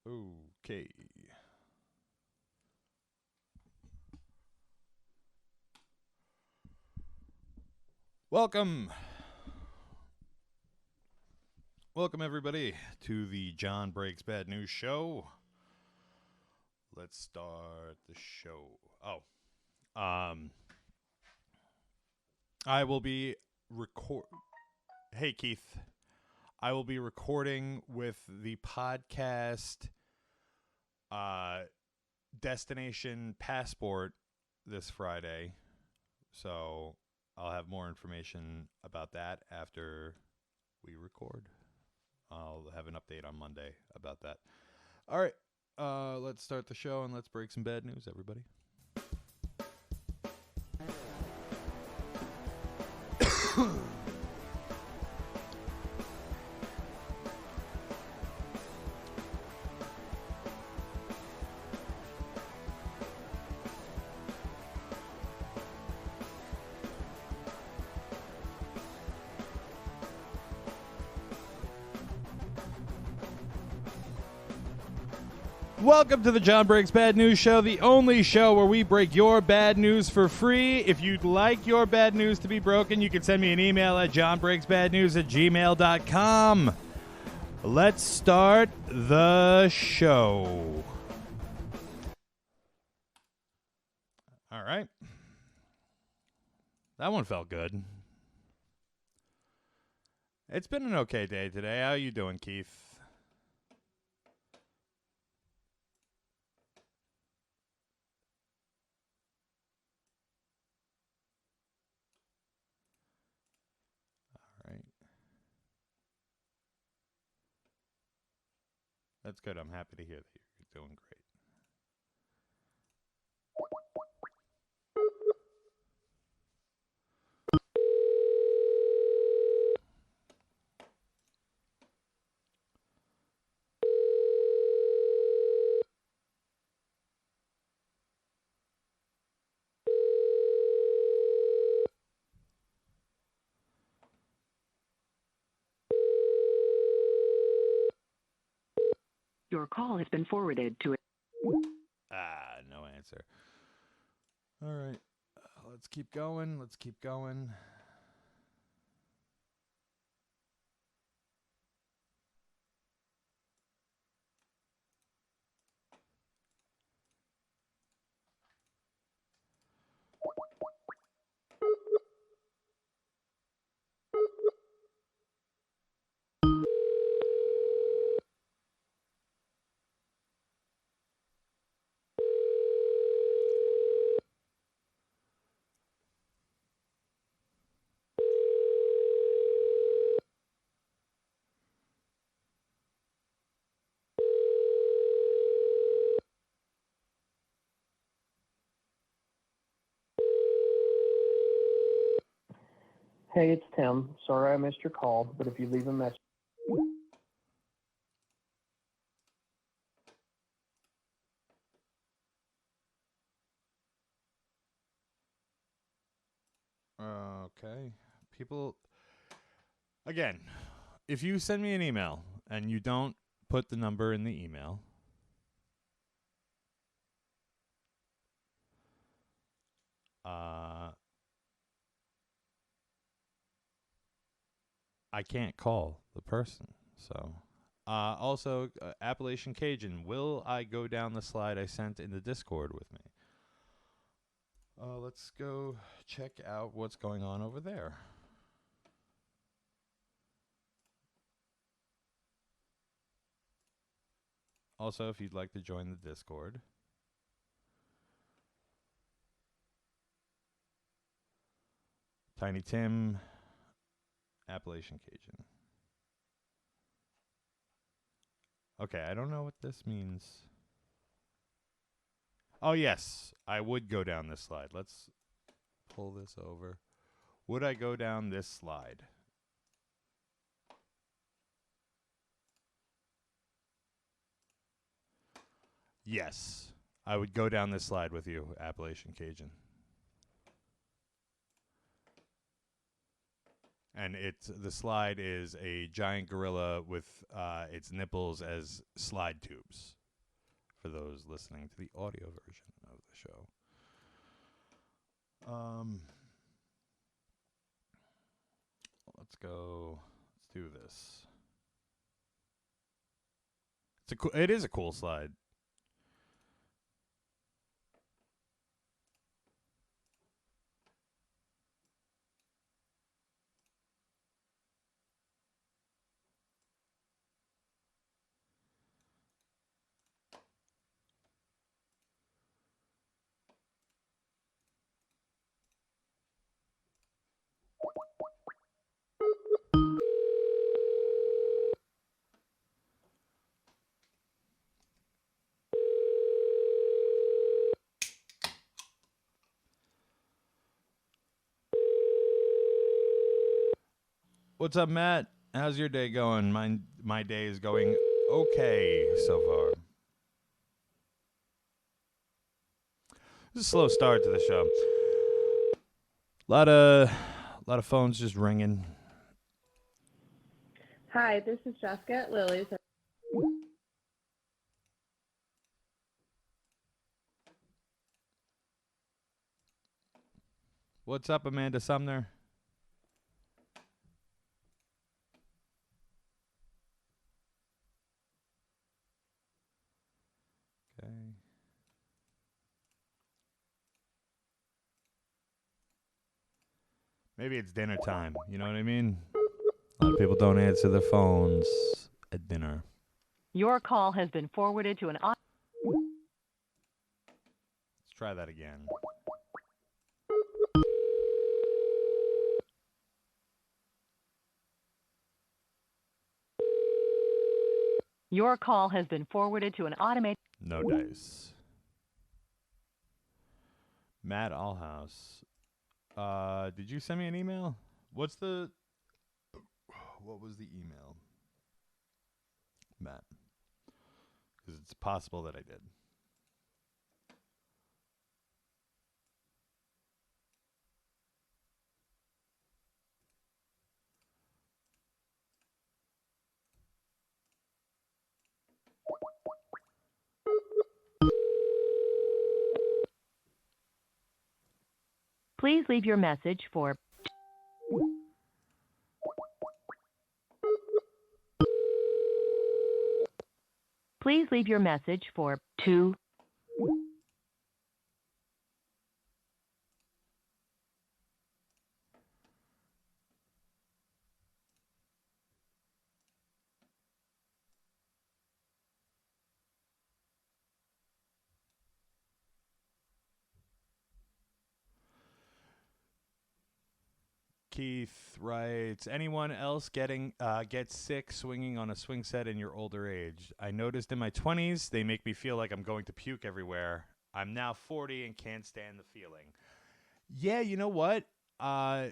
Okay. Welcome. Welcome, everybody, to the John Breaks Bad News Show. Let's start the show. I will be Hey, Keith. I will be recording with the podcast Destination Passport this Friday. So I'll have more information about that after we record. I'll have an update on Monday about that. All right. Let's start the show and let's break some bad news, everybody. Welcome to the John Breaks Bad News Show, the only show where we break your bad news for free. If you'd like your bad news to be broken, you can send me an email at johnbreaksbadnews@gmail.com. Let's start the show. All right. That one felt good. It's been an okay day today. How are you doing, Keith? That's good. I'm happy to hear that you're doing great. Your call has been forwarded to No answer. All right. Let's keep going. Hey, it's Tim. Sorry I missed your call, but if you leave a message... Okay. People, again, if you send me an email and you don't put the number in the email, I can't call the person. So, also, Appalachian Cajun, will I go down the slide I sent in the Discord with me? Let's go check out what's going on over there. Also, if you'd like to join the Discord, Tiny Tim, Appalachian Cajun. Okay, I don't know what this means. Oh, yes, I would go down this slide. Let's pull this over. Would I go down this slide? Yes, I would go down this slide with you, Appalachian Cajun. And the slide is a giant gorilla with its nipples as slide tubes. for those listening to the audio version of the show. Let's go. Let's do this. It is a cool slide. What's up, Matt? How's your day going? My day is going okay so far. This is a slow start to the show. A lot of phones just ringing. Hi, this is Jessica at Lily's. What's up, Amanda Sumner? Okay. Maybe it's dinner time. You know what I mean? A lot of people don't answer their phones at dinner. Your call has been forwarded to an... Let's try that again. Your call has been forwarded to an automated... No dice. Matt Allhouse. Did you send me an email? What was the email? Matt. Because it's possible that I did. Please leave your message for... Please leave your message for 2... Keith writes, anyone else gets sick swinging on a swing set in your older age? I noticed in my 20s, they make me feel like I'm going to puke everywhere. I'm now 40 and can't stand the feeling. Yeah, you know what? I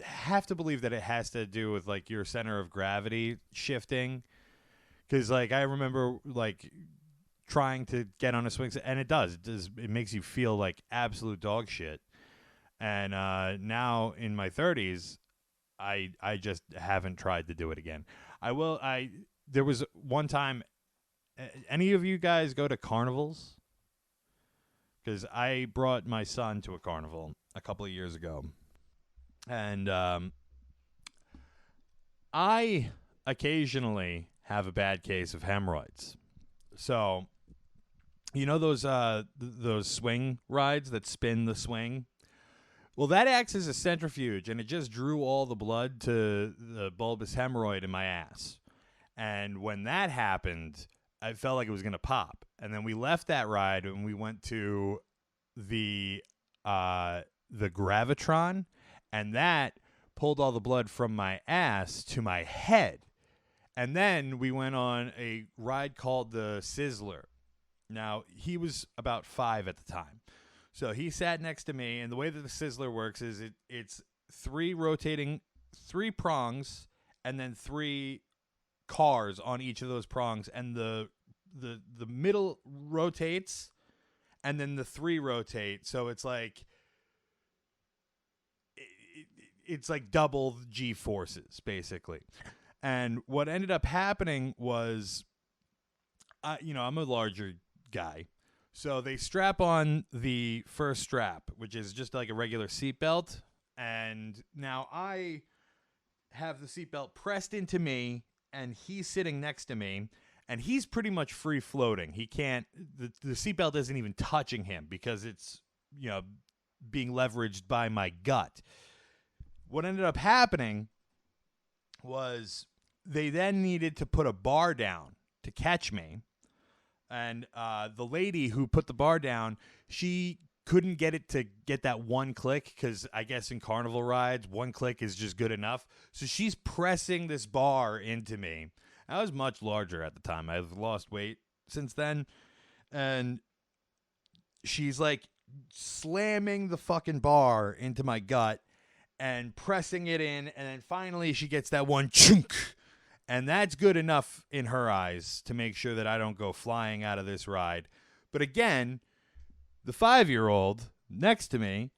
have to believe that it has to do with like your center of gravity shifting. Because like I remember like trying to get on a swing set, and it makes you feel like absolute dog shit. And now in my 30s, I just haven't tried to do it again. There was one time, any of you guys go to carnivals? Because I brought my son to a carnival a couple of years ago, and I occasionally have a bad case of hemorrhoids. So, you know those swing rides that spin the swing? Well, that acts as a centrifuge, and it just drew all the blood to the bulbous hemorrhoid in my ass. And when that happened, I felt like it was going to pop. And then we left that ride, and we went to the Gravitron, and that pulled all the blood from my ass to my head. And then we went on a ride called the Sizzler. Now, he was about 5 at the time. So he sat next to me, and the way that the Sizzler works is it's 3 prongs, and then 3 cars on each of those prongs, and the middle rotates, and then the 3 rotate. So it's like it's like double G forces, basically. And what ended up happening was, I'm a larger guy. So they strap on the first strap, which is just like a regular seatbelt. And now I have the seatbelt pressed into me, and he's sitting next to me, and he's pretty much free floating. He can't, the seatbelt isn't even touching him because it's, being leveraged by my gut. What ended up happening was they then needed to put a bar down to catch me. And the lady who put the bar down, she couldn't get it to get that one click because I guess in carnival rides, one click is just good enough. So she's pressing this bar into me. I was much larger at the time. I've lost weight since then. And she's like slamming the fucking bar into my gut and pressing it in. And then finally she gets that one chunk. And that's good enough in her eyes to make sure that I don't go flying out of this ride. But again, the 5-year-old next to me,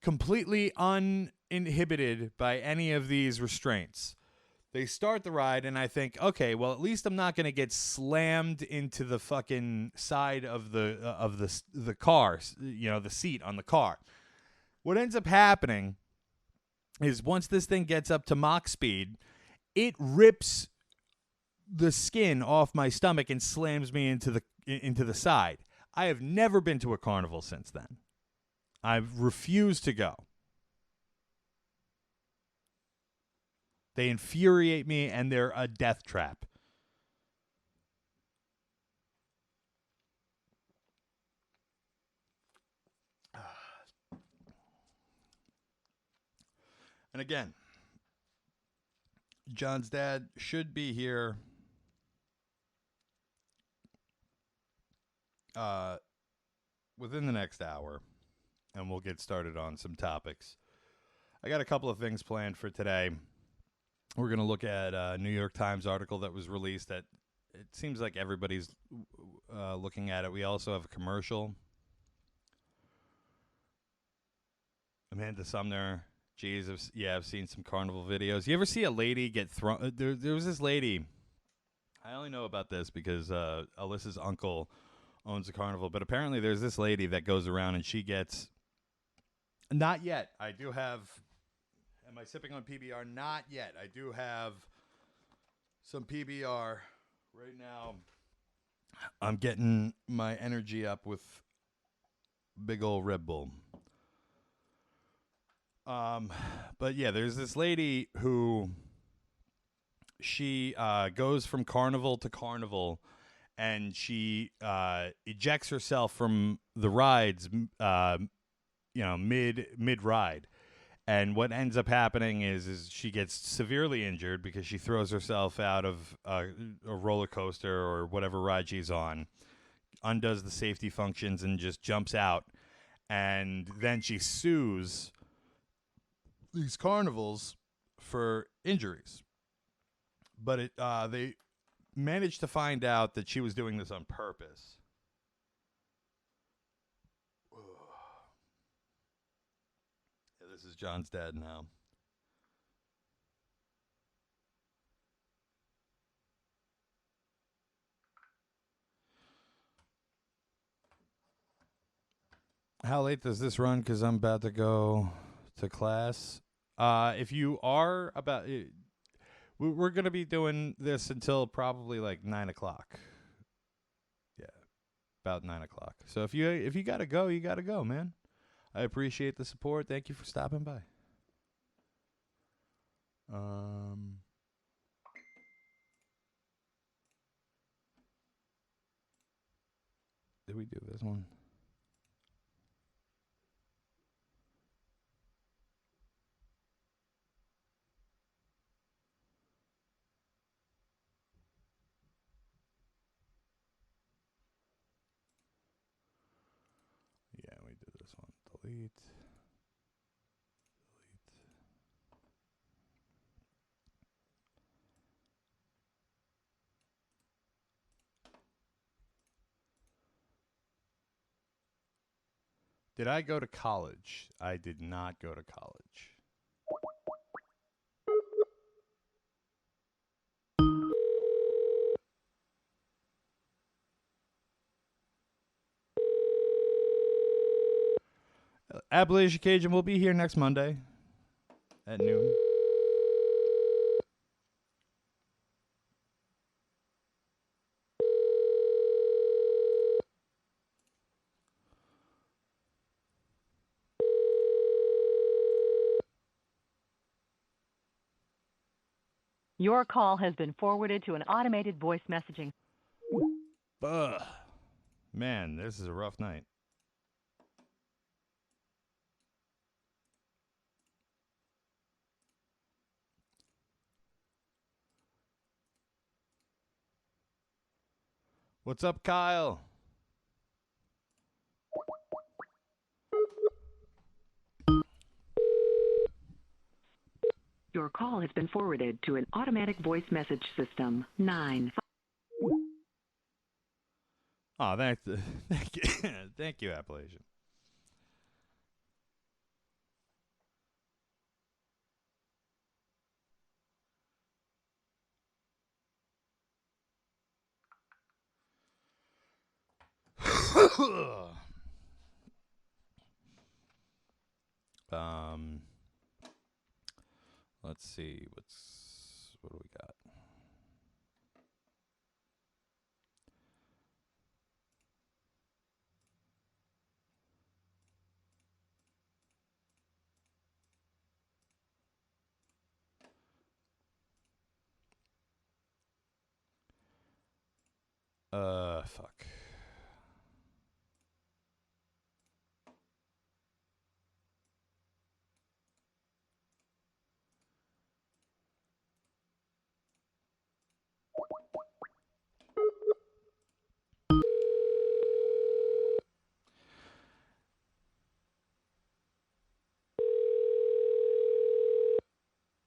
completely uninhibited by any of these restraints. They start the ride, and I think, okay, well, at least I'm not going to get slammed into the fucking side of the car, the seat on the car. What ends up happening is once this thing gets up to Mach speed, it rips the skin off my stomach and slams me into the side. I have never been to a carnival since then. I've refused to go. They infuriate me, and they're a death trap. And again, John's dad should be here within the next hour, and we'll get started on some topics. I got a couple of things planned for today. We're going to look at a New York Times article that was released that it seems like everybody's looking at it. We also have a commercial. Amanda Sumner. Geez, I've seen some carnival videos. You ever see a lady get thrown? There was this lady. I only know about this because Alyssa's uncle owns a carnival. But apparently there's this lady that goes around and she gets... Not yet. I do have... Am I sipping on PBR? Not yet. I do have some PBR right now. I'm getting my energy up with big old Red Bull. But yeah, there's this lady who she goes from carnival to carnival, and she ejects herself from the rides, mid ride. And what ends up happening is she gets severely injured because she throws herself out of a roller coaster or whatever ride she's on, undoes the safety functions, and just jumps out. And then she sues these carnivals for injuries. But they managed to find out that she was doing this on purpose. This is John's dad now. How late does this run? Because I'm about to go to class. If you are about... We're going to be doing this until probably like 9 o'clock. Yeah, about 9 o'clock. So if you got to go, you got to go, man. I appreciate the support. Thank you for stopping by. Did we do this one? Yeah, we did this one. Delete. Did I go to college? I did not go to college. Appalachian Cajun will be here next Monday at noon. Your call has been forwarded to an automated voice messaging. Ugh. Man, this is a rough night. What's up, Kyle? Your call has been forwarded to an automatic voice message system. 9. Oh, thank you. Thank you, Appalachian. um, let's see. What do we got? Fuck.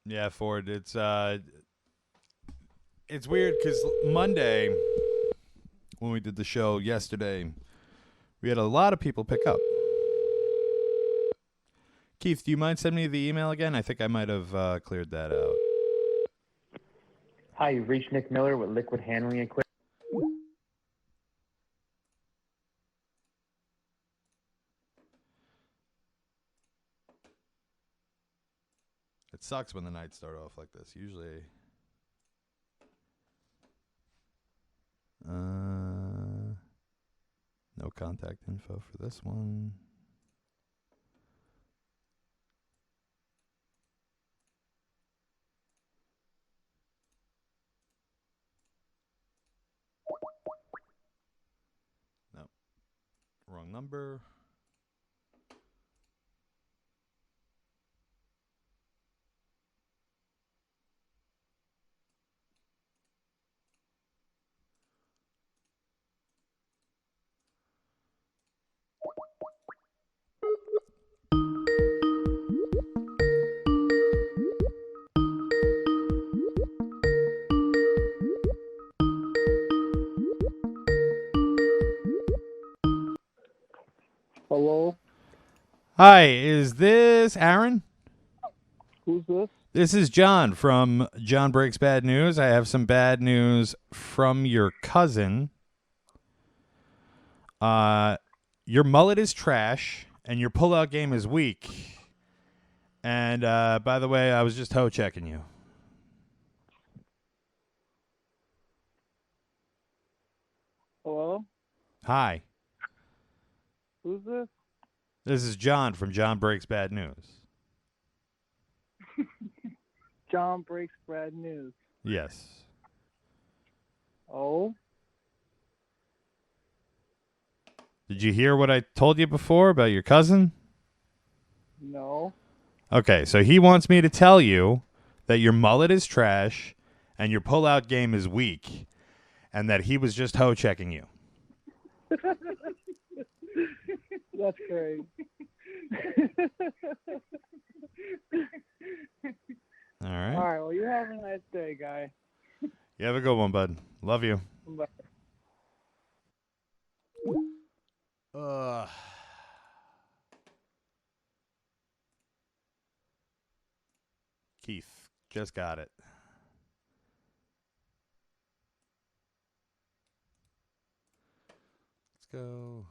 Yeah, Ford. It's weird because Monday when we did the show yesterday, we had a lot of people pick up. Keith, do you mind sending me the email again? I think I might have cleared that out. Hi, you've reached Nick Miller with Liquid Handling Equipment. It sucks when the nights start off like this. Usually, no contact info for this one. No, wrong number. Hello, Hi, is this Aaron? who's this? This is John from John Breaks Bad News. I have some bad news from your cousin. Your mullet is trash, and your pullout game is weak. And by the way, I was just hoe checking you. Hello, Hi, who's this? this is John from John Breaks Bad News. John Breaks Bad News. Yes. Oh, Did you hear what I told you before about your cousin? no. Okay, so he wants me to tell you that your mullet is trash and your pullout game is weak, and that he was just hoe checking you. That's great. All right. All right, well, you have a nice day, guy. You have a good one, bud. Love you. Bye. Keith, just got it. Let's go.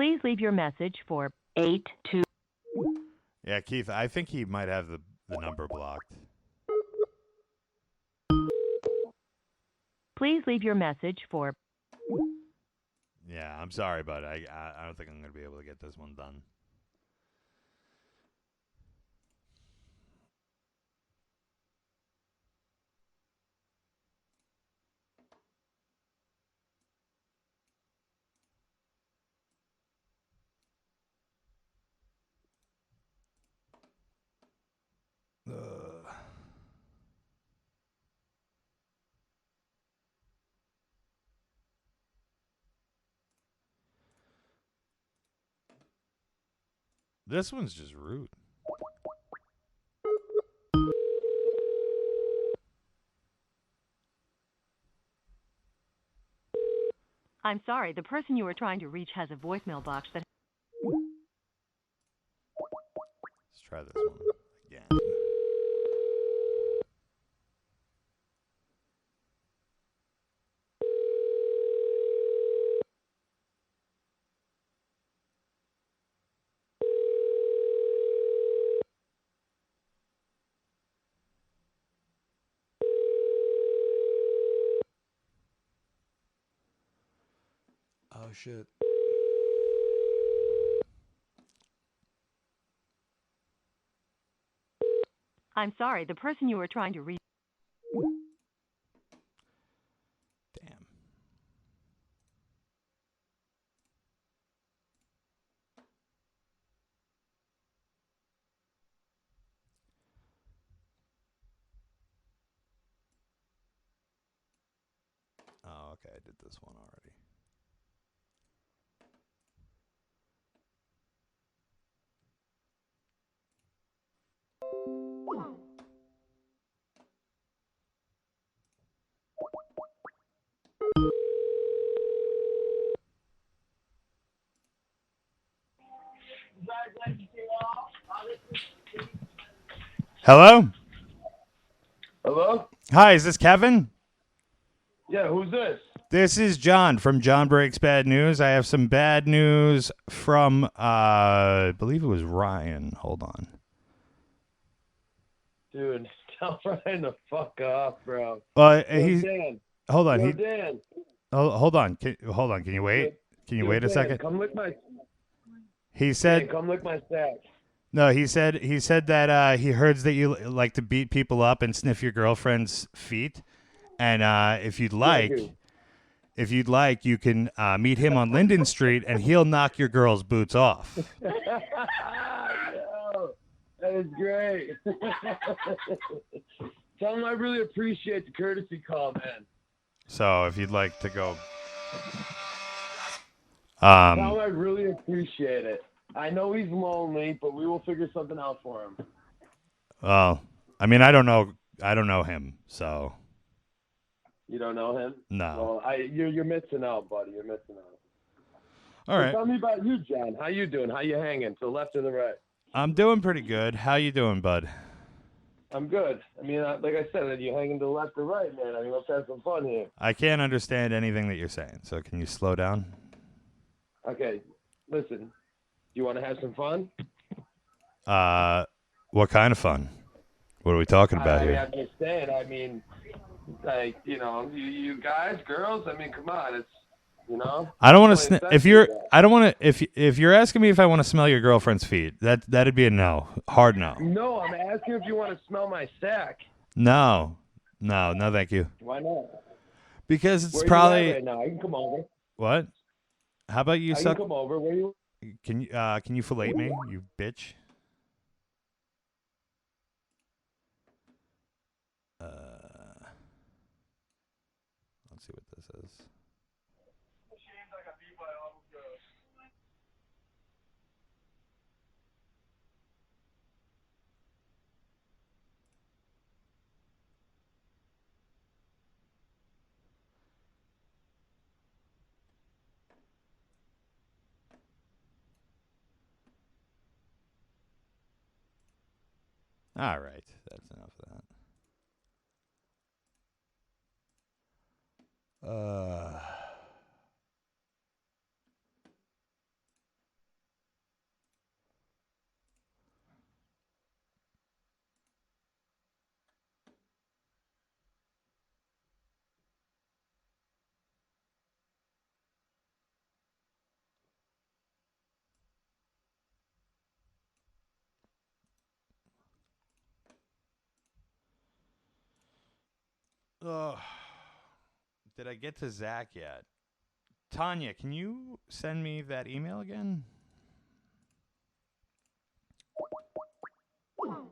Please leave your message for 82. Yeah, Keith, I think he might have the number blocked. Please leave your message for. Yeah, I'm sorry, but I don't think I'm going to be able to get this one done. This one's just rude. I'm sorry, the person you are trying to reach has a voicemail box that. Let's try this one again. Oh, shit. I'm sorry, the person you are trying to reach. Damn. Oh, okay. I did this one already. Hello? Hello? Hi, is this Kevin? Yeah, who's this? This is John from John Breaks Bad News. I have some bad news from, I believe it was Ryan. Hold on. Dude, tell Ryan to fuck off, bro. He's. Dan. Hold on. Yo, Dan. Hold on. Hold on. Can you wait? Can you wait a Dan, second? Come lick my. He said. Dan, come lick my sack. No, he said that he heard that you like to beat people up and sniff your girlfriend's feet, and if you'd like, you can meet him on Linden Street, and he'll knock your girl's boots off. Yo, that is great. Tell him I really appreciate the courtesy call, man. So if you'd like to go, Tell him I really appreciate it. I know he's lonely, but we will figure something out for him. well, I mean, I don't know him, so. You don't know him? No. Well, you're missing out, buddy. You're missing out. All right. Tell me about you, John. How you doing? How you hanging? To the left or the right? I'm doing pretty good. How you doing, bud? I'm good. I mean, like I said, are you hanging to the left or right, man? I mean, let's have some fun here. I can't understand anything that you're saying, so can you slow down? Okay, listen. You want to have some fun? What kind of fun? What are we talking about here? I'm just saying. I mean, like, you guys, girls. I mean, come on. It's, I don't want to. I don't want to. If you're asking me if I want to smell your girlfriend's feet, that'd be a no, hard no. No, I'm asking if you want to smell my sack. No, thank you. Why not? Because it's Where probably. you at right now? I can come over. What? How about you I suck? can come over. Where you? Can you fillet me, you bitch? Let's see what this is. All right, that's enough of that. Ugh. Did I get to Zach yet? Tanya, can you send me that email again? Oh.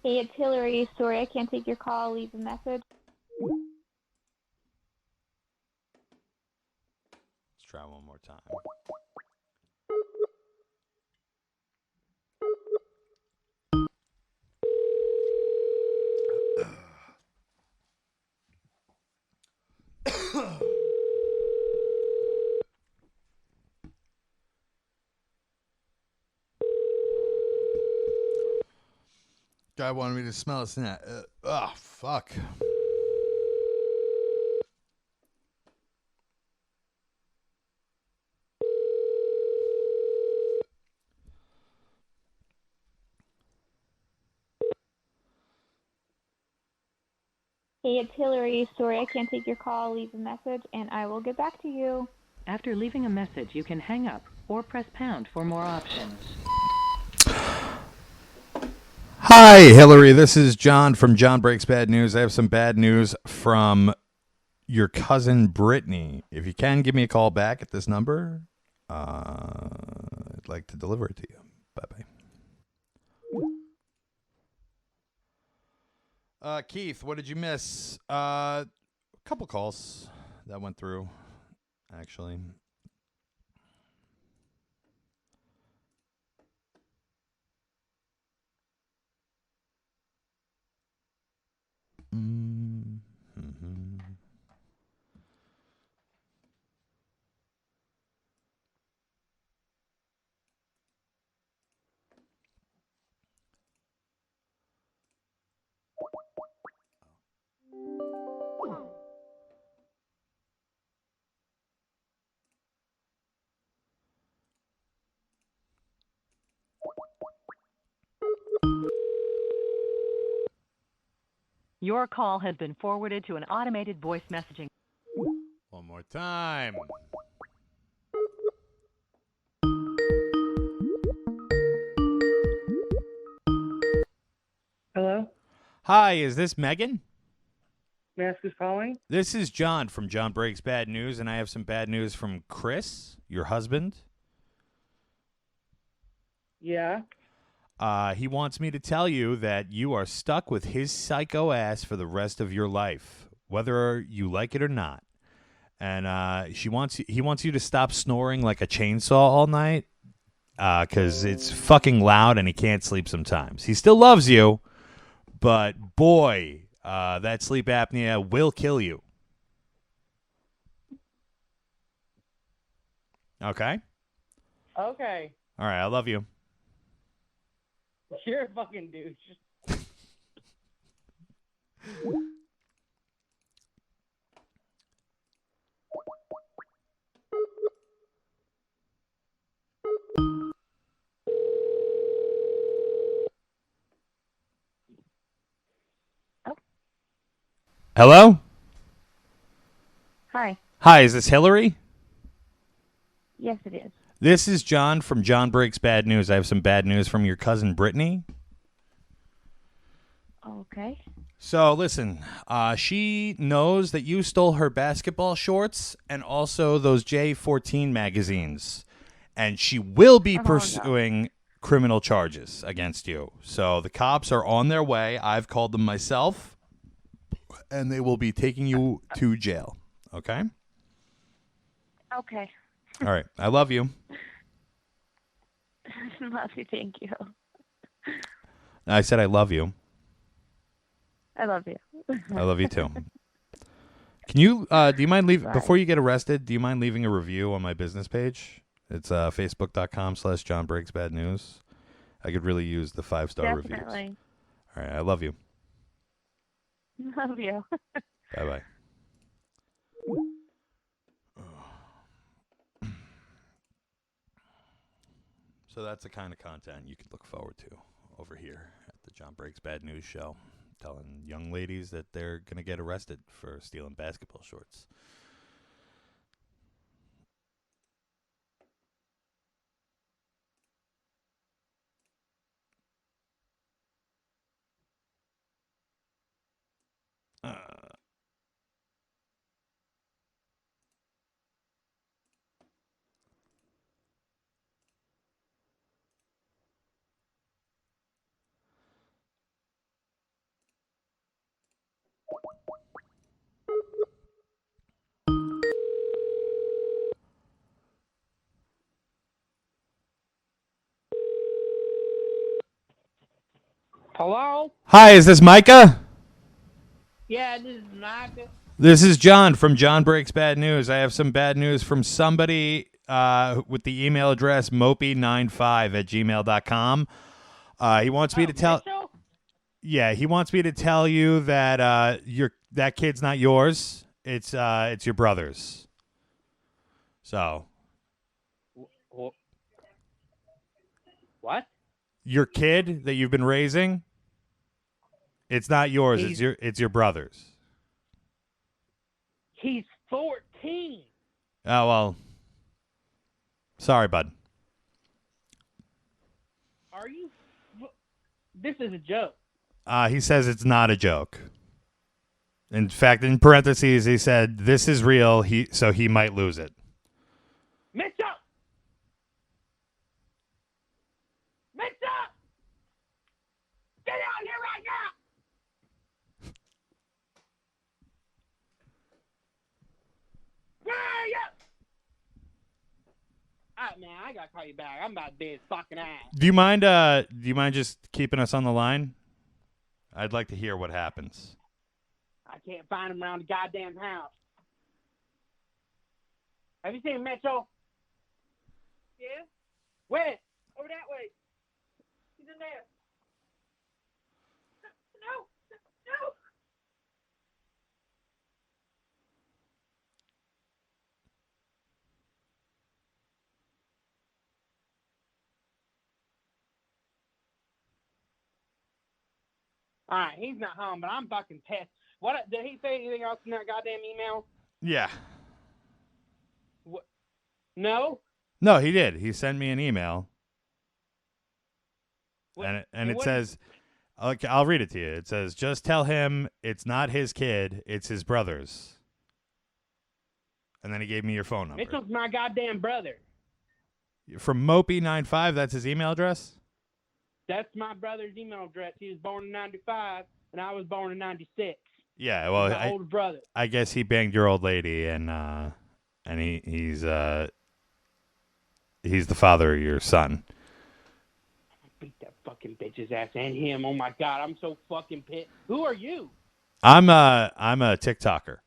Hey, it's Hillary. Sorry I can't take your call. Leave a message. Let's try one more time. Guy wanted me to smell a snack. Fuck. Hey, it's Hillary. Sorry I can't take your call. Leave a message, and I will get back to you. After leaving a message, you can hang up or press pound for more options. Hi, Hillary. This is John from John Breaks Bad News. I have some bad news from your cousin Brittany. If you can, give me a call back at this number. I'd like to deliver it to you. Bye-bye. Keith, what did you miss? A couple calls that went through, actually. Mm-hmm. Your call has been forwarded to an automated voice messaging. One more time. Hello? Hi, is this Megan? May I ask who's calling? This is John from John Breaks Bad News, and I have some bad news from Chris, your husband. Yeah? He wants me to tell you that you are stuck with his psycho ass for the rest of your life, whether you like it or not. And he wants you to stop snoring like a chainsaw all night, because it's fucking loud and he can't sleep sometimes. He still loves you, but boy, that sleep apnea will kill you. Okay? Okay. All right, I love you. You're a fucking douche. Hello? Hi. Hi, is this Hillary? Yes, it is. This is John from John Breaks Bad News. I have some bad news from your cousin Brittany. Okay. So listen, she knows that you stole her basketball shorts and also those J14 magazines, and she will be pursuing criminal charges against you. So the cops are on their way. I've called them myself, and they will be taking you to jail. Okay? Okay. All right. I love you. Love you. Thank you. I said I love you. I love you. I love you too. Can you do you mind leaving Bye. before you get arrested? Do you mind leaving a review on my business page? It's facebook.com/John Breaks Bad News. I could really use the 5-star reviews. Definitely. All right, I love you. Love you. Bye bye. So that's the kind of content you could look forward to over here at the John Breaks Bad News show, telling young ladies that they're going to get arrested for stealing basketball shorts. Hello? Hi, is this Micah? Yeah, this is Micah. This is John from John Breaks Bad News. I have some bad news from somebody with the email address mopey95@gmail.com. He wants me to tell. Mitchell? Yeah, he wants me to tell you that that kid's not yours. It's your brother's. So What? your kid that you've been raising, it's not yours. He's- It's your brother's. He's 14. Oh well. Sorry, bud. Are you? This is a joke. He says it's not a joke. In fact, in parentheses, he said this is real. So he might lose it. Mitchell! Mitchell! Get out here right now! Where are you? Alright, man, I gotta call you back. I'm about to be his fucking ass. Do you mind? Do you mind just keeping us on the line? I'd like to hear what happens. I can't find him around the goddamn house. Have you seen Mitchell? Yeah. Where? Over that way. He's in there. No. No. All right, he's not home, but I'm fucking pissed. What did he say anything else in that goddamn email? Yeah. What? No. No, he did. He sent me an email, What- and it what- says, I'll read it to you. It says, just tell him it's not his kid, it's his brother's. And then he gave me your phone number. Mitchell's my goddamn brother. From Mopey95, that's his email address? That's my brother's email address. He was born in 95, and I was born in 96. Yeah, well, my older brother. I guess he banged your old lady, and he's the father of your son. Beat that fucking bitch's ass and him. Oh my god, I'm so fucking pissed. Who are you? I'm a TikToker.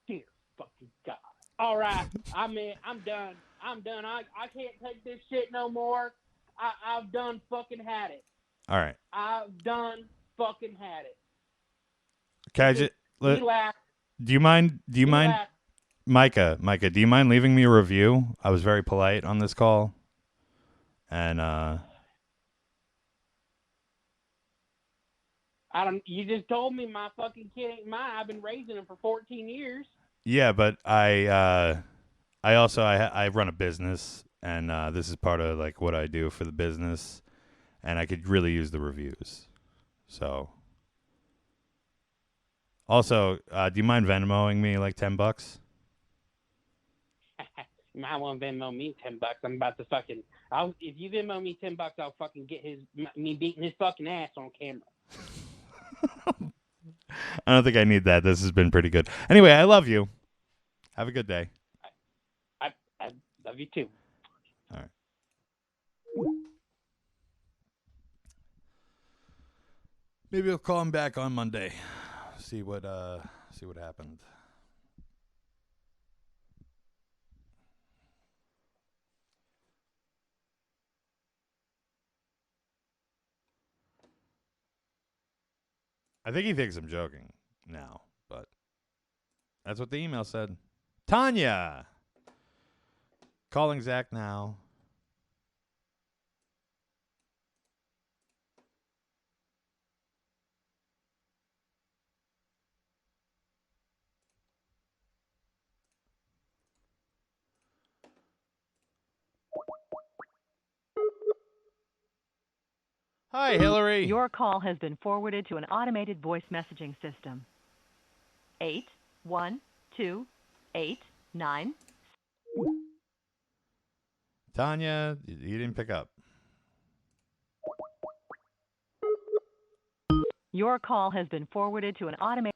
Dear fucking god. All right, I'm done. I'm done. I can't take this shit no more. I've done fucking had it. All right. I've done fucking had it. Can I just He laughed. do you mind laughed. Micah, do you mind leaving me a review? I was very polite on this call. And You just told me my fucking kid ain't mine. I've been raising him for 14 years. yeah, but I also I run a business, and this is part of like what I do for the business, and I could really use the reviews. So also, do you mind Venmoing me like $10? You might want to Venmo me $10. I'm about to fucking. If you Venmo me $10, I'll fucking get me beating his fucking ass on camera. I don't think I need that. This has been pretty good. Anyway, I love you. Have a good day. I love you too. All right. Maybe I'll call him back on Monday. See what happened. I think he thinks I'm joking now, but that's what the email said. Tanya! Calling Zach now. Hi, Hillary. Your call has been forwarded to an automated voice messaging system. 81289. Tanya, you didn't pick up. Your call has been forwarded to an automated...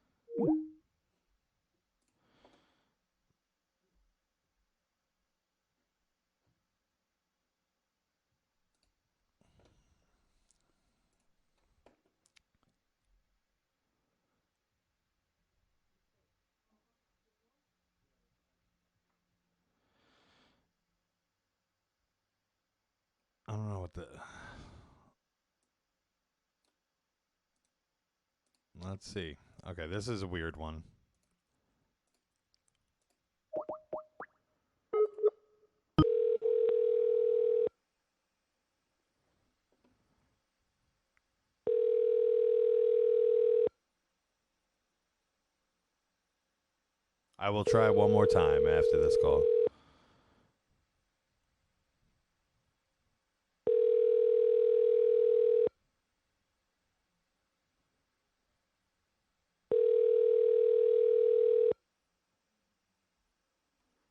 I don't know what the... Let's see. Okay, this is a weird one. I will try one more time after this call.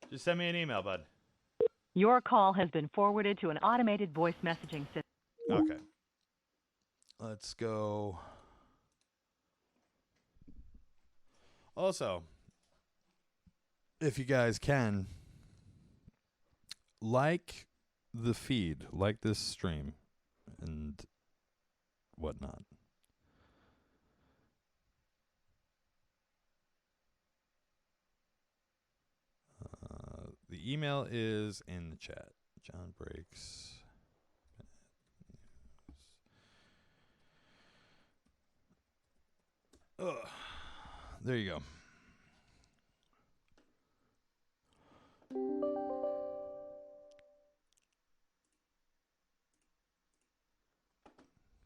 Just send me an email, bud. Your call has been forwarded to an automated voice messaging system. Okay. Let's go. Also, if you guys can, like the feed, like this stream, and whatnot. The email is in the chat. John Breaks. Ugh. There you go.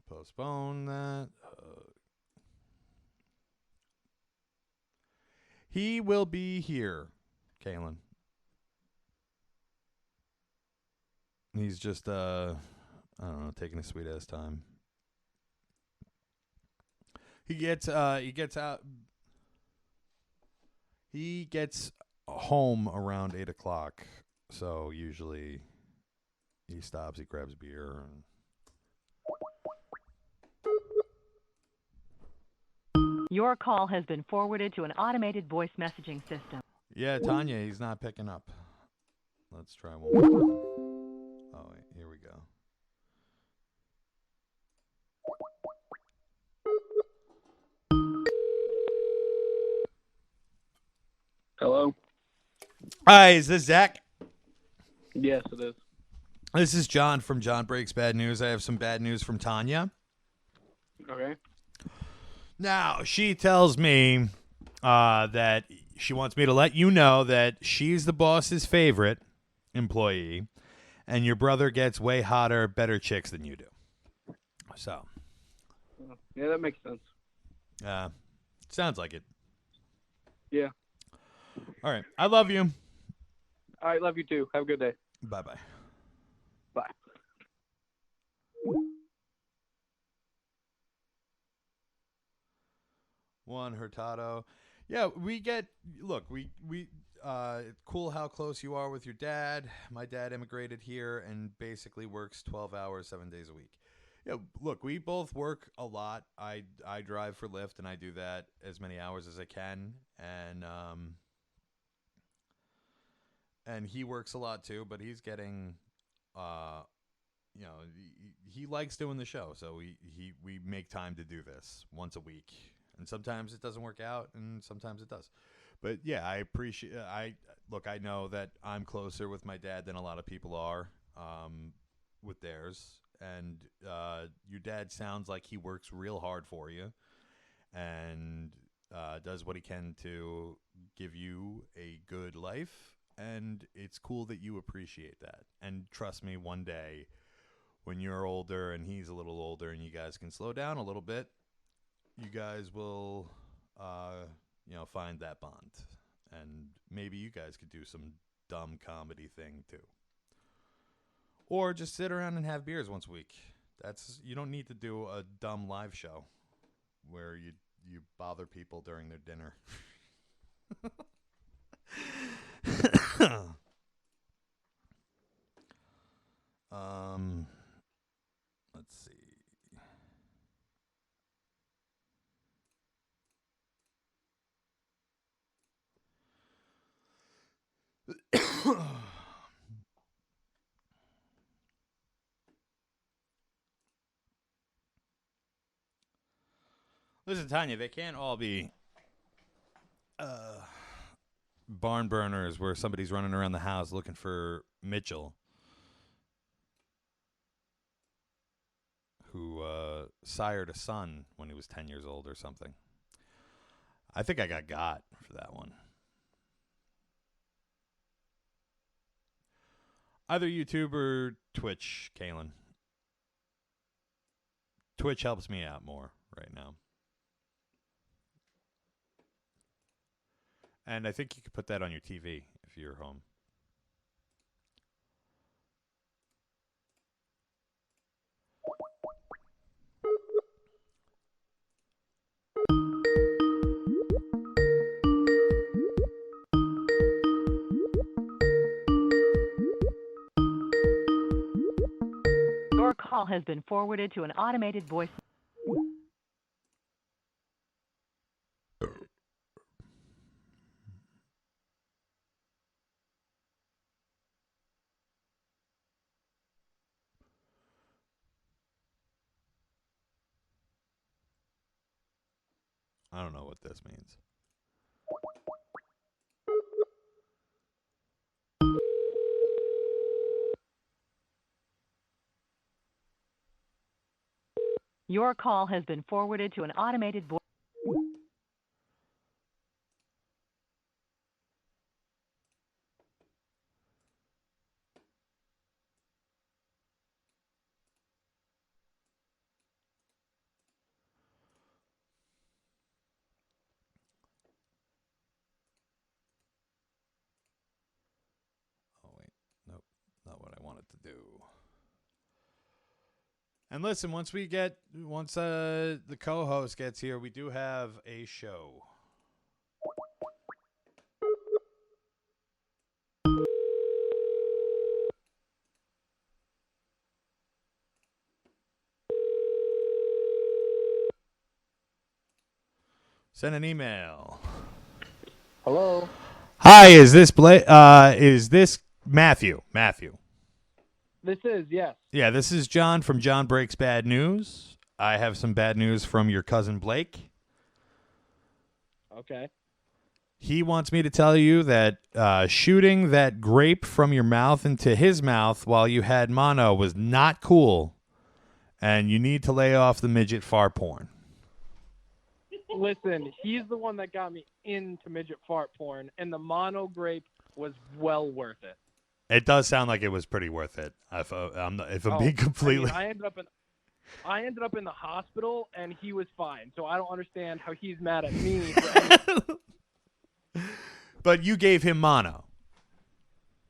Postpone that. He will be here, Kaylin. He's just, I don't know, taking a sweet ass time. He gets home around 8 o'clock. So usually he stops, he grabs beer, and Your call has been forwarded to an automated voice messaging system. yeah, Tanya, he's not picking up. Let's try one more time. Oh, wait, here we go. Hello? Hi, is this Zach? Yes, it is. This is John from John Breaks Bad News. I have some bad news from Tanya. Okay. Now, she tells me that she wants me to let you know that she's the boss's favorite employee, and your brother gets way hotter, better chicks than you do. So. Yeah, that makes sense. Sounds like it. Yeah. All right. I love you. All right, love you too. Have a good day. Bye-bye. Bye. Juan Hurtado. Yeah, we get, look, we it's cool how close you are with your dad. My dad immigrated here and basically works 12 hours, 7 days a week. Yeah, look, we both work a lot. I drive for Lyft, and I do that as many hours as I can. And he works a lot too, but he's getting you know, he likes doing the show, so we make time to do this once a week, and sometimes it doesn't work out, and sometimes it does. But yeah, I appreciate. I know that I'm closer with my dad than a lot of people are with theirs, and your dad sounds like he works real hard for you, and does what he can to give you a good life, and it's cool that you appreciate that. And trust me, one day, when you're older and he's a little older, and you guys can slow down a little bit, you guys will, find that bond, and maybe you guys could do some dumb comedy thing too, or just sit around and have beers once a week. You don't need to do a dumb live show where you bother people during their dinner. Let's see. Listen, Tanya, they can't all be barn burners where somebody's running around the house looking for Mitchell, who sired a son when he was 10 years old or something. I think I got for that one. Either YouTube or Twitch, Kalen. Twitch helps me out more right now. And I think you could put that on your TV if you're home. Your call has been forwarded to an automated voice. I don't know what this means. Your call has been forwarded to an automated voice. Oh, wait. Nope. Not what I wanted to do. And listen, once the co-host gets here, we do have a show. Send an email. Hello? Hi, is this is this Matthew? Matthew. This is, yes. Yeah, this is John from John Breaks Bad News. I have some bad news from your cousin Blake. Okay. He wants me to tell you that shooting that grape from your mouth into his mouth while you had mono was not cool, and you need to lay off the midget fart porn. Listen, he's the one that got me into midget fart porn, and the mono grape was well worth it. It does sound like it was pretty worth it. If I'm being completely, I ended up in the hospital, and he was fine. So I don't understand how he's mad at me. But you gave him mono.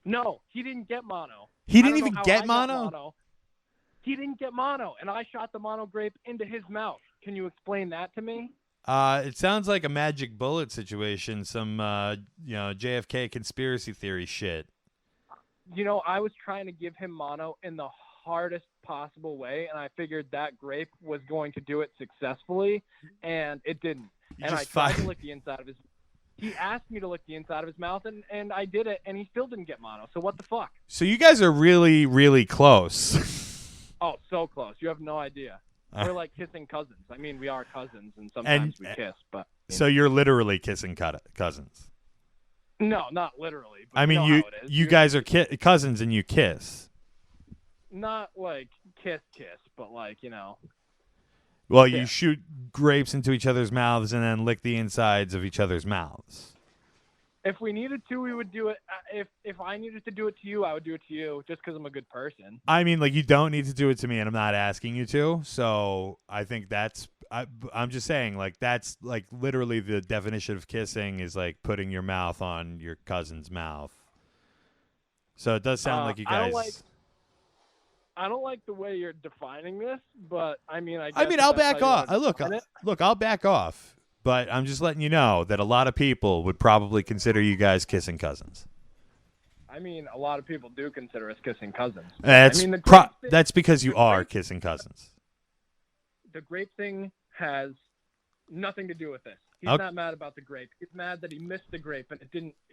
No, he didn't get mono. He didn't even get mono? He didn't get mono, and I shot the mono grape into his mouth. Can you explain that to me? It sounds like a magic bullet situation, some JFK conspiracy theory shit. You know, I was trying to give him mono in the hardest possible way, and I figured that grape was going to do it successfully, and it didn't. And I tried to lick the inside of his. He asked me to lick the inside of his mouth, and I did it, and he still didn't get mono. So what the fuck? So you guys are really, really close. Oh, so close. You have no idea. Uh. We're like kissing cousins. I mean, we are cousins, and sometimes we kiss, but. So you're literally kissing cousins. No, not literally. But I mean, you know how it is. you guys are cousins and you kiss. Not like kiss, but like, Well, Yeah. you shoot grapes into each other's mouths and then lick the insides of each other's mouths. If we needed to, we would do it. If I needed to do it to you, I would do it to you just because I'm a good person. I mean, like, you don't need to do it to me, and I'm not asking you to. So I think I'm just saying, like, that's like literally the definition of kissing is like putting your mouth on your cousin's mouth. So it does sound like you guys. I don't like the way you're defining this, but I mean, I'll back off. Look, I'll back off. But I'm just letting you know that a lot of people would probably consider you guys kissing cousins. I mean, a lot of people do consider us kissing cousins. That's I mean, that's because you are kissing cousins. The grape thing has nothing to do with this. He's Okay. not mad about the grape. He's mad that he missed the grape and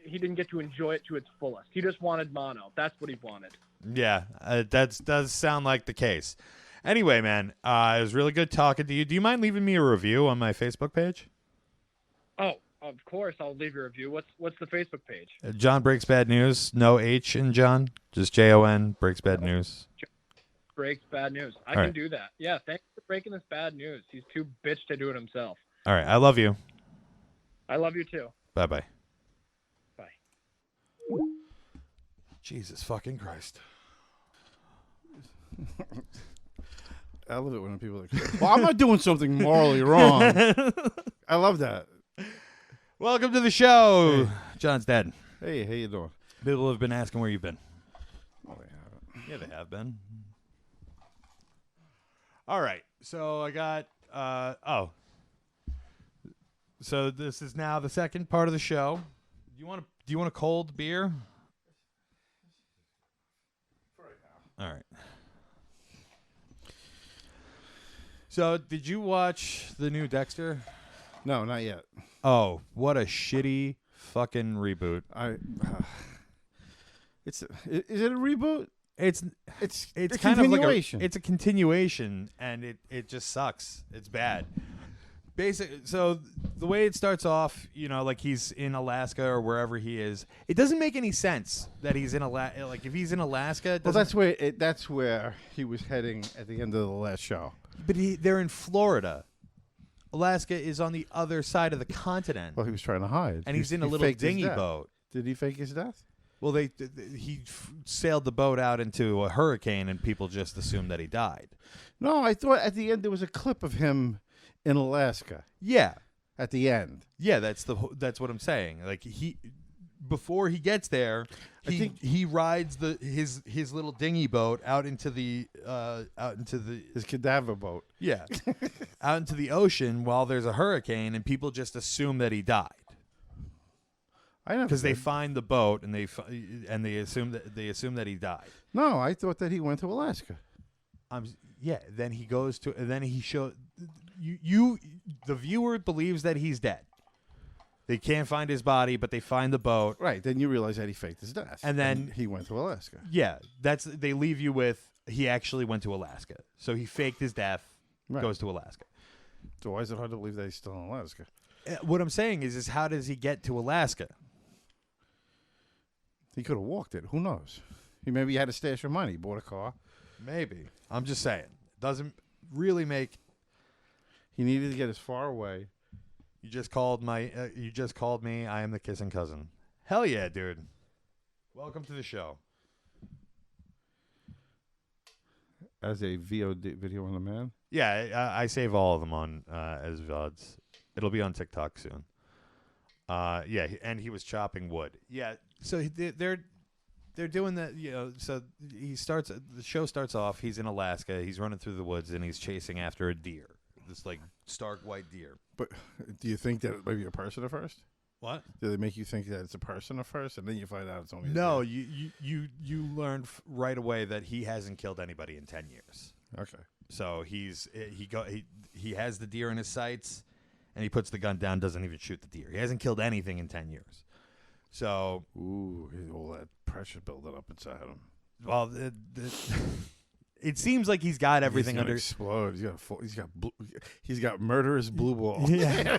he didn't get to enjoy it to its fullest. He just wanted mono. That's what he wanted. Yeah, that does sound like the case. Anyway, man, it was really good talking to you. Do you mind leaving me a review on my Facebook page? Oh, of course, I'll leave you a review. What's the Facebook page? John Breaks Bad News. No H in John. Just Jon Breaks Bad News. Breaks bad news. I All can right. do that. Yeah, thanks for breaking this bad news. He's too bitch to do it himself. All right. I love you. I love you too. Bye-bye. Bye. Jesus fucking Christ. I love it when people are like, well, I'm not doing something morally wrong. I love that. Welcome to the show. Hey. John's dead. Hey, how you doing? People have been asking where you've been. Oh, they haven't. Yeah, they have been. All right. So I got So this is now the second part of the show. Do you want a cold beer? All right. So, did you watch the new Dexter? No, not yet. Oh, what a shitty fucking reboot. Is it a reboot? It's a kind of like continuation. it's a continuation, and it just sucks. It's bad. So the way it starts off, like he's in Alaska or wherever he is. It doesn't make any sense that he's in Alaska. Like if he's in Alaska, Well, that's where he was heading at the end of the last show. But they're in Florida. Alaska is on the other side of the continent. Well, he was trying to hide, and he's in a little dinghy boat. Did he fake his death? Well, he sailed the boat out into a hurricane, and people just assumed that he died. No, I thought at the end there was a clip of him in Alaska. Yeah, at the end. Yeah, that's what I'm saying. Like before he gets there, he rides his little dinghy boat out into his cadaver boat. Yeah, out into the ocean while there's a hurricane, and people just assume that he died. I know because they find the boat and they assume that he died. No, I thought that he went to Alaska. Yeah. Then he goes to. And then he shows you. The viewer believes that he's dead. They can't find his body, but they find the boat. Right. Then you realize that he faked his death, and then he went to Alaska. Yeah, they leave you with he actually went to Alaska. So he faked his death. Right. Goes to Alaska. So why is it hard to believe that he's still in Alaska? What I'm saying is how does he get to Alaska? He could have walked it. Who knows? Maybe he had a stash of money. Bought a car. Maybe. I'm just saying. Doesn't really make. He needed to get as far away. You just called me. I am the kissing cousin. Hell yeah, dude. Welcome to the show. As a VOD video on demand? Yeah, I save all of them on as VODs. It'll be on TikTok soon. Yeah, and he was chopping wood. Yeah, so they're doing that. So the show starts off. He's in Alaska. He's running through the woods and he's chasing after a deer. This like stark white deer. But do you think that it might be a person at first? What? Do they make you think that it's a person at first, and then you find out it's only? No, you learn right away that he hasn't killed anybody in 10 years. Okay. So he has the deer in his sights, and he puts the gun down. Doesn't even shoot the deer. He hasn't killed anything in 10 years. So all that pressure building up inside him. Well, it seems like he's got everything He's gonna under. explode. He's got murderous blue balls. Yeah.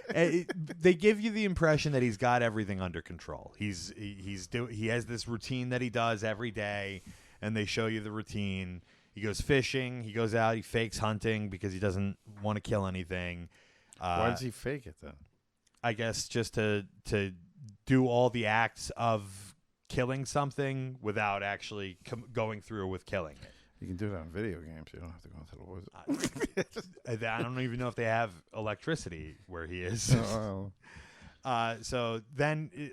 They give you the impression that he's got everything under control. He has this routine that he does every day, and they show you the routine. He goes fishing. He goes out. He fakes hunting because he doesn't want to kill anything. Why does he fake it then? I guess just to do all the acts of killing something without actually going through with killing it. You can do it on video games. You don't have to go into the woods. I don't even know if they have electricity where he is. Oh. So then it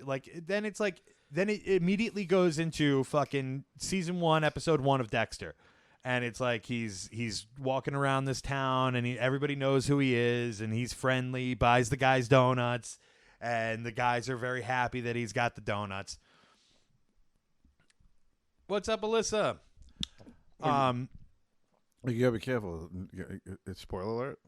immediately goes into fucking season 1, episode 1 of Dexter. And it's like he's walking around this town, and everybody knows who he is, and he's friendly, buys the guys donuts, and the guys are very happy that he's got the donuts. What's up, Alyssa? You gotta be careful. It's spoiler alert.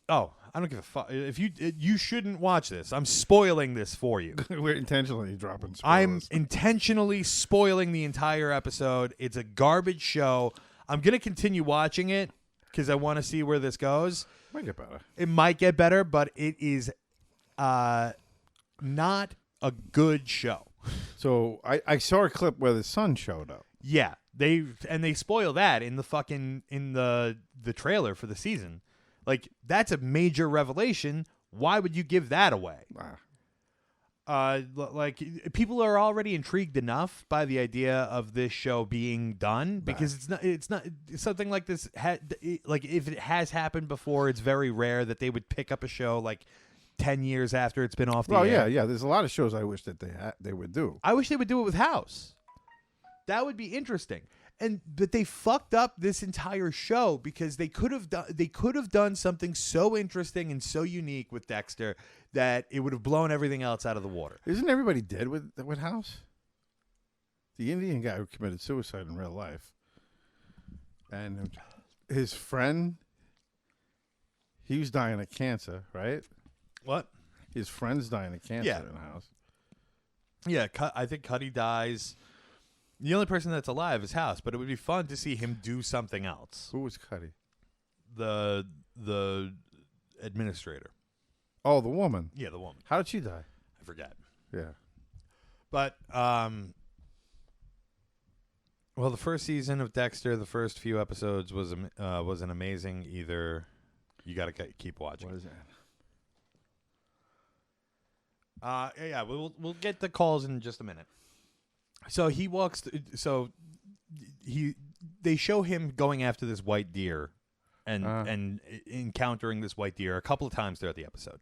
Oh, I don't give a fuck. If you shouldn't watch this. I'm spoiling this for you. We're intentionally dropping spoilers. I'm intentionally spoiling the entire episode. It's a garbage show. I'm going to continue watching it because I want to see where this goes. Might get better. It might get better, but it is not a good show. So I saw a clip where the son showed up. Yeah, they spoil that in the trailer for the season. Like, that's a major revelation. Why would you give that away? Like, people are already intrigued enough by the idea of this show being done because it's not something like this. Like, if it has happened before, it's very rare that they would pick up a show like 10 years after it's been off the air. Yeah. There's a lot of shows I wish that they would do. I wish they would do it with House. That would be interesting. But they fucked up this entire show because they could have done something so interesting and so unique with Dexter that it would have blown everything else out of the water. Isn't everybody dead with House? The Indian guy who committed suicide in real life, and his friend, he was dying of cancer, right? What? His friend's dying of cancer in House. Yeah, I think Cuddy dies. The only person that's alive is House, but it would be fun to see him do something else. Who was Cuddy? The administrator. Oh, the woman. Yeah, the woman. How did she die? I forget. Yeah. But well, the first season of Dexter, the first few episodes was an amazing. Either you got to keep watching. What is that? Yeah, we'll get the calls in just a minute. So he walks. They show him going after this white deer, and encountering this white deer a couple of times throughout the episode,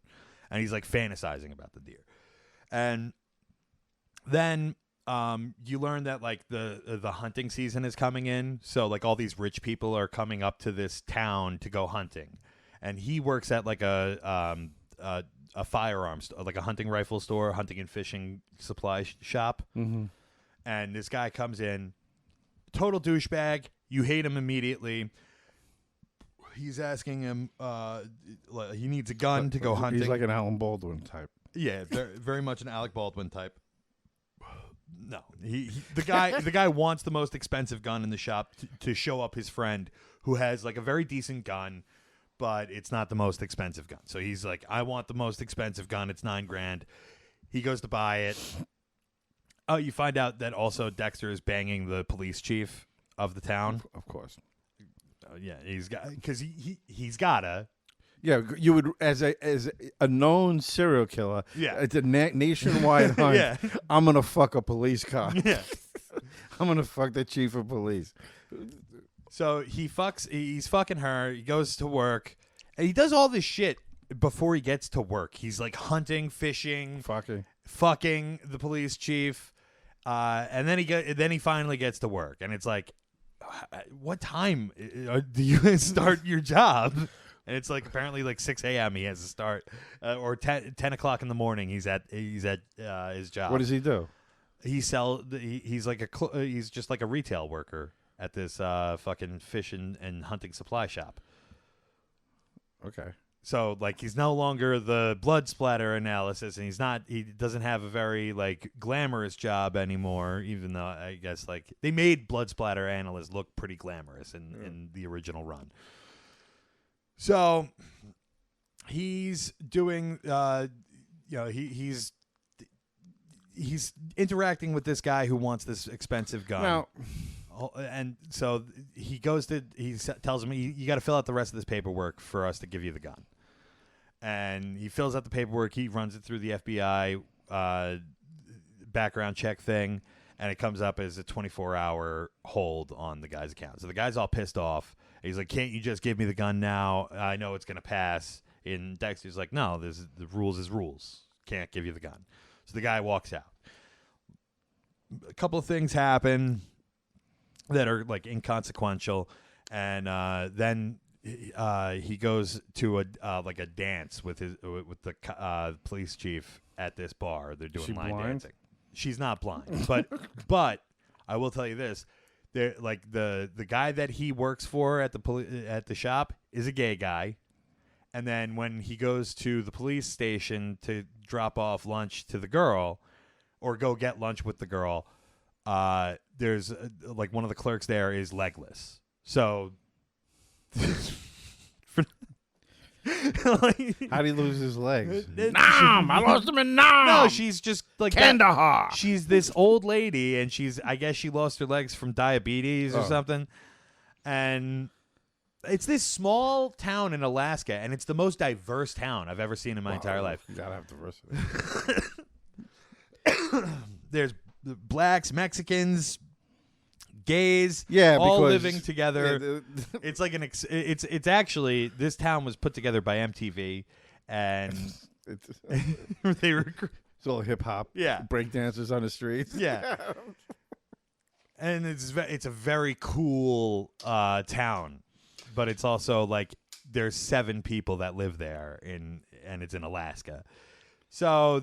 and he's like fantasizing about the deer, and then you learn that like the hunting season is coming in, so like all these rich people are coming up to this town to go hunting, and he works at like a firearms, like a hunting rifle store, hunting and fishing supply shop. Mm-hmm. And this guy comes in, total douchebag. You hate him immediately. He's asking him, he needs a gun to go hunting. He's like an Alan Baldwin type. Yeah, very, very much an Alec Baldwin type. No, the guy wants the most expensive gun in the shop to show up his friend who has like a very decent gun, but it's not the most expensive gun. So he's like, I want the most expensive gun. It's $9,000. He goes to buy it. Oh, you find out that also Dexter is banging the police chief of the town. Of course. Yeah, because he's gotta. Yeah, you would as a known serial killer. Yeah, it's a nationwide hunt. Yeah, I'm gonna fuck a police car. Yeah, I'm gonna fuck the chief of police. So he's fucking her. He goes to work, and he does all this shit before he gets to work. He's like hunting, fishing, fucking the police chief. And then he finally gets to work, and it's like, what time do you start your job? And it's like apparently like 6 a.m. he has to start, or 10 o'clock in the morning. He's at his job. What does he do? He's just like a retail worker at this fucking fish and hunting supply shop. Okay. So like he's no longer the blood splatter analysis, and he doesn't have a very like glamorous job anymore, even though I guess like they made blood splatter analysts look pretty glamorous in the original run. So he's doing he's interacting with this guy who wants this expensive gun. Now, and so he tells him, you got to fill out the rest of this paperwork for us to give you the gun. And he fills out the paperwork. He runs it through the FBI background check thing, and it comes up as a 24-hour hold on the guy's account. So the guy's all pissed off. He's like, can't you just give me the gun now? I know it's going to pass. And Dexter's like, no, the rules is rules. Can't give you the gun. So the guy walks out. A couple of things happen that are like inconsequential, and then he goes to a dance with the police chief at this bar. They're doing line dancing. She's not blind, but I will tell you this: the guy that he works for at the shop is a gay guy, and then when he goes to the police station to drop off lunch to the girl, or go get lunch with the girl. There's like one of the clerks there is legless. So how do he lose his legs? I lost him in Nam. No, she's just like Kandahar. She's this old lady, and I guess she lost her legs from diabetes or something. And it's this small town in Alaska, and it's the most diverse town I've ever seen in my entire life. You gotta have diversity. There's blacks, Mexicans, gays, all living together. It's like it's actually, this town was put together by MTV, and they it's all hip hop. Yeah, breakdancers on the streets. Yeah, and it's a very cool town, but it's also like there's 7 people that live there and it's in Alaska. So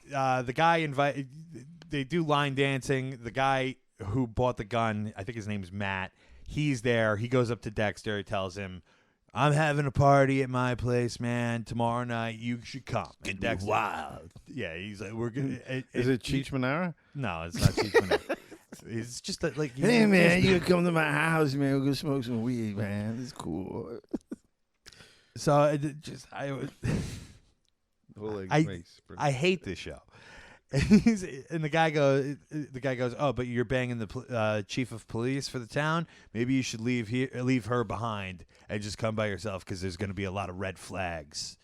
the guy they do line dancing. The guy who bought the gun, I think his name's Matt, he's there. He goes up to Dexter. He tells him, I'm having a party at my place, man. Tomorrow night, you should come. And Dexter, wild. Yeah, he's like, we're gonna. Is it Cheech Manara? No, it's not Cheech Manara. It's just like, hey man, you come to my house, man. We're gonna smoke some weed, man. It's cool. So I hate this show. And the guy goes, oh, but you're banging the chief of police for the town. Maybe you should leave her behind and just come by yourself, because there's going to be a lot of red flags.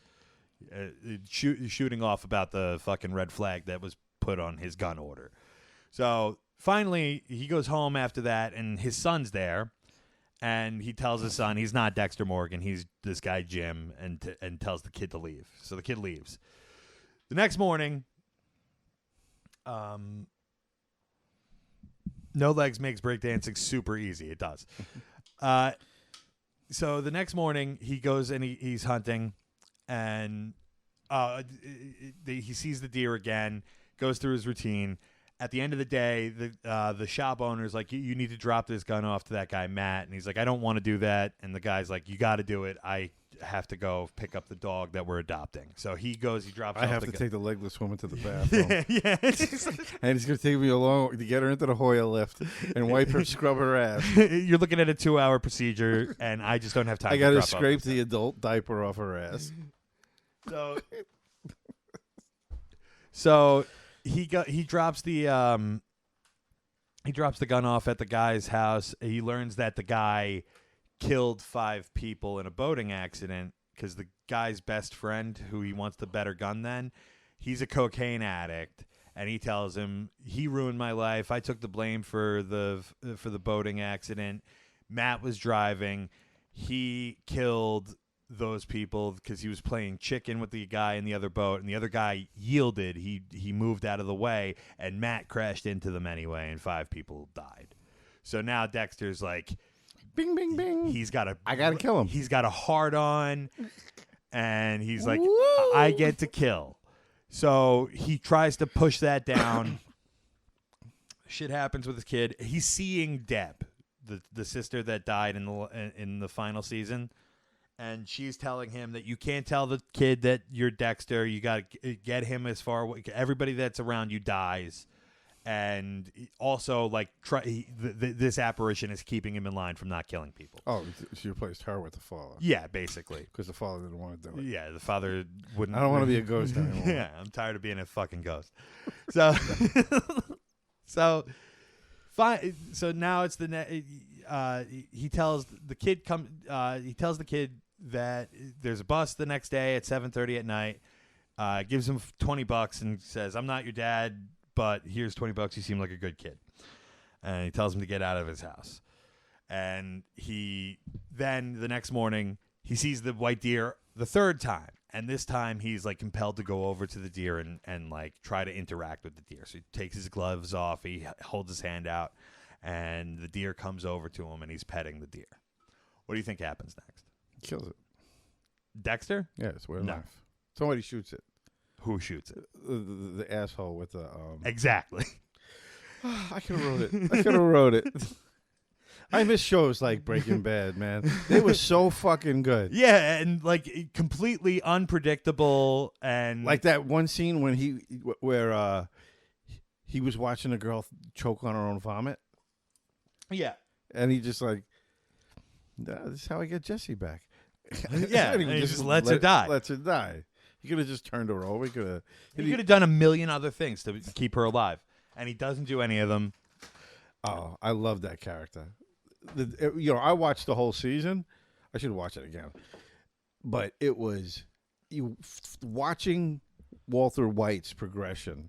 Shooting off about the fucking red flag that was put on his gun order. So finally, he goes home after that, and his son's there, and he tells his son he's not Dexter Morgan, he's this guy Jim, and tells the kid to leave. So the kid leaves. The next morning. No Legs makes breakdancing super easy. It does. So the next morning he goes and he's hunting, and he sees the deer again, goes through his routine. At the end of the day, the shop owner's like, you need to drop this gun off to that guy, Matt. And he's like, I don't want to do that. And the guy's like, you got to do it. I have to go pick up the dog that we're adopting. So he goes, he drops off I have the to gun. take the legless woman to the bathroom. Yeah. And he's going to take me along to get her into the Hoya lift and wipe her, scrub her ass. You're looking at a 2-hour procedure, and I just don't have time. I got to scrape the adult diaper off her ass. So he drops the gun off at the guy's house. He learns that the guy killed 5 people in a boating accident, because the guy's best friend, who he wants the better gun than, he's a cocaine addict, and he tells him, he ruined my life. I took the blame for the boating accident. Matt was driving. He killed those people because he was playing chicken with the guy in the other boat, and the other guy yielded. He moved out of the way, and Matt crashed into them anyway, and 5 people died. So now Dexter's like, bing, bing, bing. I gotta kill him. He's got a hard on, and he's like, Woo! I get to kill. So he tries to push that down. Shit happens with his kid. He's seeing Deb, the sister that died in the final season, and she's telling him that you can't tell the kid that you're Dexter. You got to get him as far away. Everybody that's around you dies. And also, like, this apparition is keeping him in line from not killing people. Oh, she replaced her with the father. Yeah, basically. Because the father didn't want to do it. Yeah, the father wouldn't. I don't want to be a ghost anymore. Yeah, I'm tired of being a fucking ghost. So, so now it's he tells the kid he tells the kid that there's a bus the next day at 7:30 at night. Gives him $20 and says, "I'm not your dad, but here's $20. You seem like a good kid." And he tells him to get out of his house. And then the next morning he sees the white deer the third time. And this time he's like compelled to go over to the deer and like try to interact with the deer. So he takes his gloves off, he holds his hand out, and the deer comes over to him and he's petting the deer. What do you think happens next? Kills it. Dexter? Yeah, it's with a No. knife. Somebody shoots it. Who shoots it? The asshole with the Exactly. I could have wrote it. I miss shows like Breaking Bad, man. They were so fucking good. Yeah, and like completely unpredictable, and Like that one scene when where he was watching a girl choke on her own vomit, yeah, and he just like, "Nah, this is how I get Jesse back." yeah, and he just lets her die. Lets her die. He could have just turned her over. He could have done a million other things to keep her alive, and he doesn't do any of them. Oh, I love that character. I watched the whole season. I should watch it again. But it was watching Walter White's progression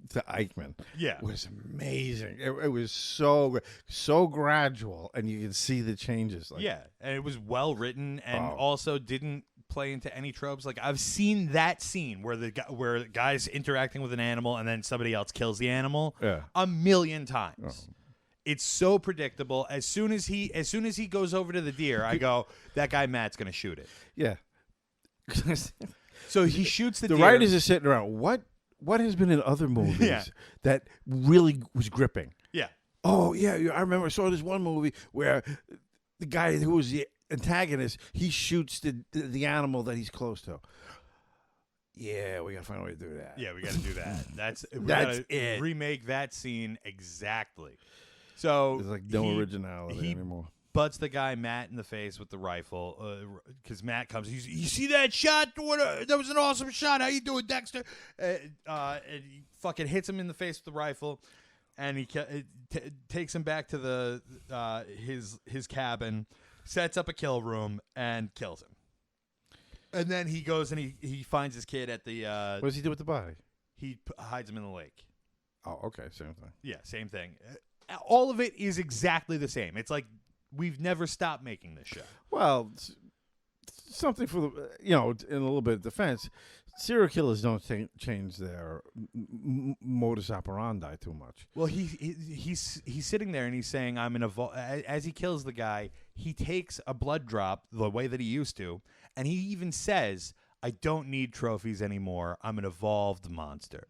to Eichmann. Yeah, was amazing. It was so gradual, and you could see the changes. Like, yeah, and it was well written, and also didn't play into any tropes. Like I've seen that scene where the guy's interacting with an animal, and then somebody else kills the animal a million times. Oh. It's so predictable. As soon as he goes over to the deer, I go, that guy Matt's gonna shoot it. Yeah. So he shoots the deer. The writers are sitting around. What has been in other movies that really was gripping? Yeah. Oh yeah, I remember. I saw this one movie where the guy who was the antagonist, he shoots the animal that he's close to. Yeah, we gotta find a way to do that. Yeah, we gotta do that. That's it. Remake that scene exactly. So there's like no originality anymore. Butts the guy Matt in the face with the rifle because Matt comes. You see that shot? That was an awesome shot. How you doing, Dexter? And he fucking hits him in the face with the rifle, and he takes him back to his cabin, sets up a kill room, and kills him. And then he goes and he finds his kid at the. What does he do with the body? He hides him in the lake. Oh, okay, same thing. Yeah, same thing. All of it is exactly the same. It's like we've never stopped making this show. Well, something for the in a little bit of defense, serial killers don't change their modus operandi too much. Well, he's sitting there and he's saying, "I'm an as he kills the guy, he takes a blood drop the way that he used to, and he even says, "I don't need trophies anymore. I'm an evolved monster."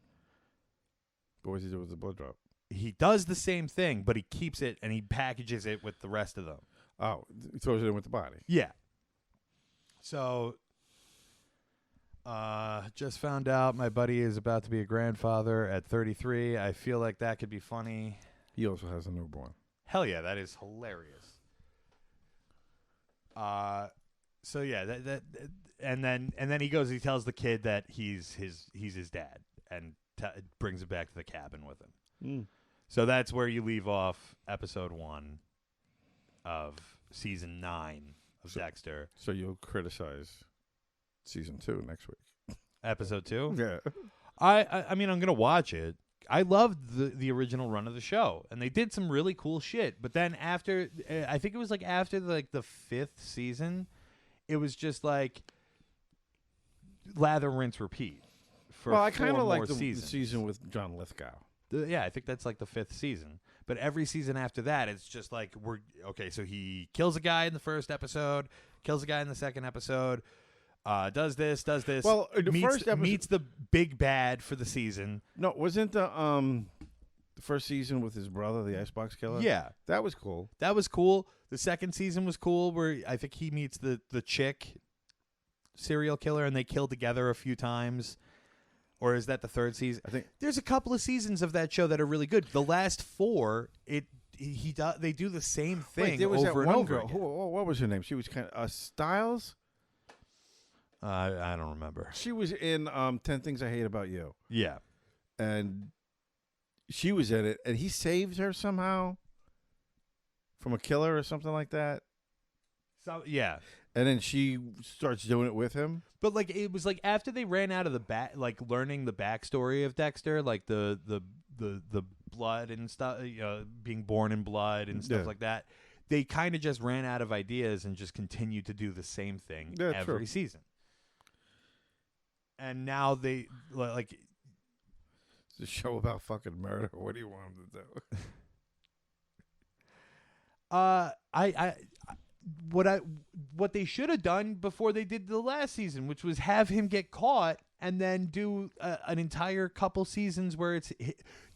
But what does he do with the blood drop? He does the same thing, but he keeps it and he packages it with the rest of them. Oh, he throws it in with the body. Yeah. So, just found out my buddy is about to be a grandfather at 33. I feel like that could be funny. He also has a newborn. Hell yeah, that is hilarious. So yeah, that and then he goes. He tells the kid that he's his dad, and brings him back to the cabin with him. Mm. So that's where you leave off episode 1 of season 9 of Dexter. So you'll criticize season 2 next week. Episode 2? Yeah. I mean, I'm going to watch it. I loved the original run of the show, and they did some really cool shit. But then after, I think it was like after the 5th season, it was just like lather, rinse, repeat. Well, I kind of like the seasons. season with John Lithgow. Yeah, I think that's like the 5th season. But every season after that, it's just like so he kills a guy in the first episode, kills a guy in the second episode, does this. Well, the first episode meets the big bad for the season. No, wasn't the first season with his brother, the Icebox Killer? Yeah. That was cool. That was cool. The second season was cool, where I think he meets the chick serial killer, and they kill together a few times. Or is that the third season? I think there's a couple of seasons of that show that are really good. The last 4, they do the same thing. Wait, there was over that and one over girl. again. What was her name? She was kind of Styles. I don't remember. She was in 10 Things I Hate About You. Yeah, And she was in it, and he saved her somehow from a killer or something like that. so yeah. And then she starts doing it with him. But like it was like after they ran out of learning the backstory of Dexter, like the blood and stuff, being born in blood and stuff like that. They kind of just ran out of ideas and just continued to do the same thing every season. And now they like it's a show about fucking murder. What do you want them to do? What they should have done before they did the last season, which was have him get caught and then do an entire couple seasons where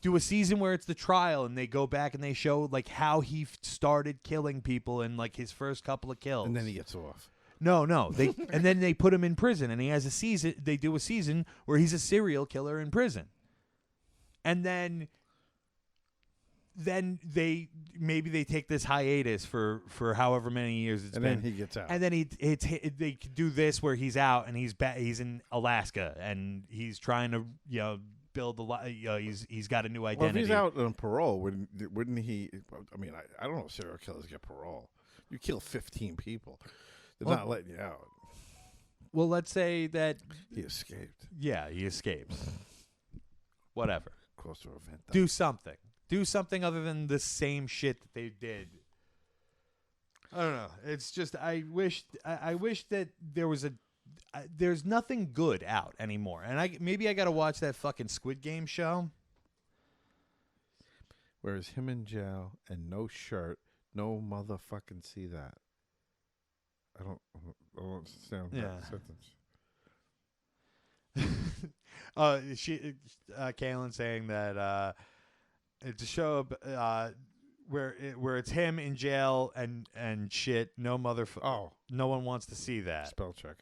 do a season where it's the trial and they go back and they show like how he started killing people and like his first couple of kills. And then he gets off. No, and then they put him in prison and he has a season. They do a season where he's a serial killer in prison, and then they take this hiatus for however many years it's and been. And then he gets out. And then they do this where he's out and he's in Alaska and he's trying to build he's got a new identity. Well, if he's out on parole, wouldn't he? I mean, I don't know if serial killers get parole. You kill 15 people, they're not letting you out. Well, let's say that he escaped. Yeah, he escapes. Whatever. Close to a vent. Do something. Do something other than the same shit that they did. I don't know. It's just I wish that there was there's nothing good out anymore. And maybe I got to watch that fucking Squid Game show. Whereas him in jail and no shirt, no motherfucking see that. I don't understand that sentence. Kaylin saying that it's a show where it's him in jail and shit. No no one wants to see that. Spell check.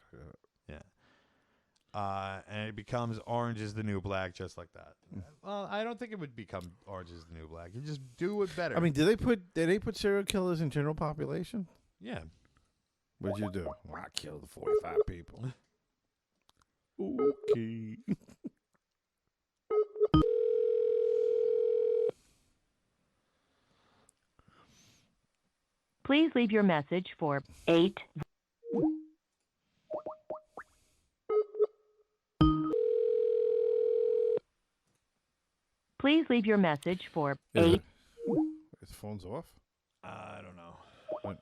Yeah. And it becomes Orange is the New Black, just like that. Well, I don't think it would become Orange is the New Black. You just do it better. I mean, did they put serial killers in general population? Yeah. What'd you do? Well, I killed 45 people. Okay. Please leave your message for 8. Please leave your message for 8. His phone's off? I don't know. What?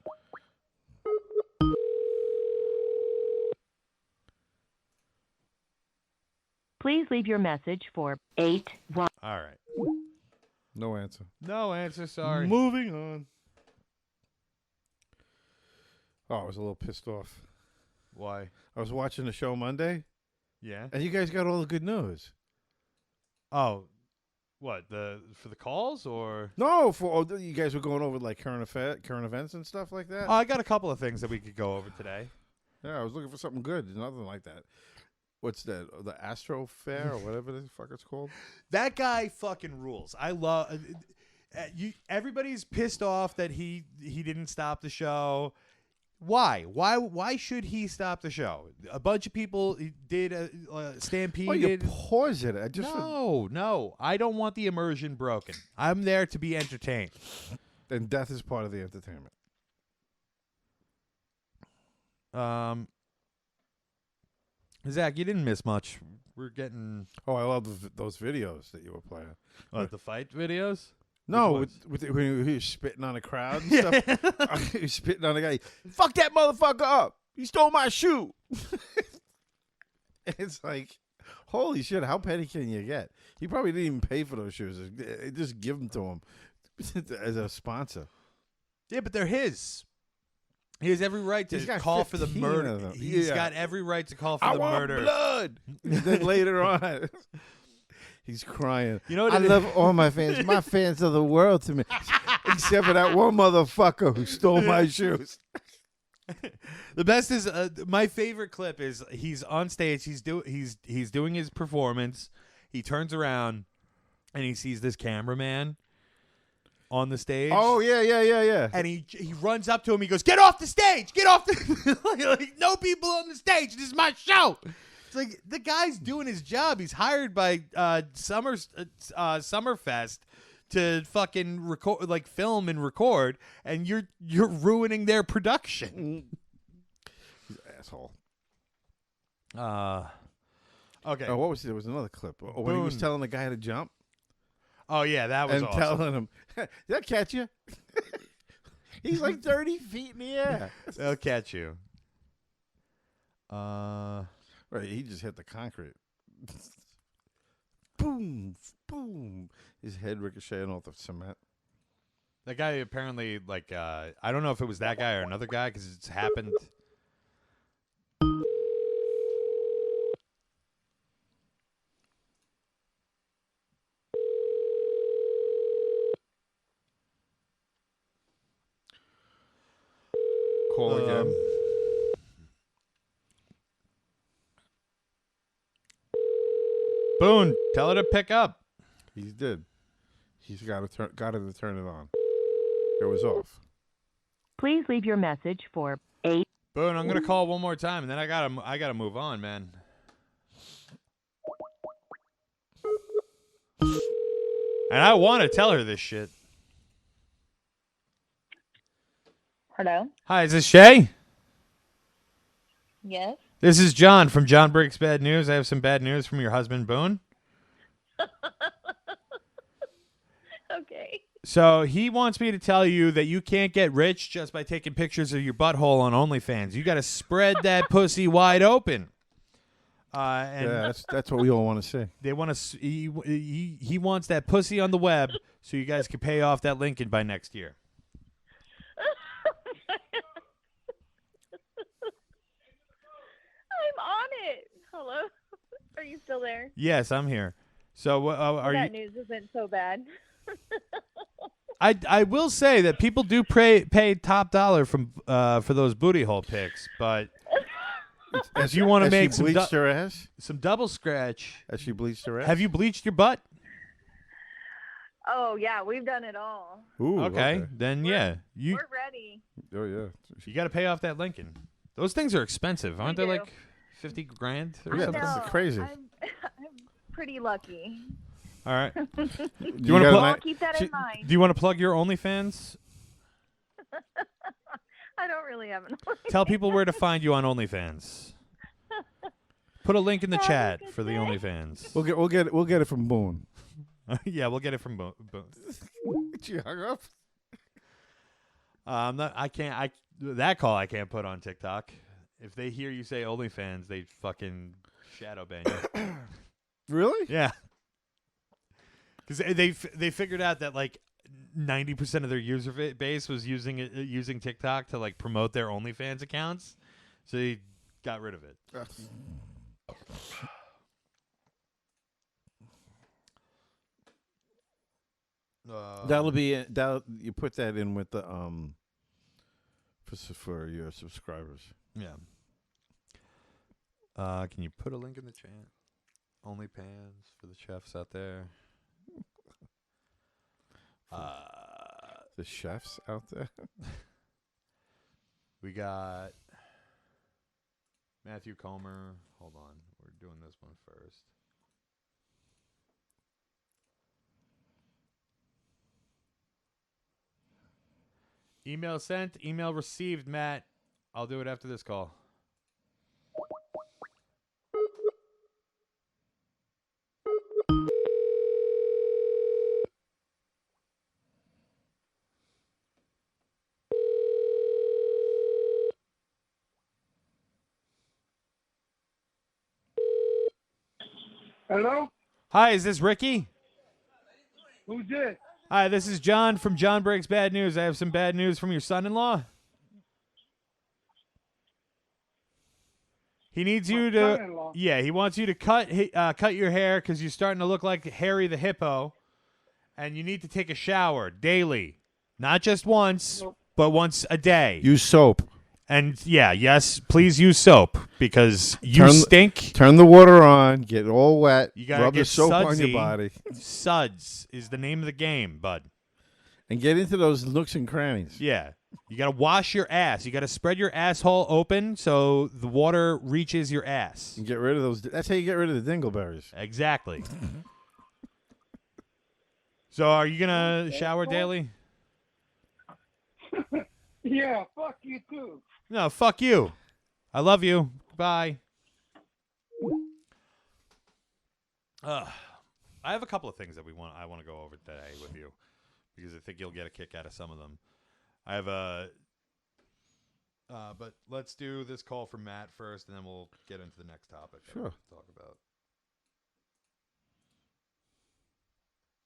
Please leave your message for 8. All right. No answer. No answer, sorry. Moving on. Oh, I was a little pissed off. Why? I was watching the show Monday. Yeah. And you guys got all the good news. Oh, what, for the calls or? No, you guys were going over like current events and stuff like that. Oh, I got a couple of things that we could go over today. Yeah, I was looking for something good. Nothing like that. What's that? The Astro Fair or whatever the fuck it's called? That guy fucking rules. I love everybody's pissed off that he didn't stop the show. Why? Why should he stop the show? A bunch of people did stampede. Oh, you pause it. No. I don't want the immersion broken. I'm there to be entertained. And death is part of the entertainment. Zach, you didn't miss much. We're getting. Oh, I love those videos that you were playing. The fight videos? No, when he was spitting on a crowd and stuff. He was spitting on a guy. Fuck that motherfucker up. He stole my shoe. It's like, holy shit, how petty can you get? He probably didn't even pay for those shoes. Just give them to him as a sponsor. Yeah, but they're his. He has every right to call for the murder. He's got every right to call for the murder. I want blood. Then later on, He's crying. You know what I it is? love all my fans. My fans are the world to me, except for that one motherfucker who stole my shoes. The best is my favorite clip is he's on stage. He's doing his performance. He turns around and he sees this cameraman on the stage. Oh yeah. And he runs up to him. He goes, "Get off the stage! Get off the like, no people on the stage. This is my show." It's like the guy's doing his job. He's hired by Summerfest to fucking record, like film and record, and you're ruining their production. He's an asshole. Okay. Oh, what was it? There was another clip. Oh, when he was Boone. telling the guy to jump Oh yeah, that was and awesome. telling him, "Did I catch you?" He's like 30 feet in the air. They'll catch you. Right, he just hit the concrete. Boom, boom. His head ricocheting off the cement. That guy apparently, like, I don't know if it was that guy or another guy because it's happened. Call again. Boone, tell her to pick up. He did. He's got her to turn it on. It was off. Please leave your message for 8. Boone, I'm gonna call one more time, and then I gotta move on, man. And I want to tell her this shit. Hello? Hi, is this Shay? Yes? This is John from John Breaks Bad News. I have some bad news from your husband, Boone. Okay. So he wants me to tell you that you can't get rich just by taking pictures of your butthole on OnlyFans. You got to spread that pussy wide open. And Yeah, that's what we all want to see. they want to. He wants that pussy on the web so you guys can pay off that Lincoln by next year. I'm on it. Hello? Are you still there? Yes, I'm here. So are that you? news isn't so bad. I will say that people do pay top dollar for those booty hole pics, but if you want to make Has she bleached her ass? some double scratch, Has she bleached her ass? have you bleached your butt? Oh, yeah, we've done it all. Ooh, Okay, then yeah, you We're ready. Oh yeah. got to pay off that Lincoln. Those things are expensive, aren't they? do. Like 50 grand or Yeah, something. that's crazy. I'm pretty lucky. All right. Do you wanna got a put- I'll ni- keep that in mind. Do you want to plug your OnlyFans? I don't really have an Tell people where to find you on OnlyFans. Put a link in the Have a chat good for the day. OnlyFans. We'll get it from Boone. Yeah, we'll get it from Boone. She hung up. I can't. That call I can't put on TikTok. If they hear you say OnlyFans, they fucking shadow ban you. Really? Yeah, because they figured out that like 90% of their user base was using TikTok to like promote their OnlyFans accounts, so they got rid of it. That'll be you put that in with the for your subscribers. Yeah. Can you put a link in the chat? OnlyFans for the chefs out there. The chefs out there. We got Matthew Comer. Hold on. We're doing this one first. Email sent. Email received, Matt. I'll do it after this call. Hello? Hi, is this Ricky? Who's this? Hi, this is John from John Breaks Bad News. I have some bad news from your son-in-law. He needs you to. Son-in-law. Yeah, he wants you to cut your hair because you're starting to look like Harry the Hippo, and you need to take a shower daily, not just once, but once a day. Use soap. And yes, please use soap because you stink. Turn the water on. Get all wet. You gotta rub get the soap on sudsy. your body, Suds is the name of the game, bud. and get into those nooks and crannies. Yeah. You got to wash your ass. You got to spread your asshole open so the water reaches your ass. And get rid of those. That's how you get rid of the dingleberries. Exactly. So are you going to shower daily? Yeah, fuck you too. No, fuck you. I love you. Bye. I have a couple of things that I want to go over today with you because I think you'll get a kick out of some of them. I have but let's do this call from Matt first, and then we'll get into the next topic. Sure. Talk about.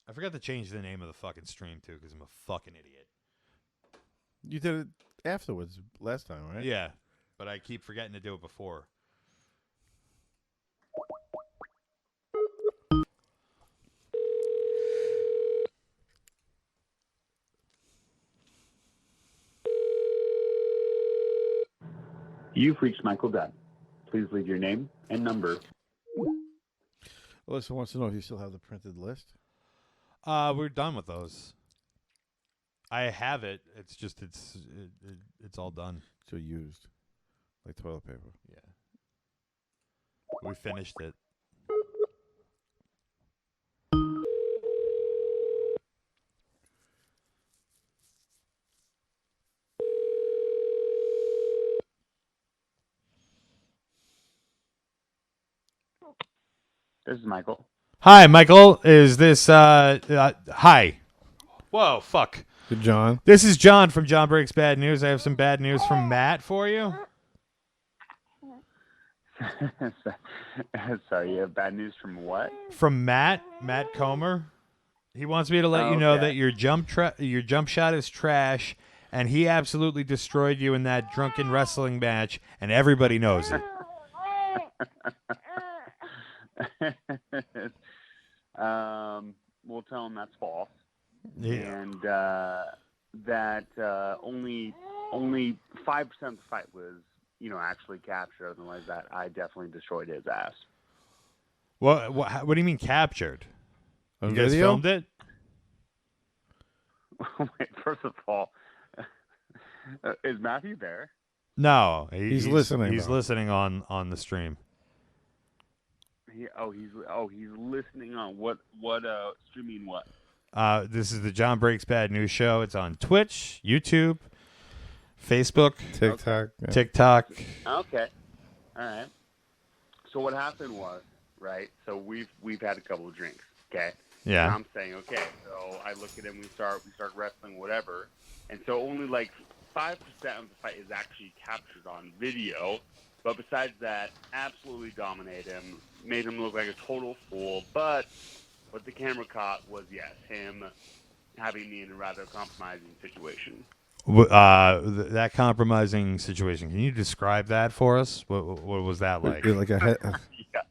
I forgot to change the name of the fucking stream too because I'm a fucking idiot. You did it afterwards last time, right? Yeah, but I keep forgetting to do it before. You've reached Michael Dunn. Please leave your name and number. Alyssa wants to know if you still have the printed list. We're done with those. I have it. It's just it's all done. So used, like toilet paper. Yeah. We finished it. This is Michael. Hi, Michael. Is this hi? Whoa, fuck. Good, John. This is John from John Breaks Bad News. I have some bad news from Matt for you. Sorry, you have bad news from what? From Matt Comer. He wants me to let you know Okay. that your jump shot is trash, and he absolutely destroyed you in that drunken wrestling match, and everybody knows it. We'll tell him that's false, Yeah. and that only 5% of the fight was, actually captured. Otherwise, that I definitely destroyed his ass. What do you mean captured? On You guys video? filmed it? Wait, first of all, is Matthew there? No, He's listening, He's bro. listening on the stream. He's listening on what streaming what? This is the John Breaks Bad News Show. It's on Twitch, YouTube, Facebook, TikTok. Yeah. TikTok. Okay, all right. So what happened was, right? So we've had a couple of drinks, okay? And Yeah. I'm saying, okay. So I look at him. We start wrestling, whatever. And so only like 5% of the fight is actually captured on video. But besides that, absolutely dominated him, made him look like a total fool. But what the camera caught was, yes, him having me in a rather compromising situation. That compromising situation. Can you describe that for us? What was that like? Like a head. Yeah,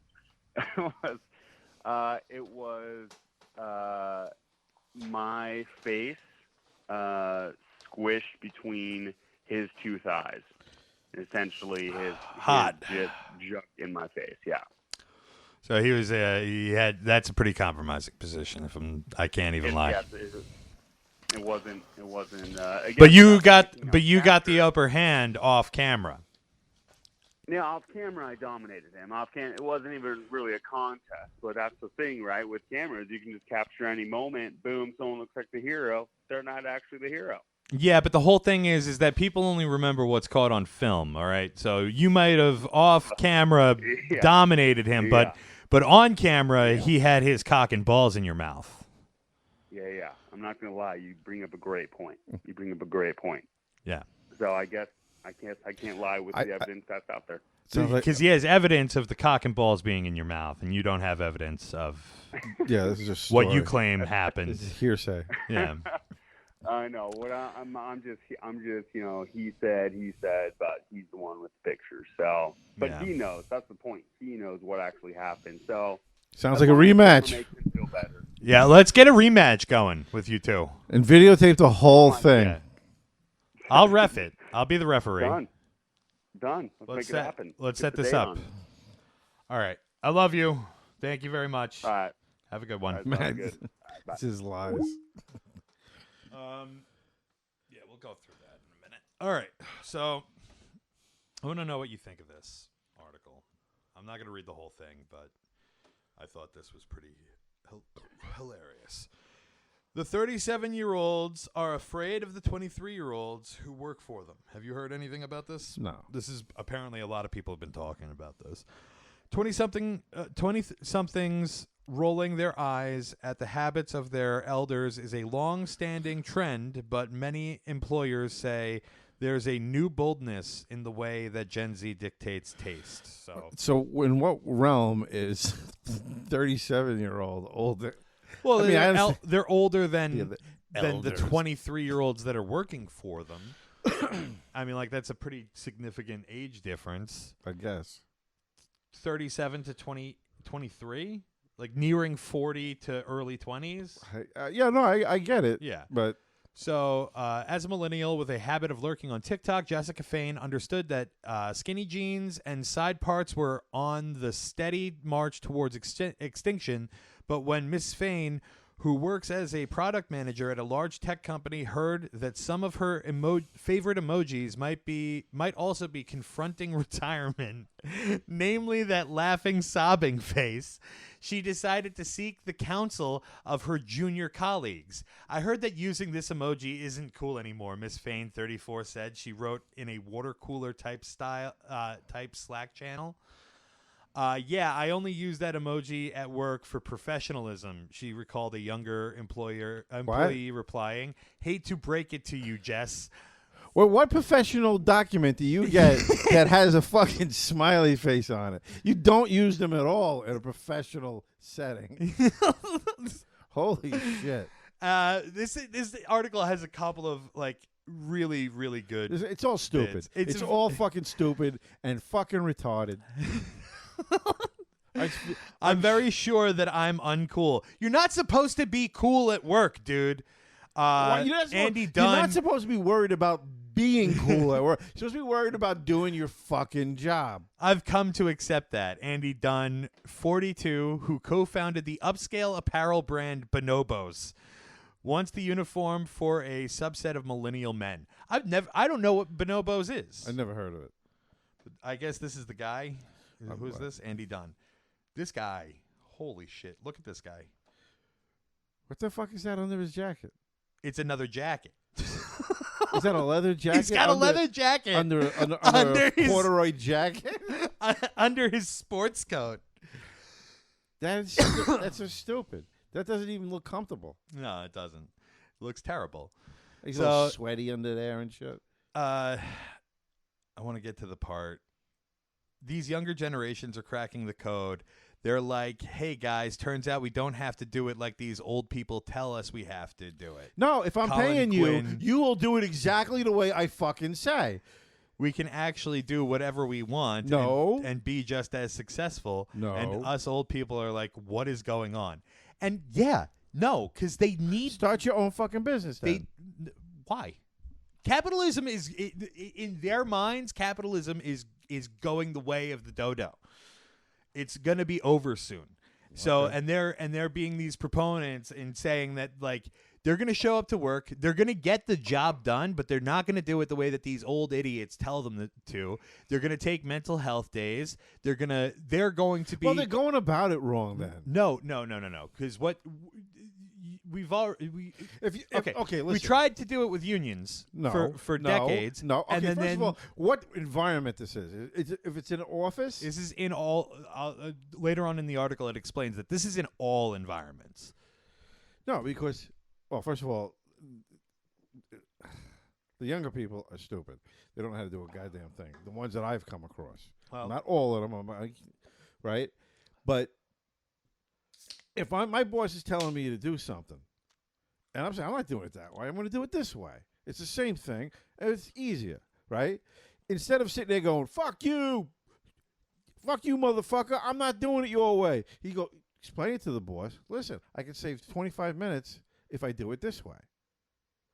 it was my face squished between his two thighs. Essentially, his Hot. just jumped in my face. Yeah. So he had. That's a pretty compromising position. I can't even lie. Yes, it wasn't. Again, But you not got taking the upper hand off camera. Yeah, off camera, I dominated him. Off camera, it wasn't even really a contest. But that's the thing, right? With cameras, you can just capture any moment. Boom, someone looks like the hero. They're not actually the hero. Yeah, but the whole thing is that people only remember what's caught on film. All right, so you might have off camera Yeah. dominated him, but on camera he had his cock and balls in your mouth. Yeah. I'm not gonna lie. You bring up a great point. Yeah. So I guess I can't lie with the evidence that's out there. Because he has evidence of the cock and balls being in your mouth, and you don't have evidence of Yeah, this is just what you claim happened. This is hearsay. Yeah. I know. What I'm just, he said, but he's the one with the pictures. So, but Yeah. he knows. That's the point. He knows what actually happened. So, Sounds like a rematch. makes him feel better. Yeah, let's get a rematch going with you two. And videotape the whole thing. Yeah. I'll ref it. I'll be the referee. Done. Let's make it happen. Let's Get set the this date up. on. All right. I love you. Thank you very much. All right. Have a good one. All right, sounds Man, good. All right, bye. this is lies. Yeah, we'll go through that in a minute. All right. So I want to know what you think of this article. I'm not going to read the whole thing, but I thought this was pretty hilarious. The 37-year-olds are afraid of the 23-year-olds who work for them. Have you heard anything about this? No. This is apparently a lot of people have been talking about this. 20-somethings rolling their eyes at the habits of their elders is a long-standing trend, but many employers say there's a new boldness in the way that Gen Z dictates taste. So in what realm is 37-year-old older? Well, I mean, they're older than the elders. 23-year-olds that are working for them. I mean, like, that's a pretty significant age difference. I guess. 37 to 23? Like nearing 40 to early 20s? I get it. Yeah. But so, as a millennial with a habit of lurking on TikTok, Jessica Fain understood that skinny jeans and side parts were on the steady march towards extinction. But when Miss Fain, who works as a product manager at a large tech company, heard that some of her favorite emojis might also be confronting retirement, namely that laughing, sobbing face, she decided to seek the counsel of her junior colleagues. I heard that using this emoji isn't cool anymore, Miss Fain, 34, said. She wrote in a water cooler type Slack channel. Yeah, I only use that emoji at work for professionalism, she recalled a younger employee replying. Hate to break it to you, Jess. Well, what professional document do you get that has a fucking smiley face on it? You don't use them at all in a professional setting. Holy shit. This article has a couple of, like, really, really good It's all stupid. bits. It's all fucking stupid and fucking retarded. I'm very sure that I'm uncool. You're not supposed to be cool at work, dude. Andy Dunn. You're not supposed to be worried about being cool at work. You're supposed to be worried about doing your fucking job. I've come to accept that. Andy Dunn, 42, who co-founded the upscale apparel brand Bonobos, wants the uniform for a subset of millennial men. I don't know what Bonobos is. I never heard of it. I guess this is the guy. Who's this? Andy Dunn. This guy. Holy shit. Look at this guy. What the fuck is that under his jacket? It's another jacket. Is that a leather jacket? He's got a leather jacket. Under Under a his- corduroy jacket? Under his sports coat. That's so stupid. That doesn't even look comfortable. No, it doesn't. It looks terrible. He's all sweaty under there and shit. I want to get to the part. These younger generations are cracking the code. They're like, hey, guys, turns out we don't have to do it like these old people tell us we have to do it. No, if I'm Colin paying Quinn. you will do it exactly the way I fucking say. We can actually do whatever we want and be just as successful. No. And us old people are like, what is going on? And yeah, no, because they need... Start your own fucking business then. Why? Capitalism is, in their minds, capitalism is going the way of the dodo. It's going to be over soon. So, and they're being these proponents and saying that, like, they're going to show up to work, they're going to get the job done, but they're not going to do it the way that these old idiots tell them to. They're going to take mental health days. They're going to be... Well, they're going about it wrong then. No. Because what we've already... Okay, listen. We tried to do it with unions for decades. No, okay, and first of all, what environment this is? If it's in an office? This is in all... later on in the article, it explains that this is in all environments. No, because... Well, first of all, the younger people are stupid. They don't know how to do a goddamn thing. The ones that I've come across. Well, not all of them, right? But if my boss is telling me to do something, And I'm saying, I'm not doing it that way. I'm going to do it this way. It's the same thing, and it's easier, right? Instead of sitting there going, fuck you, motherfucker, I'm not doing it your way. He go, explain it to the boss. Listen, I can save 25 minutes if I do it this way.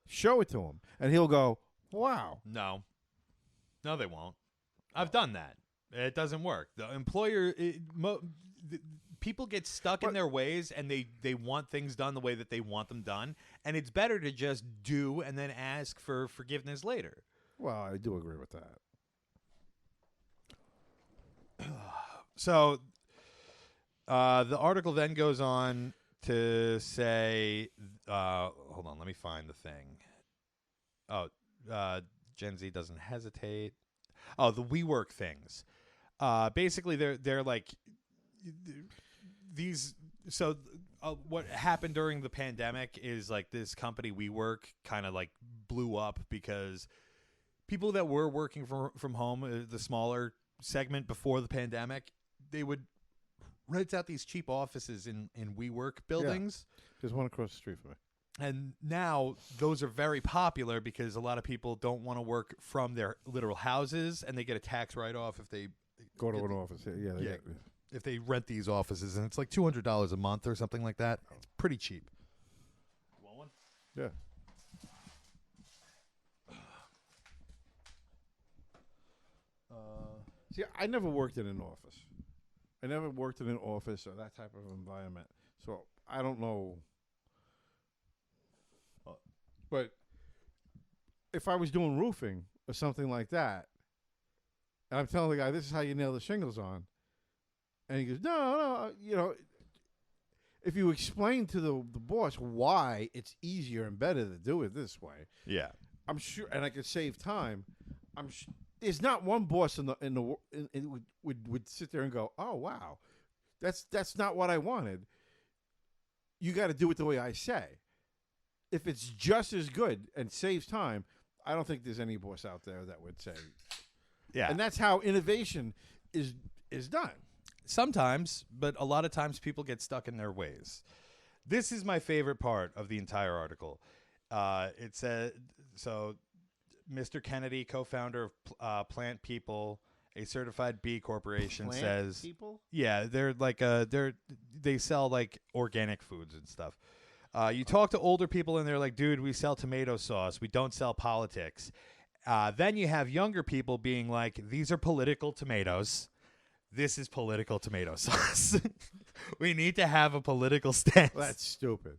Show it to him, and he'll go, wow. No, they won't. I've done that. It doesn't work. The employer, people get stuck in their ways, and they want things done the way that they want them done, and it's better to just do and then ask for forgiveness later. Well, I do agree with that. So the article then goes on to say, hold on, let me find the thing. Oh, Gen Z doesn't hesitate. Oh, the WeWork things. Basically, they're like these. So what happened during the pandemic is like this company WeWork kind of like blew up because people that were working from home, the smaller segment before the pandemic, they would rent out these cheap offices in WeWork buildings. Yeah. There's one across the street from me. And now those are very popular because a lot of people don't want to work from their literal houses, and they get a tax write-off if they go to an office. Yeah. If they rent these offices, and it's like $200 a month or something like that. It's pretty cheap. You want one? Yeah. See, I never worked in an office. I never worked in an office or that type of environment, so I don't know. But if I was doing roofing or something like that, and I'm telling the guy, this is how you nail the shingles on, and he goes, no, if you explain to the boss why it's easier and better to do it this way, yeah, I'm sure, and I could save time. I'm sure there's not one boss would sit there and go, oh wow, that's not what I wanted. You got to do it the way I say. If it's just as good and saves time, I don't think there's any boss out there that would say, yeah. And that's how innovation is done. Sometimes, but a lot of times people get stuck in their ways. This is my favorite part of the entire article. It said, so Mr. Kennedy, co-founder of Plant People, a certified B corporation, Plant says, People? Yeah, they're like they sell like organic foods and stuff. You talk to older people and they're like, dude, we sell tomato sauce. We don't sell politics. Then you have younger people being like, these are political tomatoes. This is political tomato sauce. We need to have a political stance. That's stupid.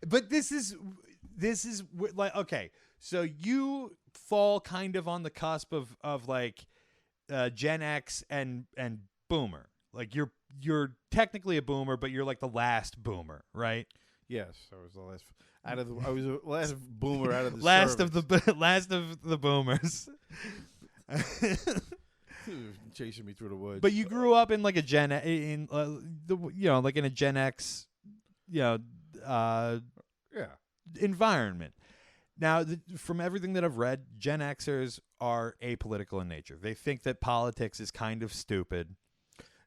But this is like, okay, so you fall kind of on the cusp of like Gen X and boomer. Like you're technically a boomer, but you're like the last boomer, right? Yes, I was the last I was the last boomer out of the last service. of the boomers. Chasing me through the woods. But you grew up in like a Gen like in a Gen X, environment. Now, from everything that I've read, Gen Xers are apolitical in nature. They think that politics is kind of stupid.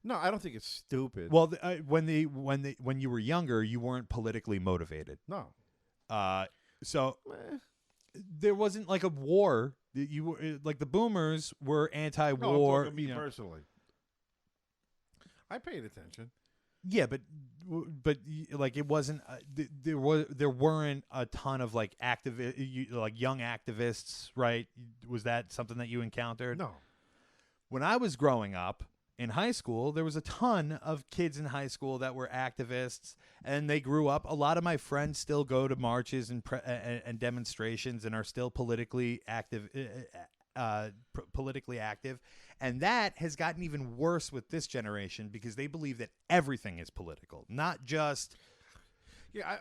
No, I don't think it's stupid. Well, when you were younger, you weren't politically motivated. No. So there wasn't like a war. You were like the boomers were anti-war. No, I'm talking me personally. I paid attention. Yeah, but like it wasn't. There weren't a ton of like young activists, right? Was that something that you encountered? No. When I was growing up in high school, there was a ton of kids in high school that were activists, and they grew up. A lot of my friends still go to marches and demonstrations and are still politically active. And that has gotten even worse with this generation because they believe that everything is political, not just. Yeah,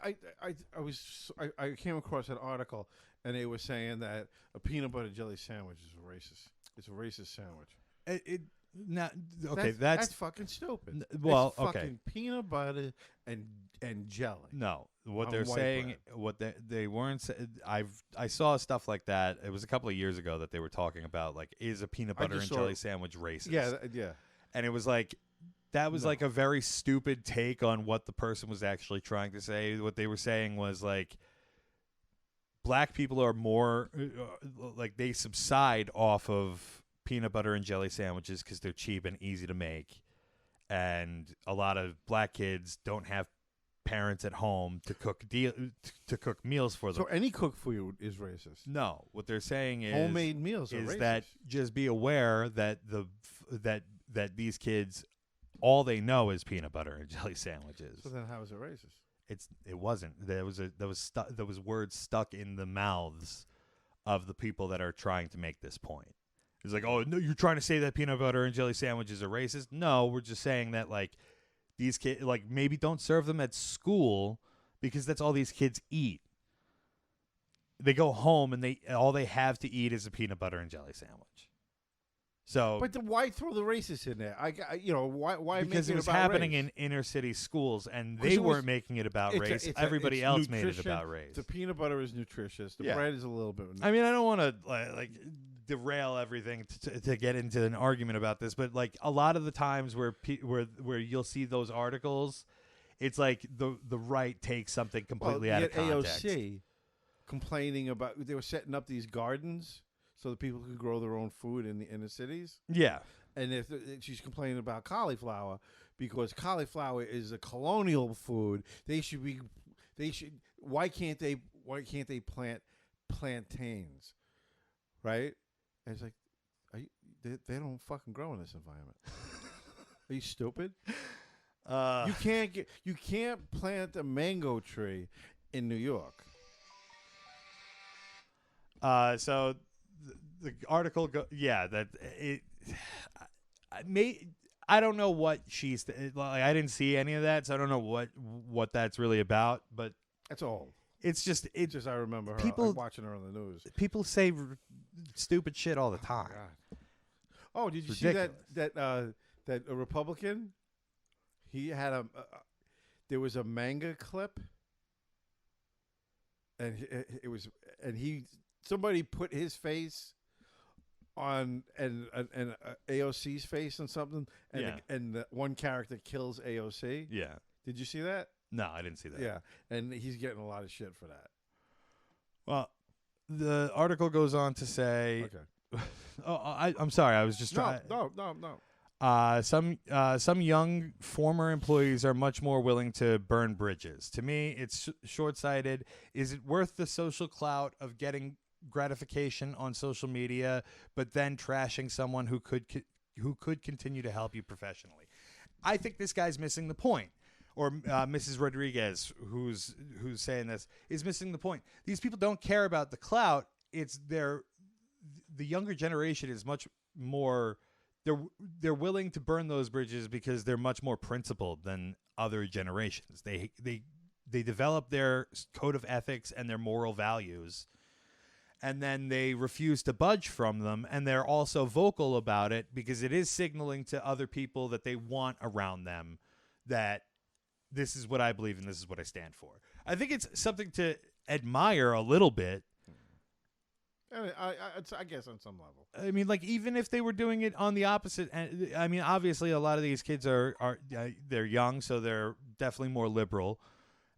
I came across an article, and they were saying that a peanut butter jelly sandwich is racist. It's a racist sandwich. That's fucking stupid. Well, it's fucking peanut butter and jelly. No, what they're saying, bread. They weren't. I saw stuff like that. It was a couple of years ago that they were talking about like, is a peanut butter and jelly sandwich racist? Yeah. And it was like, that was like a very stupid take on what the person was actually trying to say. What they were saying was like, black people are more like they subside off of peanut butter and jelly sandwiches because they're cheap and easy to make, and a lot of black kids don't have parents at home to cook meals for them. So any cooked food is racist. No, what they're saying is Homemade meals are is racist. that just be aware that that these kids, all they know is peanut butter and jelly sandwiches. So then how is it racist? It wasn't. There was words stuck in the mouths of the people that are trying to make this point. It's like, oh no, you're trying to say that peanut butter and jelly sandwiches are racist? No, we're just saying that like these kids, like maybe don't serve them at school because that's all these kids eat. They go home and all they have to eat is a peanut butter and jelly sandwich. So, but why throw the racist in there? Why? Because make it was about happening race? in inner city schools, and 'Cause they it was- weren't making it about race. Everybody it's else made it nutrition. about race. The peanut butter is nutritious. The Yeah. bread is a little bit. I mean, I don't want to like derail everything to get into an argument about this, but like a lot of the times where you'll see those articles, it's like the right takes something completely out of context. AOC complaining about they were setting up these gardens so that people could grow their own food in the inner cities. Yeah. And if she's complaining about cauliflower because cauliflower is a colonial food, why can't they plant plantains, right? And it's like, they don't fucking grow in this environment. Are you stupid? You can't plant a mango tree in New York. So the article I don't know what she's like. I didn't see any of that, so I don't know what that's really about. But that's all. It's just I remember her. People I'm watching her on the news. People say stupid shit all the time. Oh, did you see that a Republican? He had there was a manga clip, and somebody put his face on and AOC's face on something, and the one character kills AOC. Yeah. Did you see that? No, I didn't see that. Yeah, and he's getting a lot of shit for that. Well, the article goes on to say. Okay. I'm sorry. I was just trying. No. Some young former employees are much more willing to burn bridges. To me, it's short-sighted. Is it worth the social clout of getting gratification on social media, but then trashing someone who could continue to help you professionally? I think this guy's missing the point. Or Mrs. Rodriguez, who's saying this, is missing the point. These people don't care about the clout. It's the younger generation is much more. They're willing to burn those bridges because they're much more principled than other generations. They develop their code of ethics and their moral values, and then they refuse to budge from them. And they're also vocal about it because it is signaling to other people that they want around them that this is what I believe and this is what I stand for. I think it's something to admire a little bit. I guess on some level. I mean, like, even if they were doing it on the opposite end, I mean, obviously a lot of these kids are they're young, so they're definitely more liberal,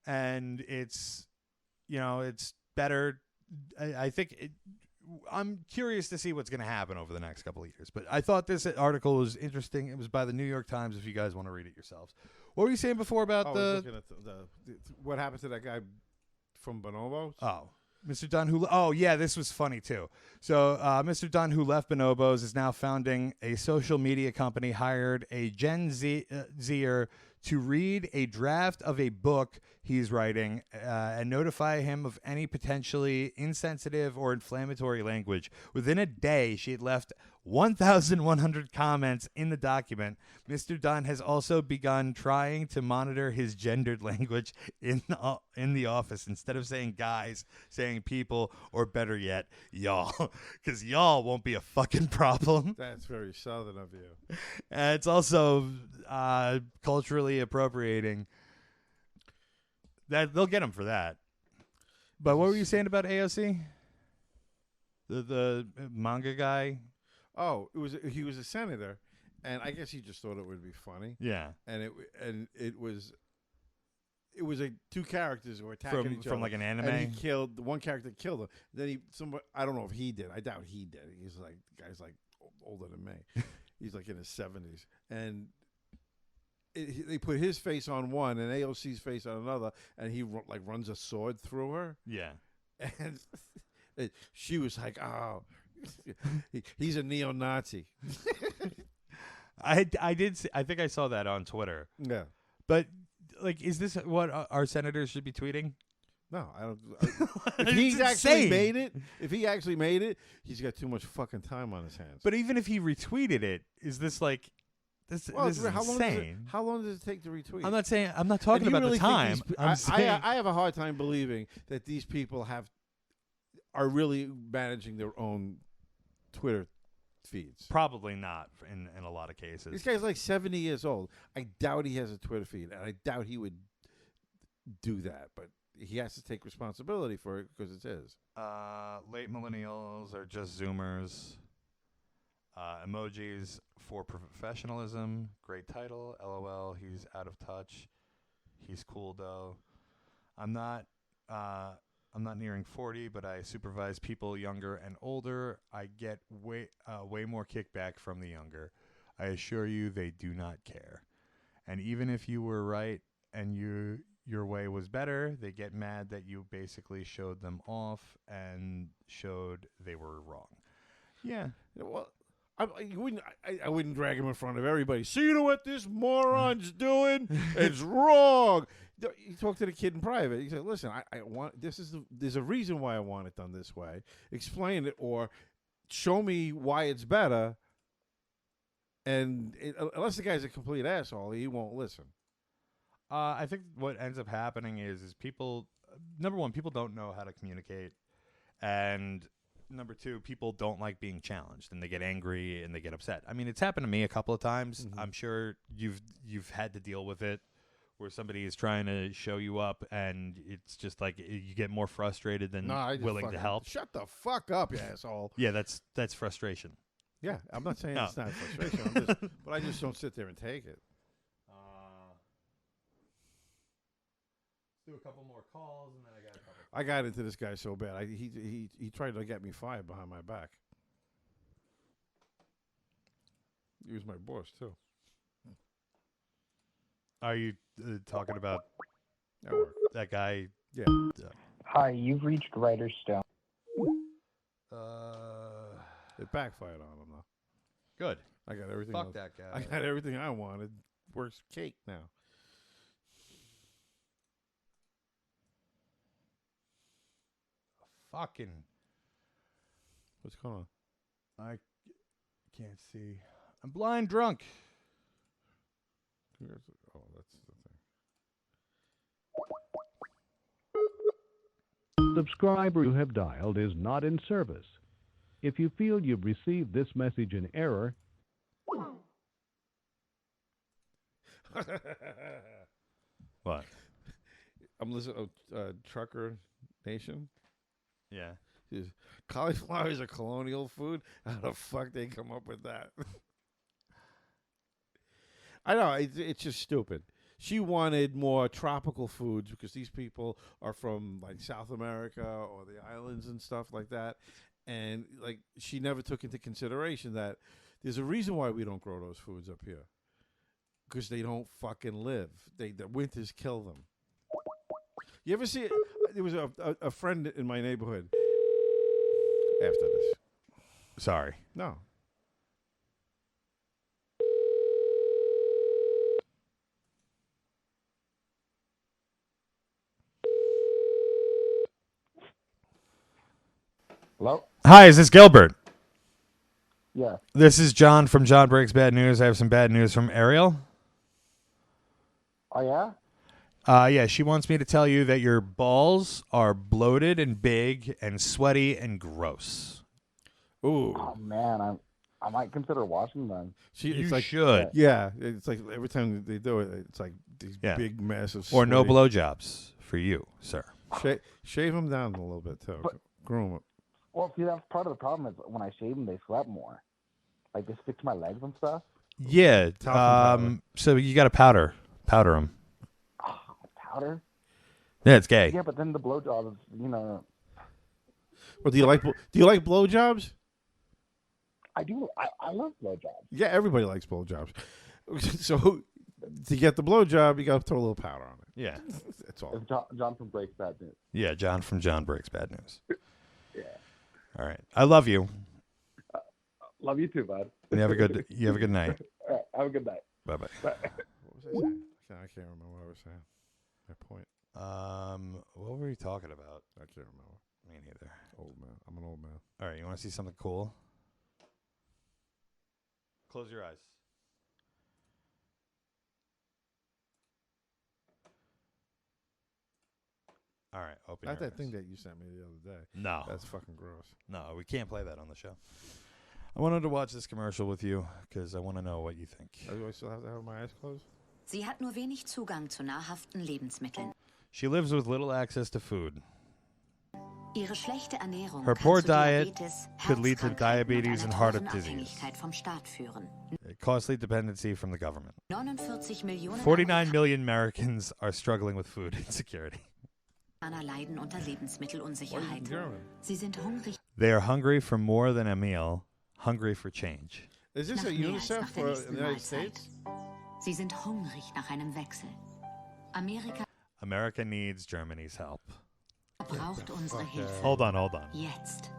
and it's better. I think I'm curious to see what's going to happen over the next couple of years. But I thought this article was interesting. It was by the New York Times. If you guys want to read it yourselves. What were you saying before about I was looking at what happened to that guy from Bonobos? Oh. Mr. Dunn, this was funny too. So Mr. Dunn, who left Bonobos, is now founding a social media company, hired a Gen Zer to read a draft of a book he's writing and notify him of any potentially insensitive or inflammatory language. Within a day, she had left 1,100 comments in the document. Mr. Dunn has also begun trying to monitor his gendered language in the office. Instead of saying guys, saying people, or better yet, y'all, because y'all won't be a fucking problem. That's very southern of you. It's also culturally appropriating. That they'll get him for that. But what were you saying about AOC? The manga guy? Oh, he was a senator, and I guess he just thought it would be funny. Yeah, and it was it was two characters who were attacking each other from like an anime. And he killed one character. Killed him. Then I don't know if he did. I doubt he did. He's like the guy's like older than me. He's like in his 70s, and they put his face on one and AOC's face on another, and he like runs a sword through her. Yeah, and she was like, "Oh, he's a neo-Nazi." I did. I think I saw that on Twitter. Yeah, but like, is this what our senators should be tweeting? No, I don't. If he actually made it, he's got too much fucking time on his hands. But even if he retweeted it, is this like this? Well, this is insane. How long does it take to retweet? I'm not saying. I'm not talking about the time. I have a hard time believing that these people are really managing their own Twitter feeds. Probably not in a lot of cases. This guy's like 70 years old. I doubt he has a Twitter feed, and I doubt he would do that. But he has to take responsibility for it because it's his. Late millennials are just Zoomers. Emojis for professionalism. Great title. LOL. He's out of touch. He's cool though. I'm not nearing 40, but I supervise people younger and older. I get way more kickback from the younger. I assure you, they do not care. And even if you were right and your way was better, they get mad that you basically showed them off and showed they were wrong. Yeah. Well, I wouldn't drag him in front of everybody. See, you know what this moron's doing? It's wrong. You talk to the kid in private. You say, "Listen, I want this. There's a reason why I want it done this way. Explain it, or show me why it's better." And unless the guy's a complete asshole, he won't listen. I think what ends up happening is people, number one, people don't know how to communicate, and number two, people don't like being challenged, and they get angry and they get upset. I mean, it's happened to me a couple of times. Mm-hmm. I'm sure you've had to deal with it, where somebody is trying to show you up, and it's just like you get more frustrated than willing to help. Shut the fuck up, you asshole. Yeah, that's frustration. Yeah, I'm not saying it's not frustration, but I just don't sit there and take it. Do a couple more calls, and then I got a couple. I got into this guy so bad. He tried to get me fired behind my back. He was my boss too. Are you talking about that guy? Yeah. Hi, you've reached Writer's Stone. It backfired on him though. Good. I got everything. Fuck that guy. I got everything I wanted. Works cake now. Fucking. What's going on? I can't see. I'm blind drunk. Oh, that's the thing. Subscriber you have dialed is not in service. If you feel you've received this message in error, what? I'm listening to Trucker Nation. Yeah. Cauliflower is a colonial food? How the fuck they come up with that? I know, it's just stupid. She wanted more tropical foods because these people are from like South America or the islands and stuff like that. And like she never took into consideration that there's a reason why we don't grow those foods up here. Because they don't fucking live. The winters kill them. You ever see it? There was a friend in my neighborhood after this. Sorry. No. Hello? Hi, is this Gilbert? Yeah. This is John from John Breaks Bad News. I have some bad news from Ariel. Oh, yeah? Yeah, she wants me to tell you that your balls are bloated and big and sweaty and gross. Ooh. Oh, man, I might consider washing them. You should. Yeah, it's like every time they do it, it's like these big, massive Or no blowjobs for you, sir. Shave them down a little bit, too. Groom them. Well, see, that's part of the problem is when I shave them, they sweat more. Like, they stick to my legs and stuff. Yeah. So you got to powder them. Oh, powder. Yeah, it's gay. Yeah, but then the blowjob is, you know. Well, do you like blowjobs? I do. I love blowjobs. Yeah, everybody likes blowjobs. So to get the blowjob, you got to throw a little powder on it. Yeah. That's all. It's John from Breaks Bad News. Yeah, John from John Breaks Bad News. Yeah. All right. I love you. Love you too, bud. You have a good night. All right. Have a good night. Bye-bye. Bye. What was I saying? I can't remember what I was saying. My point. What were you talking about? I can't remember. Me neither. Old man. I'm an old man. All right, you want to see something cool? Close your eyes. All right, open Not your that eyes. thing that you sent me the other day. No. That's fucking gross. No, we can't play that on the show. I wanted to watch this commercial with you because I want to know what you think. Do I still have to have my eyes closed? Sie hat nur wenig Zugang zu nahrhaften Lebensmitteln. She lives with little access to food. Ihre schlechte Ernährung Her kann poor zu diet Diabetes, could lead to Herzkrankheiten diabetes und and einer heart teuren disease. Abhängigkeit vom Staat führen. Costly dependency from the government. 49 Millionen 49 million Americans are struggling with food insecurity. Amerikaner leiden unter Lebensmittelunsicherheit. Sie sind hungrig. They are hungry for more than a meal, hungry for change. Is this nach a mehr als UNICEF nach der for nächsten the United Mahlzeit. States? Sie sind hungrig nach einem Wechsel. America needs Germany's help. Braucht unsere Hilfe. Hold on. Jetzt.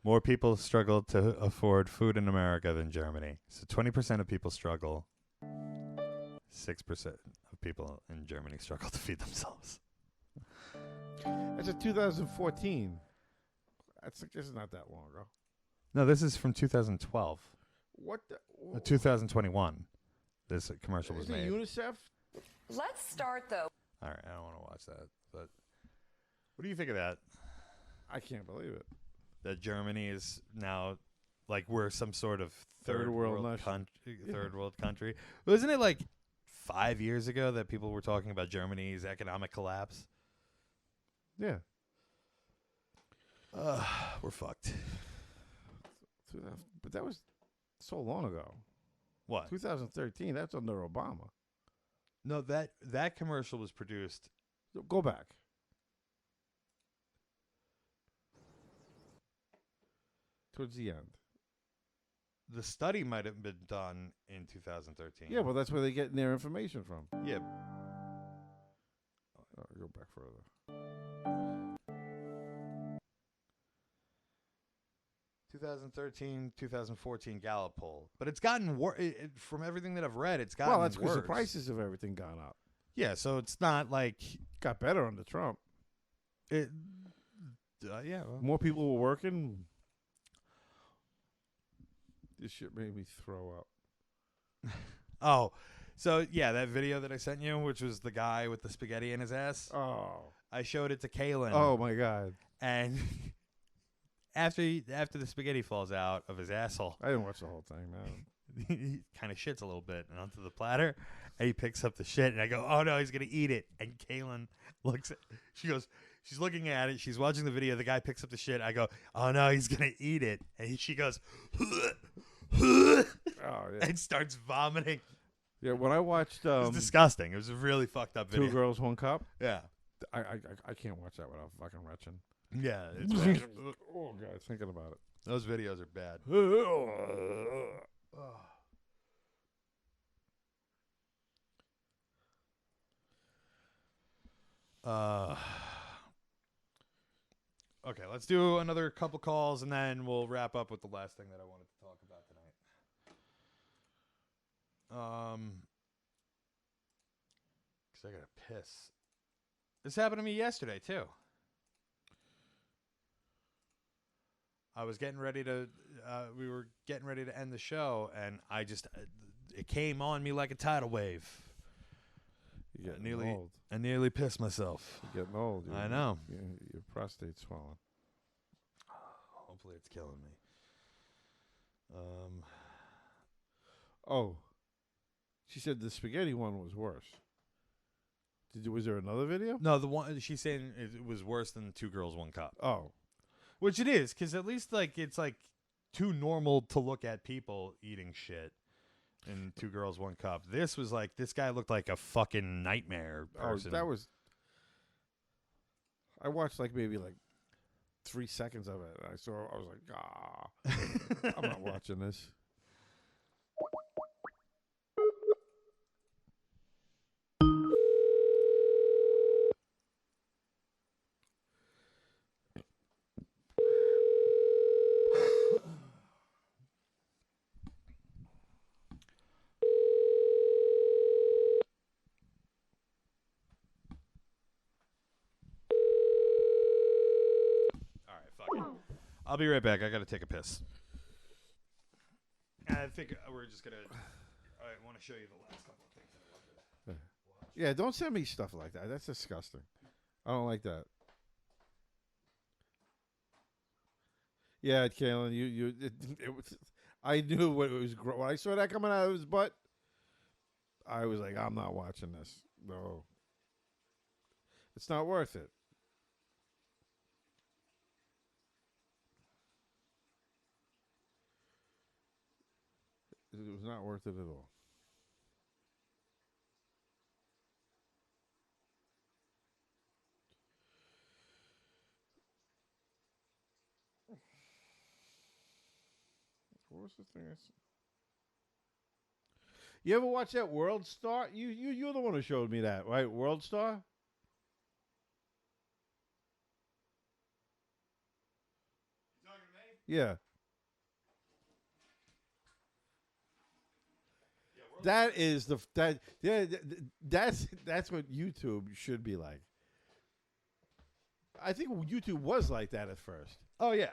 More people struggle to afford food in America than Germany. So 20% of people struggle. 6% of people in Germany struggle to feed themselves. That's a 2014. This is not that long ago. No, this is from 2012. What the? 2021. This commercial was Is it made. UNICEF? Let's start, though. All right, I don't want to watch that. But what do you think of that? I can't believe it. That Germany is now like we're some sort of Third world nation. country, third world country. Wasn't it like 5 years ago that people were talking about Germany's economic collapse? Yeah. We're fucked. But that was so long ago. What? 2013. That's under Obama. No, that commercial was produced. Go back. Towards the end. The study might have been done in 2013. Yeah, well, that's where they're getting their information from. Yeah. Go back further. 2013, 2014 Gallup poll. But it's gotten worse. From everything that I've read, it's gotten worse. Well, that's because the prices of everything gone up. Yeah, so it's not like... Got better under Trump. Yeah. Well. More people were working. This shit made me throw up. Oh, so yeah, that video that I sent you, which was the guy with the spaghetti in his ass. Oh. I showed it to Kaylin. Oh, my God. And... After the spaghetti falls out of his asshole, I didn't watch the whole thing, man. He kind of shits a little bit and onto the platter, and he picks up the shit, and I go, "Oh no, he's gonna eat it!" And Kaylin looks at, she's looking at it, she's watching the video. The guy picks up the shit. I go, "Oh no, he's gonna eat it!" And she goes, yeah. and starts vomiting. Yeah, when I watched, it was disgusting. It was a really fucked up video. 2 Girls, 1 Cup. Yeah, I can't watch that without fucking retching. Yeah, it's bad. Oh God, thinking about it. Those videos are bad. Okay, let's do another couple calls and then we'll wrap up with the last thing that I wanted to talk about tonight. 'Cause I gotta piss. This happened to me yesterday too. I was getting ready to, we were getting ready to end the show, and I just, it came on me like a tidal wave. You're getting old. I nearly pissed myself. You're getting old. I know. Your prostate's swelling. Hopefully it's killing me. Oh. She said the spaghetti one was worse. Was there another video? No, the one, she's saying it was worse than 2 Girls, 1 Cup. Oh. Which it is, because at least like it's like too normal to look at people eating shit. in Two Girls, One Cup. This was like, this guy looked like a fucking nightmare person. Oh, that was. I watched like maybe like 3 seconds of it. I was like, I'm not watching this. I'll be right back. I got to take a piss. I think we're just going to... I want to show you the last couple of things I wanted to watch. Yeah, don't send me stuff like that. That's disgusting. I don't like that. Yeah, Kalen, I knew what it was. When I saw that coming out of his butt, I was like, I'm not watching this. No. It's not worth it. It was not worth it at all. What was the thing? You ever watch that World Star? You're the one who showed me that, right? World Star? You talking to me? Yeah. That is that's what YouTube should be like. I think YouTube was like that at first. Oh yeah,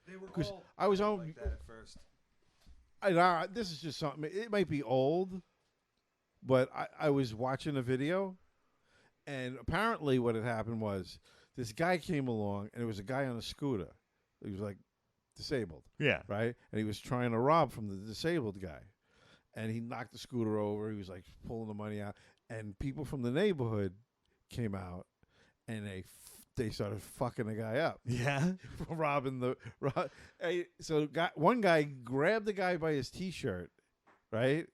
they were all I was on like that at first. This is just something. It might be old, but I was watching a video, and apparently what had happened was this guy came along, and it was a guy on a scooter. He was like disabled. Yeah. Right, and he was trying to rob from the disabled guy. And he knocked the scooter over. He was like pulling the money out, and people from the neighborhood came out, and they started fucking the guy up. Yeah, robbing the. So one guy grabbed the guy by his t-shirt, right,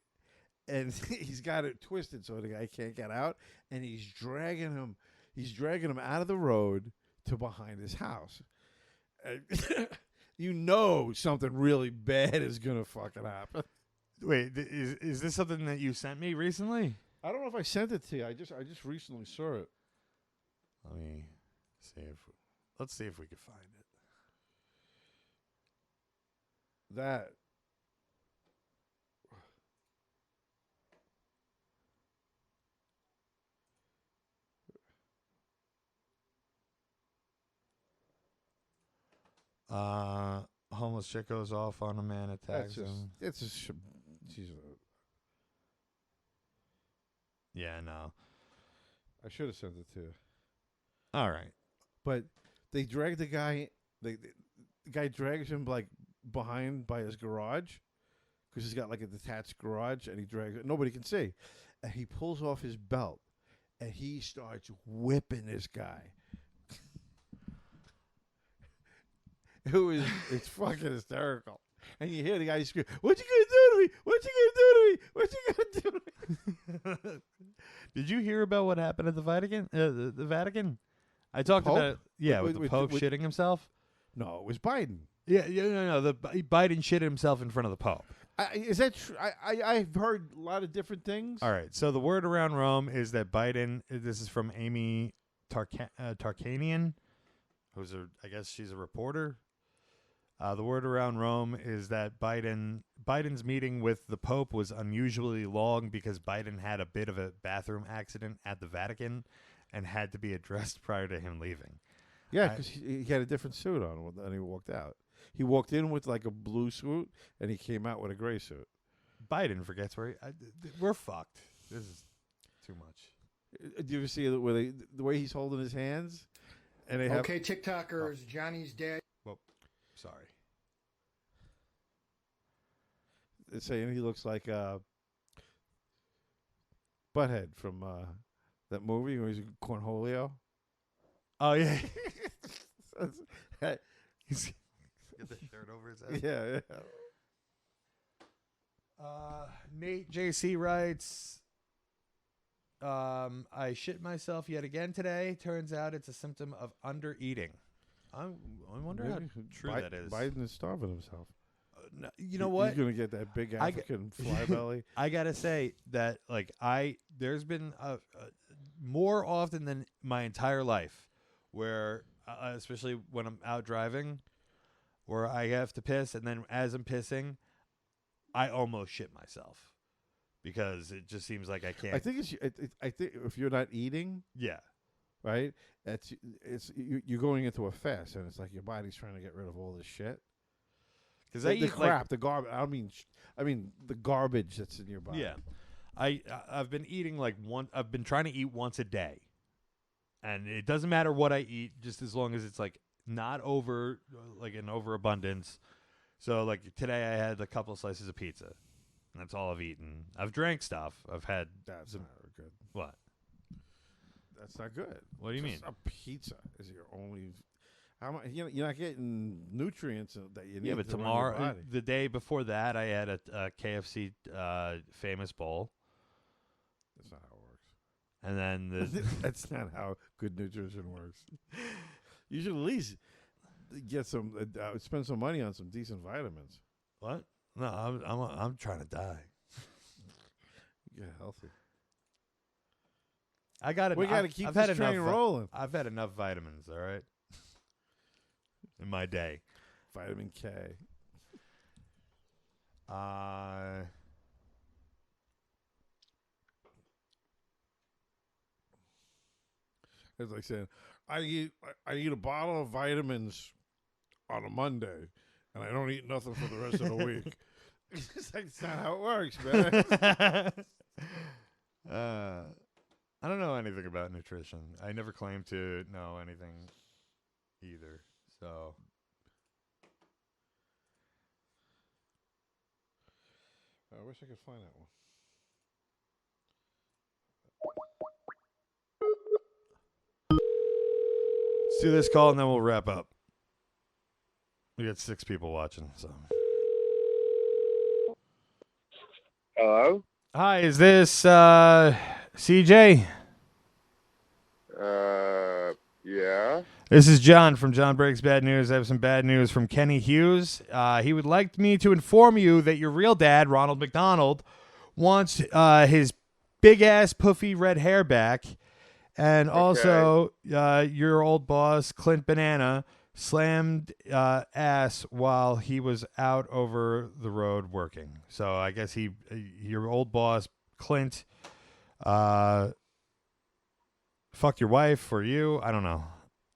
and he's got it twisted so the guy can't get out, and he's dragging him. He's dragging him out of the road to behind his house. You know something really bad is gonna fucking happen. Wait, is this something that you sent me recently? I don't know if I sent it to you. I just recently saw it. Let me see let's see if we can find it. That. Homeless chick goes off on a man, attacks him. It's just. Yeah, no. I should have sent it to you. All right. But they drag the guy. The guy drags him like behind by his garage because he's got like a detached garage, and he drags it. Nobody can see. And he pulls off his belt, and he starts whipping this guy. It's fucking hysterical. And you hear the guy scream, "What you gonna do to me? What you gonna do to me? What you gonna do to me?" Did you hear about what happened at the Vatican? The Vatican? I talked Pope? about it. Yeah, with the Pope shitting himself. No, it was Biden. Yeah, no. Biden shit himself in front of the Pope. Is that true? I've heard a lot of different things. All right. So the word around Rome is that Biden. This is from Amy Tarkanian, I guess she's a reporter. The word around Rome is that Biden's meeting with the Pope was unusually long because Biden had a bit of a bathroom accident at the Vatican and had to be addressed prior to him leaving. Yeah, because he had a different suit on when he walked out. He walked in with like a blue suit, and he came out with a gray suit. Biden forgets where we're fucked. This is too much. Do you ever see the way he's holding his hands? And they okay, TikTokers, Johnny's dead. Well, sorry. They're saying he looks like Butthead from that movie where he's Cornholio. Oh yeah. He's get the shirt over his head. Yeah. Nate JC writes, I shit myself yet again today. Turns out it's a symptom of under-eating. I wonder how true that is. Biden is starving himself. No, you know what? He's going to get that big African fly belly. I got to say that, like, there's been more often than my entire life where, especially when I'm out driving, where I have to piss, and then as I'm pissing, I almost shit myself because it just seems like I can't. I think I think if you're not eating, yeah, right. You're going into a fast, and it's like your body's trying to get rid of all this shit. Because the crap, the garbage. I mean the garbage that's in your body. Yeah, I've been eating I've been trying to eat once a day, and it doesn't matter what I eat, just as long as it's like not over, like an overabundance. So like today I had a couple of slices of pizza. That's all I've eaten. I've drank stuff. I've had. That's not good. What? That's not good. What do you mean? A pizza is your only. You're not getting nutrients that you need. Yeah, but tomorrow, the day before that, I had a KFC famous bowl. That's not how it works. And then that's not how good nutrition works. You should at least get some, spend some money on some decent vitamins. What? No, I'm trying to die. Get healthy. I got it. We got to keep this train rolling. I've had enough vitamins. All right. In my day. Vitamin K. It's like saying, I eat a bottle of vitamins on a Monday, and I don't eat nothing for the rest of the week. It's like, that's not how it works, man. I don't know anything about nutrition. I never claimed to know anything either. So I wish I could find that one. Let's do this call and then we'll wrap up. We got 6 people watching. So. Hello? Hi, is this CJ? Yeah. This is John from John Breaks Bad News. I have some bad news from Kenny Hughes. He would like me to inform you that your real dad, Ronald McDonald, wants his big-ass, puffy red hair back. And also, your old boss, Clint Banana, slammed ass while he was out over the road working. So I guess your old boss, Clint, fucked your wife or you. I don't know.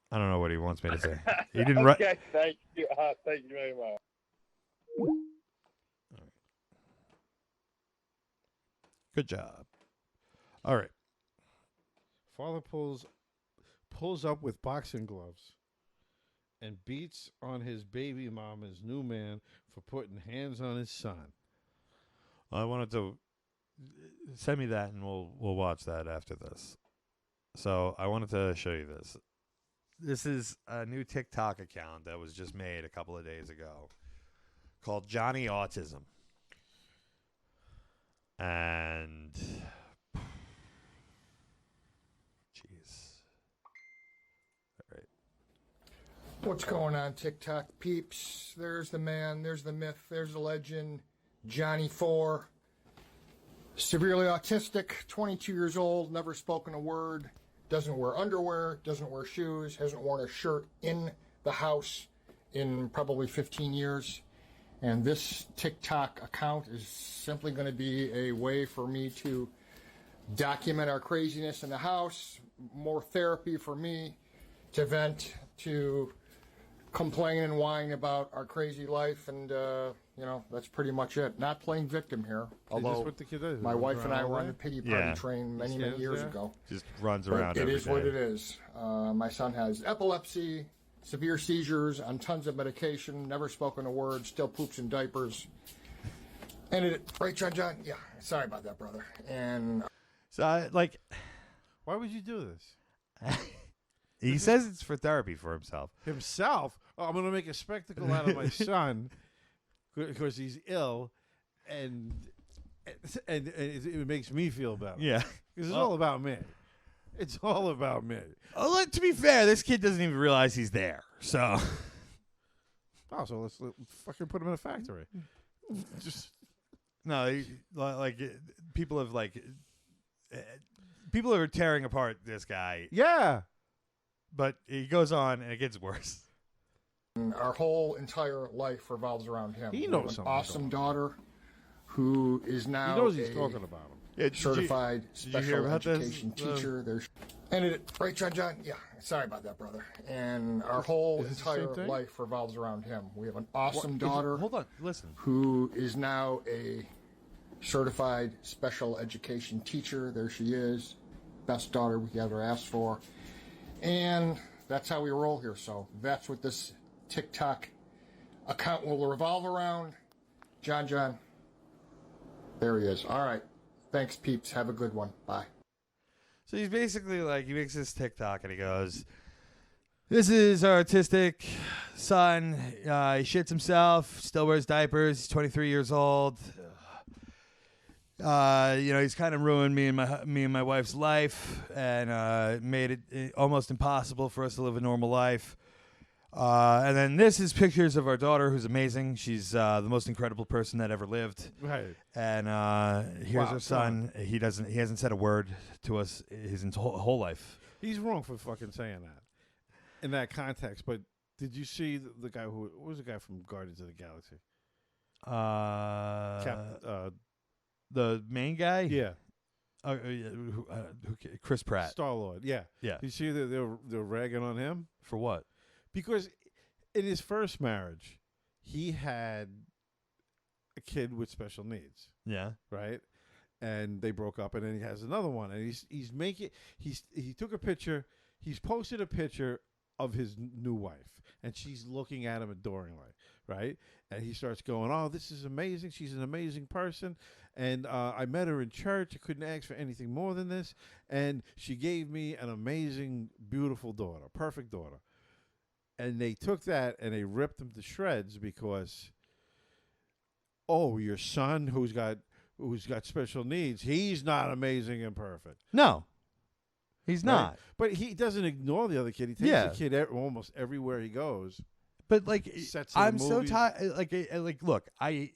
I don't know what he wants me to say. He didn't write. Okay, thank you. Thank you very much. Good job. All right. Father pulls up with boxing gloves and beats on his baby mama's new man for putting hands on his son. I wanted to send me that, and we'll watch that after this. So I wanted to show you this. This is a new TikTok account that was just made a couple of days ago called Johnny Autism. And jeez. All right. What's going on, TikTok peeps? There's the man, there's the myth, there's the legend, Johnny 4. Severely autistic, 22 years old, never spoken a word. Doesn't wear underwear, doesn't wear shoes, hasn't worn a shirt in the house in probably 15 years. And this TikTok account is simply going to be a way for me to document our craziness in the house, more therapy for me to vent, to complain and whine about our crazy life, and that's pretty much it. Not playing victim here, although what the kid does. my wife and I were on the pity party train many years ago. Just runs around. But it is every what day. it is. My son has epilepsy, severe seizures, on tons of medication, never spoken a word, still poops in diapers. And right, John? Yeah. Sorry about that, brother. And so, why would you do this? He says it's for therapy for himself. Himself? Oh, I'm going to make a spectacle out of my son because he's ill, and and it makes me feel better. Yeah. Because it's all about me. It's all about me. To be fair, this kid doesn't even realize he's there. So. Oh, so let's fucking put him in a factory. Just no, people have people are tearing apart this guy. Yeah, but he goes on and it gets worse. Our whole entire life revolves around him. He We knows have an something awesome daughter who is now he knows he's talking about him. Yeah, certified did you hear special about education this? teacher. There's right, John. Yeah, sorry about that, brother. And our whole Is this the same entire thing? life revolves around him. We have an awesome What- daughter. Hold on, listen. Who is now a certified special education teacher. There she is. Best daughter we could ever ask for. And that's how we roll here. So that's what this TikTok account will revolve around. John. There he is. All right. Thanks, peeps. Have a good one. Bye. So he's basically he makes this TikTok and he goes, "This is our autistic son. He shits himself, still wears diapers. He's 23 years old. He's kind of ruined me and my wife's life and made it almost impossible for us to live a normal life." And then this is pictures of our daughter, who's amazing. She's the most incredible person that ever lived. Right. And here's our son. He hasn't said a word to us his whole life. He's wrong for fucking saying that in that context. But did you see the guy what was the guy from Guardians of the Galaxy? The main guy? Yeah. Chris Pratt. Star-Lord, yeah. Yeah. You see that they're ragging on him? For what? Because in his first marriage, he had a kid with special needs. Yeah. Right? And they broke up, and then he has another one. And he took a picture, he's posted a picture of his new wife, and she's looking at him adoringly, right? And he starts going, "Oh, this is amazing. She's an amazing person. And I met her in church. I couldn't ask for anything more than this. And she gave me an amazing, beautiful daughter, perfect daughter." And they took that and they ripped him to shreds because, oh, your son who's got special needs, he's not amazing and perfect. No. He's Right? not. But he doesn't ignore the other kid. He takes Yeah. the kid almost everywhere he goes. But Sets of I'm so movies. tired. Look, I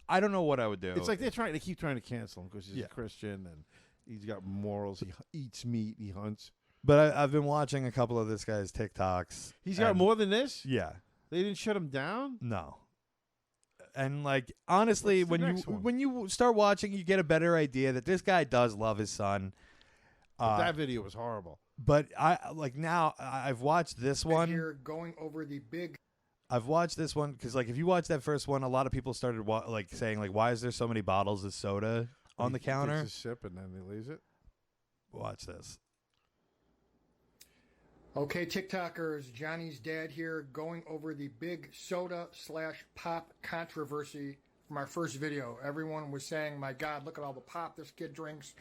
don't know what I would do. It's like they keep trying to cancel him because he's a Christian and he's got morals. He eats meat. He hunts. But I've been watching a couple of this guy's TikToks. He's got more than this? Yeah. They didn't shut him down? No. And honestly, What's the next one? when you start watching, you get a better idea that this guy does love his son. But that video was horrible. But I've watched this one. Here going over the big. I've watched this one because if you watch that first one, a lot of people started saying why is there so many bottles of soda on the counter? He takes a sip and then he leaves it. Watch this. Okay, TikTokers, Johnny's dad here going over the big soda/pop controversy from our first video. Everyone was saying, "My God, look at all the pop this kid drinks.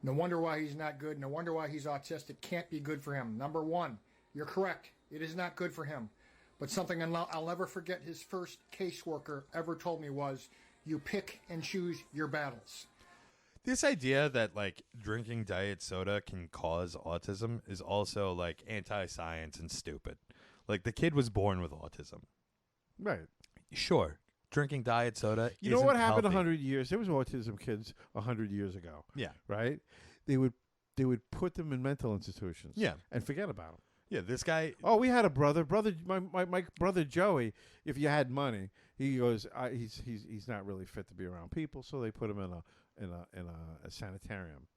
No wonder why he's not good. No wonder why he's autistic. Can't be good for him." Number one, you're correct. It is not good for him. But something I'll never forget his first caseworker ever told me was, "You pick and choose your battles." This idea that drinking diet soda can cause autism is also anti-science and stupid. The kid was born with autism. Right. Sure. Drinking diet soda You know isn't what happened healthy. 100 years? There was autism kids 100 years ago. Yeah. Right? They would put them in mental institutions. Yeah. And forget about them. Yeah, this guy. Oh, we had a brother. My brother Joey. If you had money, he goes. He's not really fit to be around people, so they put him in a sanitarium.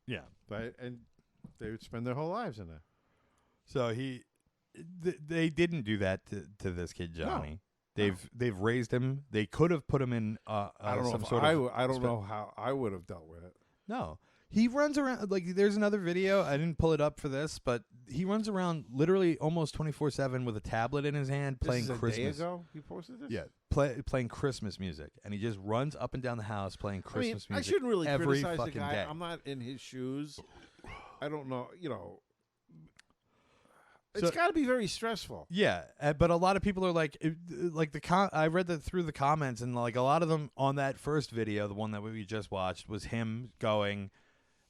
Yeah. Right, and they would spend their whole lives in there. So they didn't do that to this kid Johnny. They've raised him. They could have put him in I don't some know. sort of. I don't know how I would have dealt with it. No. He runs around there's another video. I didn't pull it up for this, but he runs around literally almost 24/7 with a tablet in his hand playing This is Christmas. a day ago he posted this. Yeah, playing Christmas music, and he just runs up and down the house playing Christmas I music. shouldn't really every criticize the fucking guy. day. I'm not in his shoes. I don't know. It's got to be very stressful. Yeah, but a lot of people are like I read that through the comments, and like a lot of them on that first video, the one that we just watched, was him going,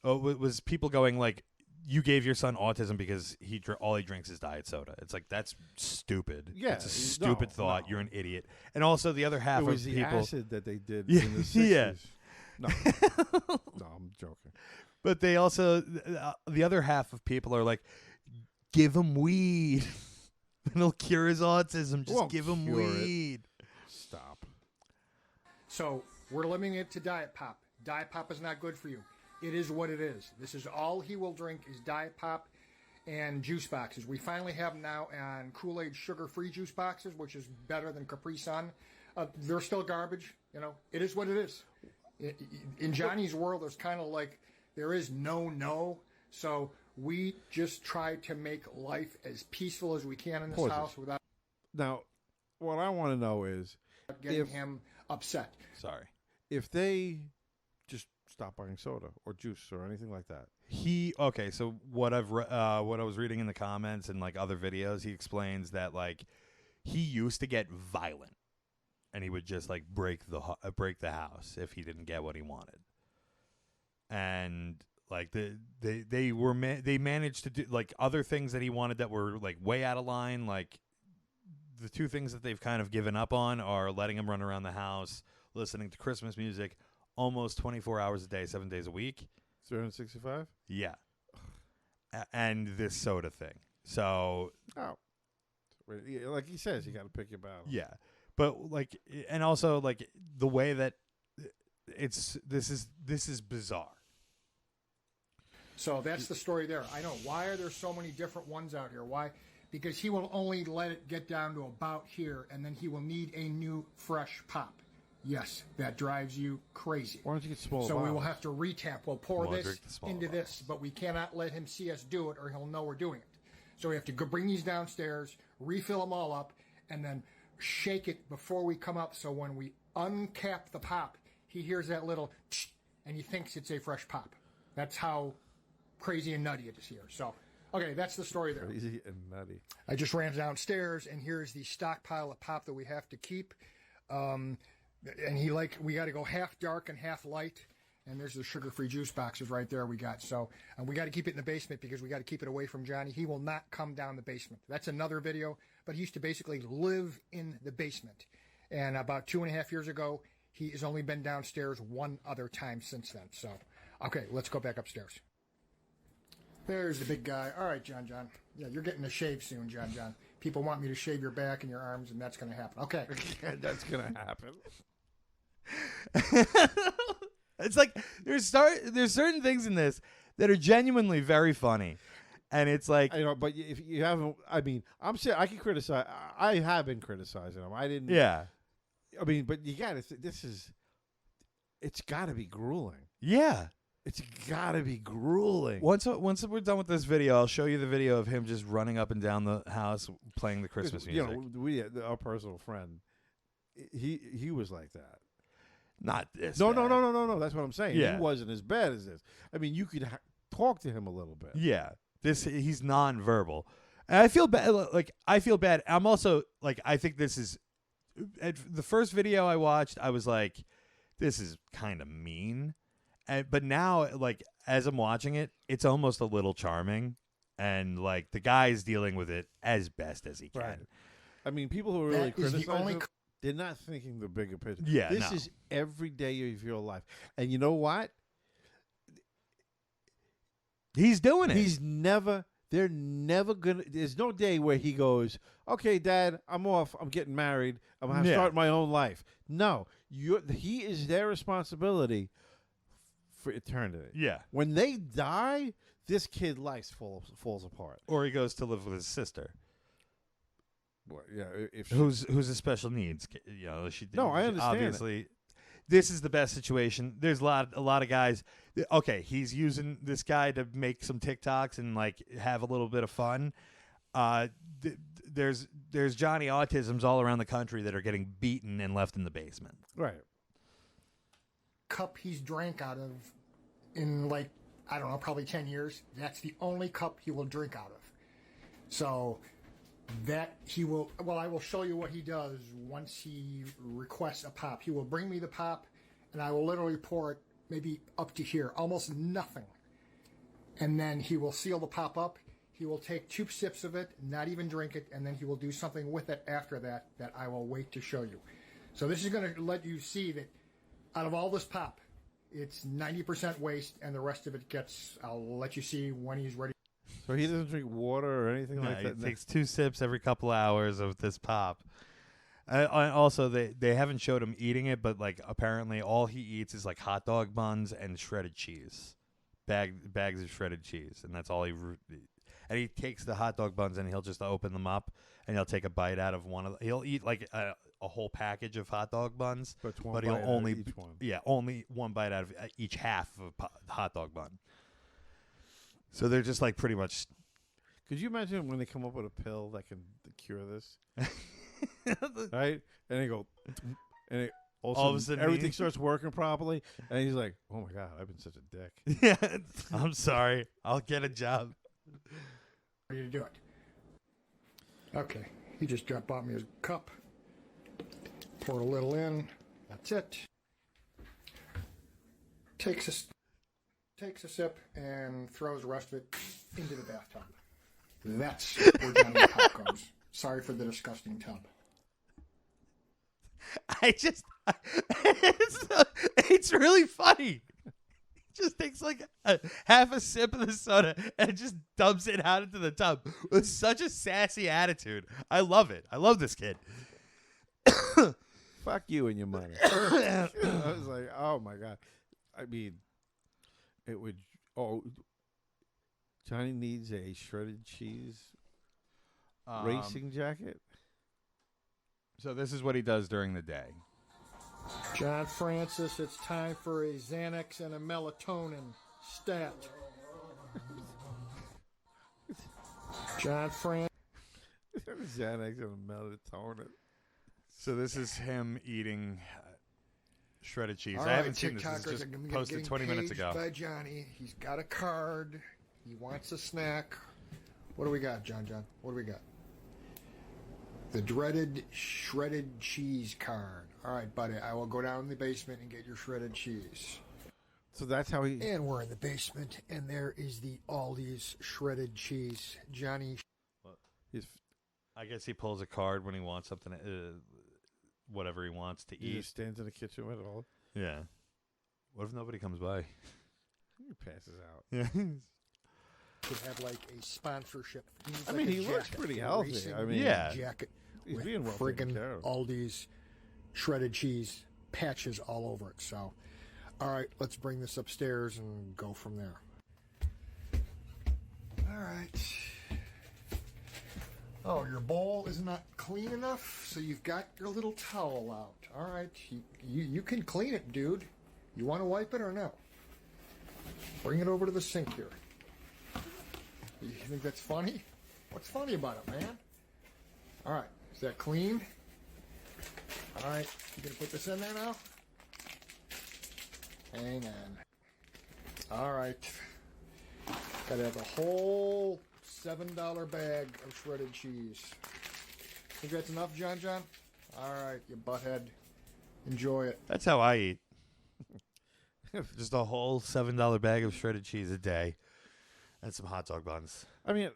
was people going like, you gave your son autism because all he drinks is diet soda. It's like, that's stupid. Yeah, it's a stupid thought. no. You're an idiot. And also the other half It was of the people, acid that they did Yeah, in the 60s. yeah. No, no, I'm joking. But they also the other half of people are like, give him weed. It'll cure his autism. Just Won't give him cure it. weed. Stop. So we're limiting it to Diet Pop. Diet Pop is not good for you. It is what it is. This is all he will drink is Diet Pop and juice boxes. We finally have them now on Kool-Aid sugar-free juice boxes, which is better than Capri Sun. They're still garbage. You know, it is what it is. In Johnny's world, there's kind of like, there is no. So we just try to make life as peaceful as we can in this Pause it. house without Now, what I want to know is getting him upset. Sorry. If they just stop buying soda or juice or anything like that. So what what I was reading in the comments and like other videos, he explains that like he used to get violent, and he would just like break the house if he didn't get what he wanted. And like they managed to do like other things that he wanted that were like way out of line. Like the two things that they've kind of given up on are letting him run around the house, listening to Christmas music almost 24 hours a day, 7 days a week. 365? Yeah. And this soda thing. So. Oh. Like he says, you got to pick your battle. Yeah. But like, and also like the way that this is bizarre. So that's the story there. I know. Why are there so many different ones out here? Why? Because he will only let it get down to about here, and then he will need a new, fresh pop. Yes, that drives you crazy. Why don't you get small So we will bottles? have to retap. We'll pour Well, this drink the small into this, but we cannot let him see us do it, or he'll know we're doing it. So we have to go bring these downstairs, refill them all up, and then shake it before we come up. So when we uncap the pop, he hears that little tsh, and he thinks it's a fresh pop. That's how crazy and nutty it is here. So, okay, that's the story there. Crazy and nutty. I just ran downstairs, and here's the stockpile of pop that we have to keep. And we got to go half dark and half light. And there's the sugar-free juice boxes right there we got. So we got to keep it in the basement because we got to keep it away from Johnny. He will not come down the basement. That's another video. But he used to basically live in the basement. And about 2.5 years ago, he has only been downstairs one other time since then. So, okay, let's go back upstairs. There's the big guy. All right, John. Yeah, you're getting a shave soon, John. People want me to shave your back and your arms, and that's going to happen. Okay. That's going to happen. It's like there's certain things in this that are genuinely very funny, and it's like but if you haven't, I mean, I'm saying I can criticize. I have been criticizing him. I didn't. Yeah. I mean, but you got to. It's got to be grueling. Yeah. It's got to be grueling. Once we're done with this video, I'll show you the video of him just running up and down the house playing the Christmas music. You know, our personal friend, he was like that. Not this. No. That's what I'm saying. Yeah. He wasn't as bad as this. I mean, you could talk to him a little bit. Yeah. He's nonverbal. And I feel bad. Like, I feel bad. I'm also like, I think this is the first video I watched. I was like, this is kind of mean. But now, like, as I'm watching it, it's almost a little charming. And like the guy's dealing with it as best as he can. Right. I mean, people who are really criticizing him, they're not thinking the bigger picture. Yeah, this is every day of your life. And you know what? He's doing it. They're never going to, there's no day where he goes, okay, Dad, I'm off. I'm getting married. I'm going to start my own life. No, he is their responsibility for eternity. Yeah. When they die, this kid life falls apart. Or he goes to live with his sister. Well, yeah, who's a special needs, you know. I understand. Obviously, this is the best situation. There's a lot of guys. Okay, he's using this guy to make some TikToks and like have a little bit of fun. There's Johnny Autisms all around the country that are getting beaten and left in the basement. Right. Cup he's drank out of in like, I don't know, probably 10 years. That's the only cup he will drink out of. So that he will, well, I will show you what he does once he requests a pop. He will bring me the pop, and I will literally pour it maybe up to here, almost nothing. And then he will seal the pop up. He will take 2 sips of it, not even drink it, and then he will do something with it after that I will wait to show you. So this is going to let you see that out of all this pop, it's 90% waste, and the rest of it gets, I'll let you see when he's ready. So he doesn't drink water or anything like that? He takes 2 sips every couple hours of this pop. Also, they haven't showed him eating it, but like apparently all he eats is like hot dog buns and shredded cheese. Bags of shredded cheese, and that's all he... And he takes the hot dog buns and he'll just open them up and he'll take a bite out of one of them. He'll eat like a whole package of hot dog buns, but he'll only each one. Yeah, only one bite out of each half of a hot dog bun. So they're just like pretty much. Could you imagine when they come up with a pill that can cure this? Right? And they go, and all of a sudden everything starts working properly, and he's like, "Oh my God, I've been such a dick." Yeah, I'm sorry. I'll get a job. Ready to do it. Okay, he just bought me a cup. Poured a little in. That's it. Takes a sip and throws the rest of it into the bathtub. That's where Johnny's pop goes. Sorry for the disgusting tub. It's really funny. Just takes like half a sip of the soda and just dumps it out into the tub with such a sassy attitude. I love it. I love this kid. Fuck you and your money. I was like, oh my God. I mean, it would. Oh, Johnny needs a shredded cheese racing jacket. So this is what he does during the day. John Francis, it's time for a Xanax and a melatonin stat. John Francis. Xanax and a melatonin. So this is him eating shredded cheese. All I haven't right, seen this. This is TikTokers, just posted 20 minutes ago. By Johnny. He's got a card. He wants a snack. What do we got, John? What do we got? The dreaded shredded cheese card. All right, buddy. I will go down in the basement and get your shredded cheese. So that's how he... And we're in the basement, and there is the Aldi's shredded cheese. Johnny... I guess he pulls a card when he wants something, whatever he wants to He eat. just stands in the kitchen with it all. Yeah. What if nobody comes by? He passes out. Yeah. Could have like a sponsorship. I mean, he looks pretty healthy. Racing I mean, jacket he's with being well taken friggin' care of. Aldi's shredded cheese patches all over it. So, all right, let's bring this upstairs and go from there. All right. Oh, your bowl is not clean enough, so you've got your little towel out. All right, you can clean it, dude. You want to wipe it or no? Bring it over to the sink here. You think that's funny? What's funny about it, man? All right, is that clean? All right, you gonna put this in there now? Hang on. All right, gotta have a whole $7 bag of shredded cheese. Think that's enough, John? All right, you butthead. Enjoy it. That's how I eat. Just a whole $7 bag of shredded cheese a day. And some hot dog buns. I mean,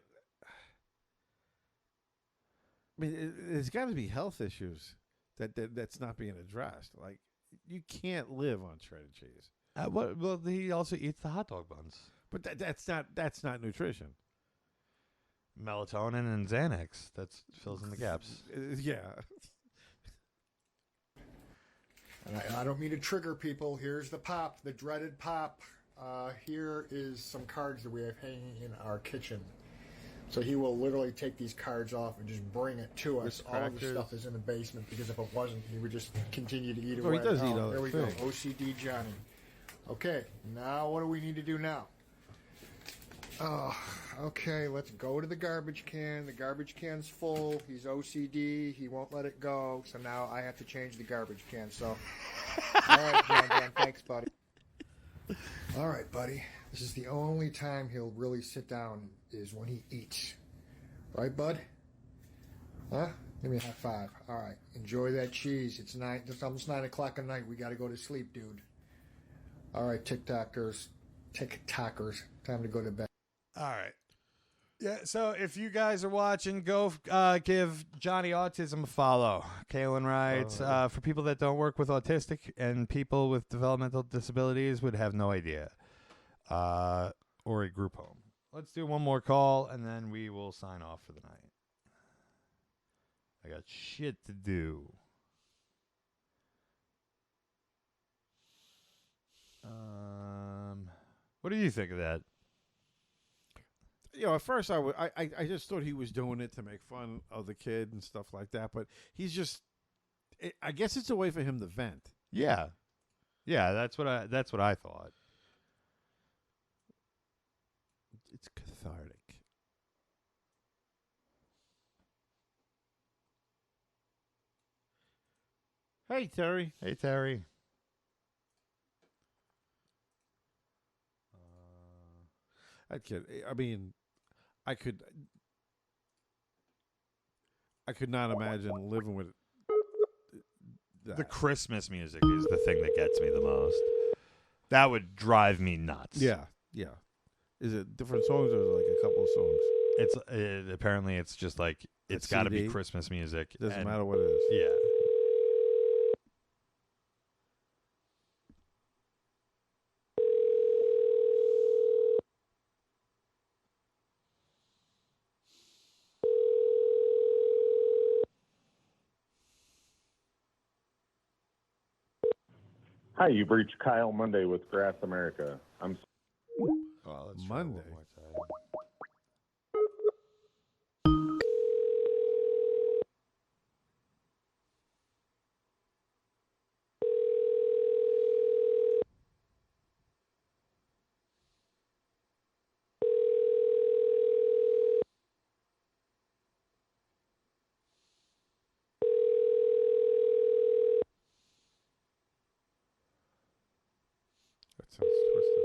there's got to be health issues that's not being addressed. Like, you can't live on shredded cheese. Well, he also eats the hot dog buns. But that's not nutrition. Melatonin and Xanax. That fills in the gaps. Yeah. And I don't mean to trigger people. Here's the pop, the dreaded pop. Here is some cards that we have hanging in our kitchen. So he will literally take these cards off and just bring it to us. All of the stuff is in the basement because if it wasn't, he would just continue to eat away. He does eat other There we things. go. OCD Johnny. Okay, now what do we need to do now? Okay, let's go to the garbage can. The garbage can's full. He's OCD. He won't let it go. So now I have to change the garbage can. So, all right, John, thanks, buddy. All right, buddy. This is the only time he'll really sit down is when he eats. Right, bud? Huh? Give me a high five. All right. Enjoy that cheese. It's almost 9 o'clock at night. We got to go to sleep, dude. All right, TikTokers. Time to go to bed. All right. Yeah, so if you guys are watching, go give Johnny Autism a follow. Kaylin writes, for people that don't work with autistic and people with developmental disabilities would have no idea. Or a group home. Let's do one more call, and then we will sign off for the night. I got shit to do. What do you think of that? You know, at first I just thought he was doing it to make fun of the kid and stuff like that, but he's just. I guess it's a way for him to vent. Yeah, that's what I thought. It's cathartic. Hey, Terry. Hey, Terry. That kid. I mean, I could not imagine living with that. The Christmas music is the thing that gets me the most. That would drive me nuts. Yeah. Is it different songs or is it like a couple of songs? It's apparently it's just like it's got to be Christmas music. Doesn't matter what it is. Yeah. Hi, you've reached Kyle Monday with Grass America. I'm let's Monday. That sounds twisted.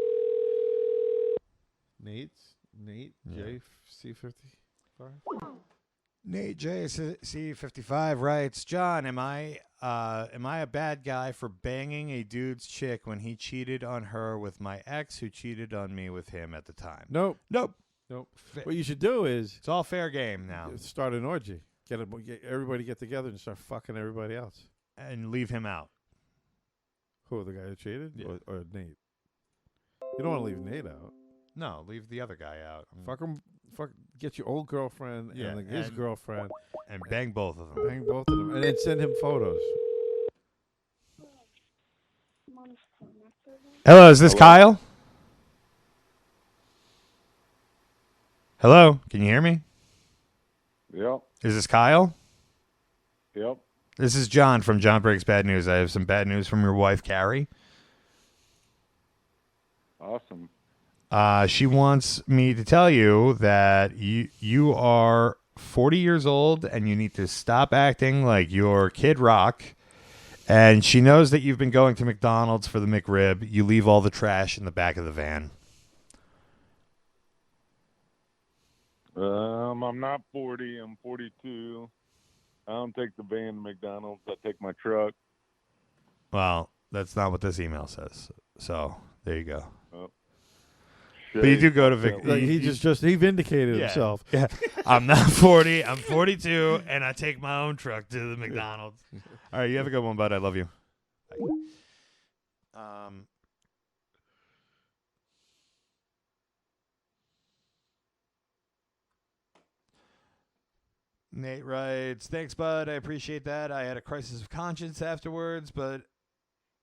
Nate JC55. Nate JC55 writes, John, am I a bad guy for banging a dude's chick when he cheated on her with my ex who cheated on me with him at the time? Nope. What What you should do is it's all fair game now. Start an orgy. Get everybody get together and start fucking everybody else. And leave him out. Who, the guy who cheated? Yeah. Or Nate? You don't want to leave Nate out. No, leave the other guy out. Fuck him. Get your old girlfriend and his girlfriend. And bang both of them. Bang both of them. And then send him photos. Hello, is this Kyle? Hello, can you hear me? Yep. Is this Kyle? Yep. This is John from John Breaks Bad News. I have some bad news from your wife, Carrie. Awesome. She wants me to tell you that you are 40 years old and you need to stop acting like you're Kid Rock. And she knows that you've been going to McDonald's for the McRib. You leave all the trash in the back of the van. I'm not 40. I'm 42. I don't take the van to McDonald's. I take my truck. Well, that's not what this email says. So there you go. Oh. But you do go to Vic. He vindicated himself. Yeah. I'm not 40. I'm 42, and I take my own truck to the McDonald's. All right, you have a good one, bud. I love you. Bye. Nate writes, thanks, bud. I appreciate that. I had a crisis of conscience afterwards, but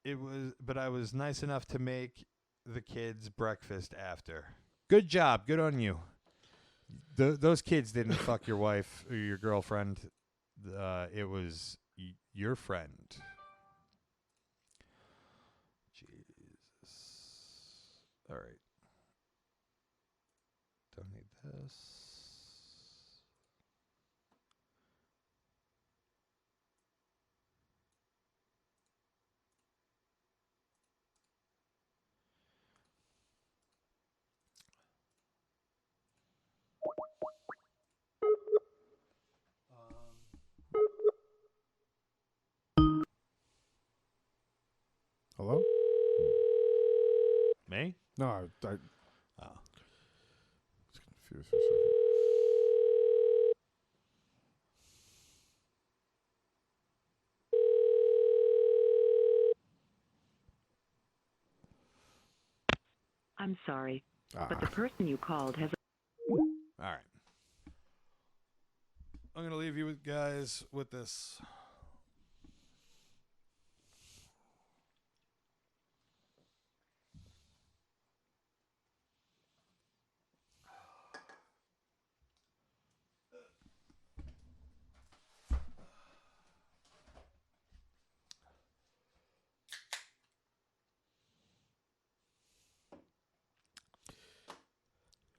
I was nice enough to make the kids breakfast after. Good job. Good on you. Those kids didn't fuck your wife or your girlfriend. It was your friend. Jesus. All right. Don't need this. Hello? Me? No, I Oh. was confused for a second. I'm sorry, but the person you called has... All right. I'm going to leave you guys with this.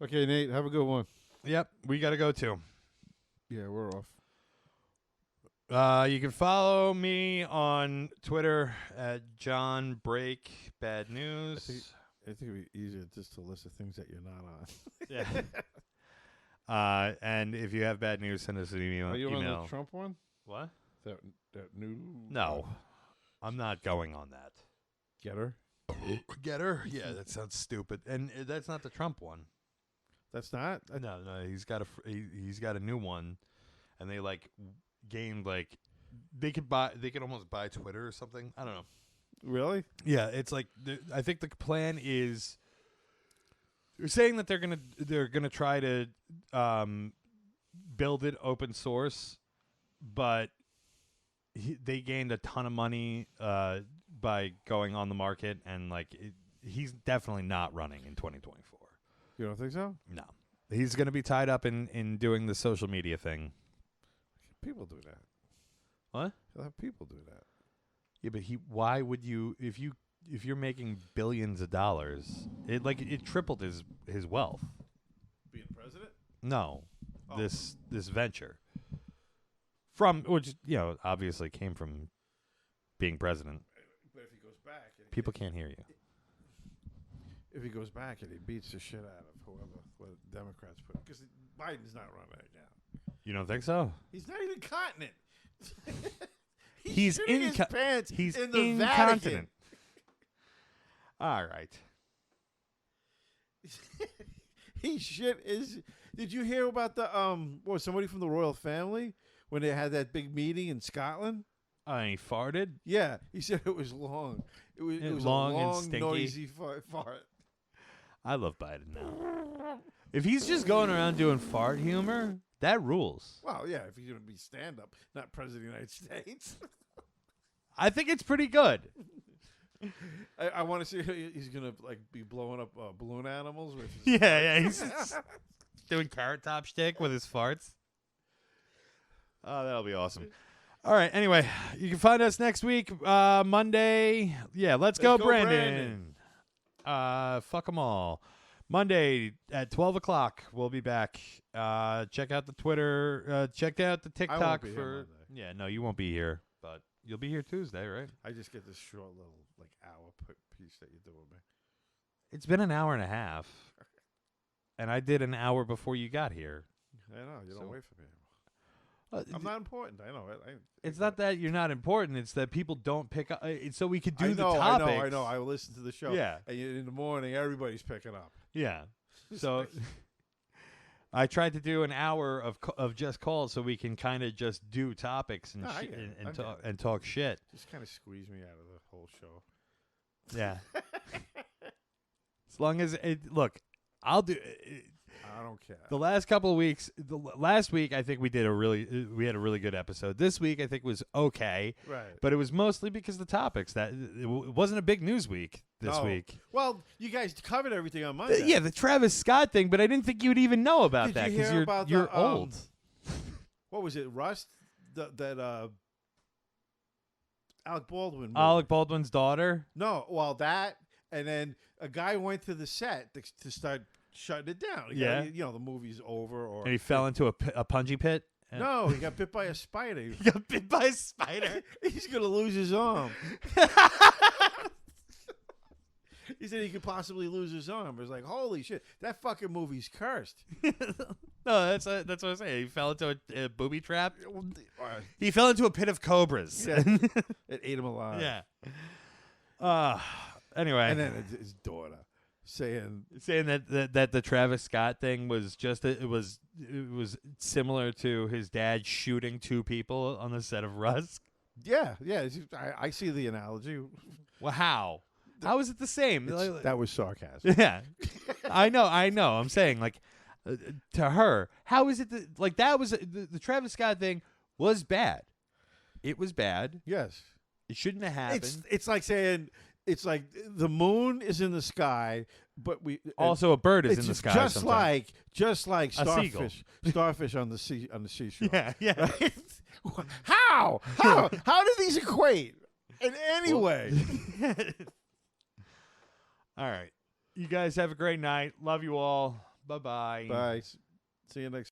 Okay, Nate, have a good one. Yep, we got to go too. Yeah, we're off. You can follow me on Twitter at John Break Bad News. I think it'd be easier just to list the things that you're not on. Yeah. And if you have bad news, send us an email. Are you on the Trump one? What? That new? No, I'm not going on that. Get her? Get her? Yeah, that sounds stupid. And that's not the Trump one. That's not. No, he's got he's got a new one, and they gained they could almost buy Twitter or something. I don't know. Really? Yeah, it's I think the plan is they're saying that they're gonna try to build it open source, but they gained a ton of money by going on the market, and he's definitely not running in 2024. You don't think so? No. He's going to be tied up in doing the social media thing. People do that. What? You'll have people do that. Yeah, but why would you if you're making billions of dollars, it tripled his wealth. Being president? No. Oh. This venture. From which, obviously came from being president. But if he goes back, People can't hear you. If he goes back and he beats the shit out of what Democrats put, because Biden's not running again. You don't think so? He's not even continent. He's shitting his pants He's in the incontinent. Vatican. All right. He shit is. Did you hear about the somebody from the royal family when they had that big meeting in Scotland? He farted? Yeah, he said it was long. It was long a and long, stinky. noisy fart. I love Biden now. If he's just going around doing fart humor, that rules. Well, yeah, if he's going to be stand-up, not president of the United States. I think it's pretty good. I want to see how he's going to be blowing up balloon animals. With Yeah, he's just doing Carrot Top shtick with his farts. Oh, that'll be awesome. All right, anyway, you can find us next week, Monday. Yeah, let's go, Brandon. Fuck them all. Monday at 12 o'clock, we'll be back. Check out the Twitter. Check out the TikTok. I won't be here Monday. Yeah, no, you won't be here, but you'll be here Tuesday, right? I just get this short little hour piece that you do with me. It's been an hour and a half, and I did an hour before you got here. I know. You don't wait for me. Well, I'm not important. I know it. It's not that you're not important. It's that people don't pick up. It's so we could do the I topics. know. I listen to the show. Yeah. And in the morning, everybody's picking up. Yeah. So I tried to do an hour of just calls so we can kind of just do topics and and talk shit. Just kind of squeeze me out of the whole show. Yeah. As long as look, I'll do. I don't care. The last couple of weeks, last week I think we had a really good episode. This week I think was okay, right? But it was mostly because the topics that it wasn't a big news week this week. Well, you guys covered everything on Monday. Yeah, the Travis Scott thing, but I didn't think you would even know about Did that you because hear about you're old. What was it, Rust? That Alec Baldwin movie. Alec Baldwin's daughter? No, well that, and then a guy went to the set to start shutting it down. Yeah. The movie's over. Or And he fell into a punji pit? No, he got bit by a spider. He got bit by a spider? He's going to lose his arm. He said he could possibly lose his arm. It was like, holy shit, that fucking movie's cursed. No, that's what I'm saying. He fell into a booby trap. He fell into a pit of cobras. Yeah. It ate him alive. Yeah. Anyway, and then his daughter saying that the Travis Scott thing was just it was similar to his dad shooting 2 people on the set of Rusk. Yeah. I see the analogy. Well, how? How is it the same? That was sarcasm. Yeah, I know. I'm saying, like, to her, how is it that, that was the Travis Scott thing was bad. It was bad. Yes, it shouldn't have happened. It's like saying the moon is in the sky, but also a bird is in the sky. Just like starfish on the seashore. Yeah. How do these equate in any way? All right. You guys have a great night. Love you all. Bye-bye. Bye. See you next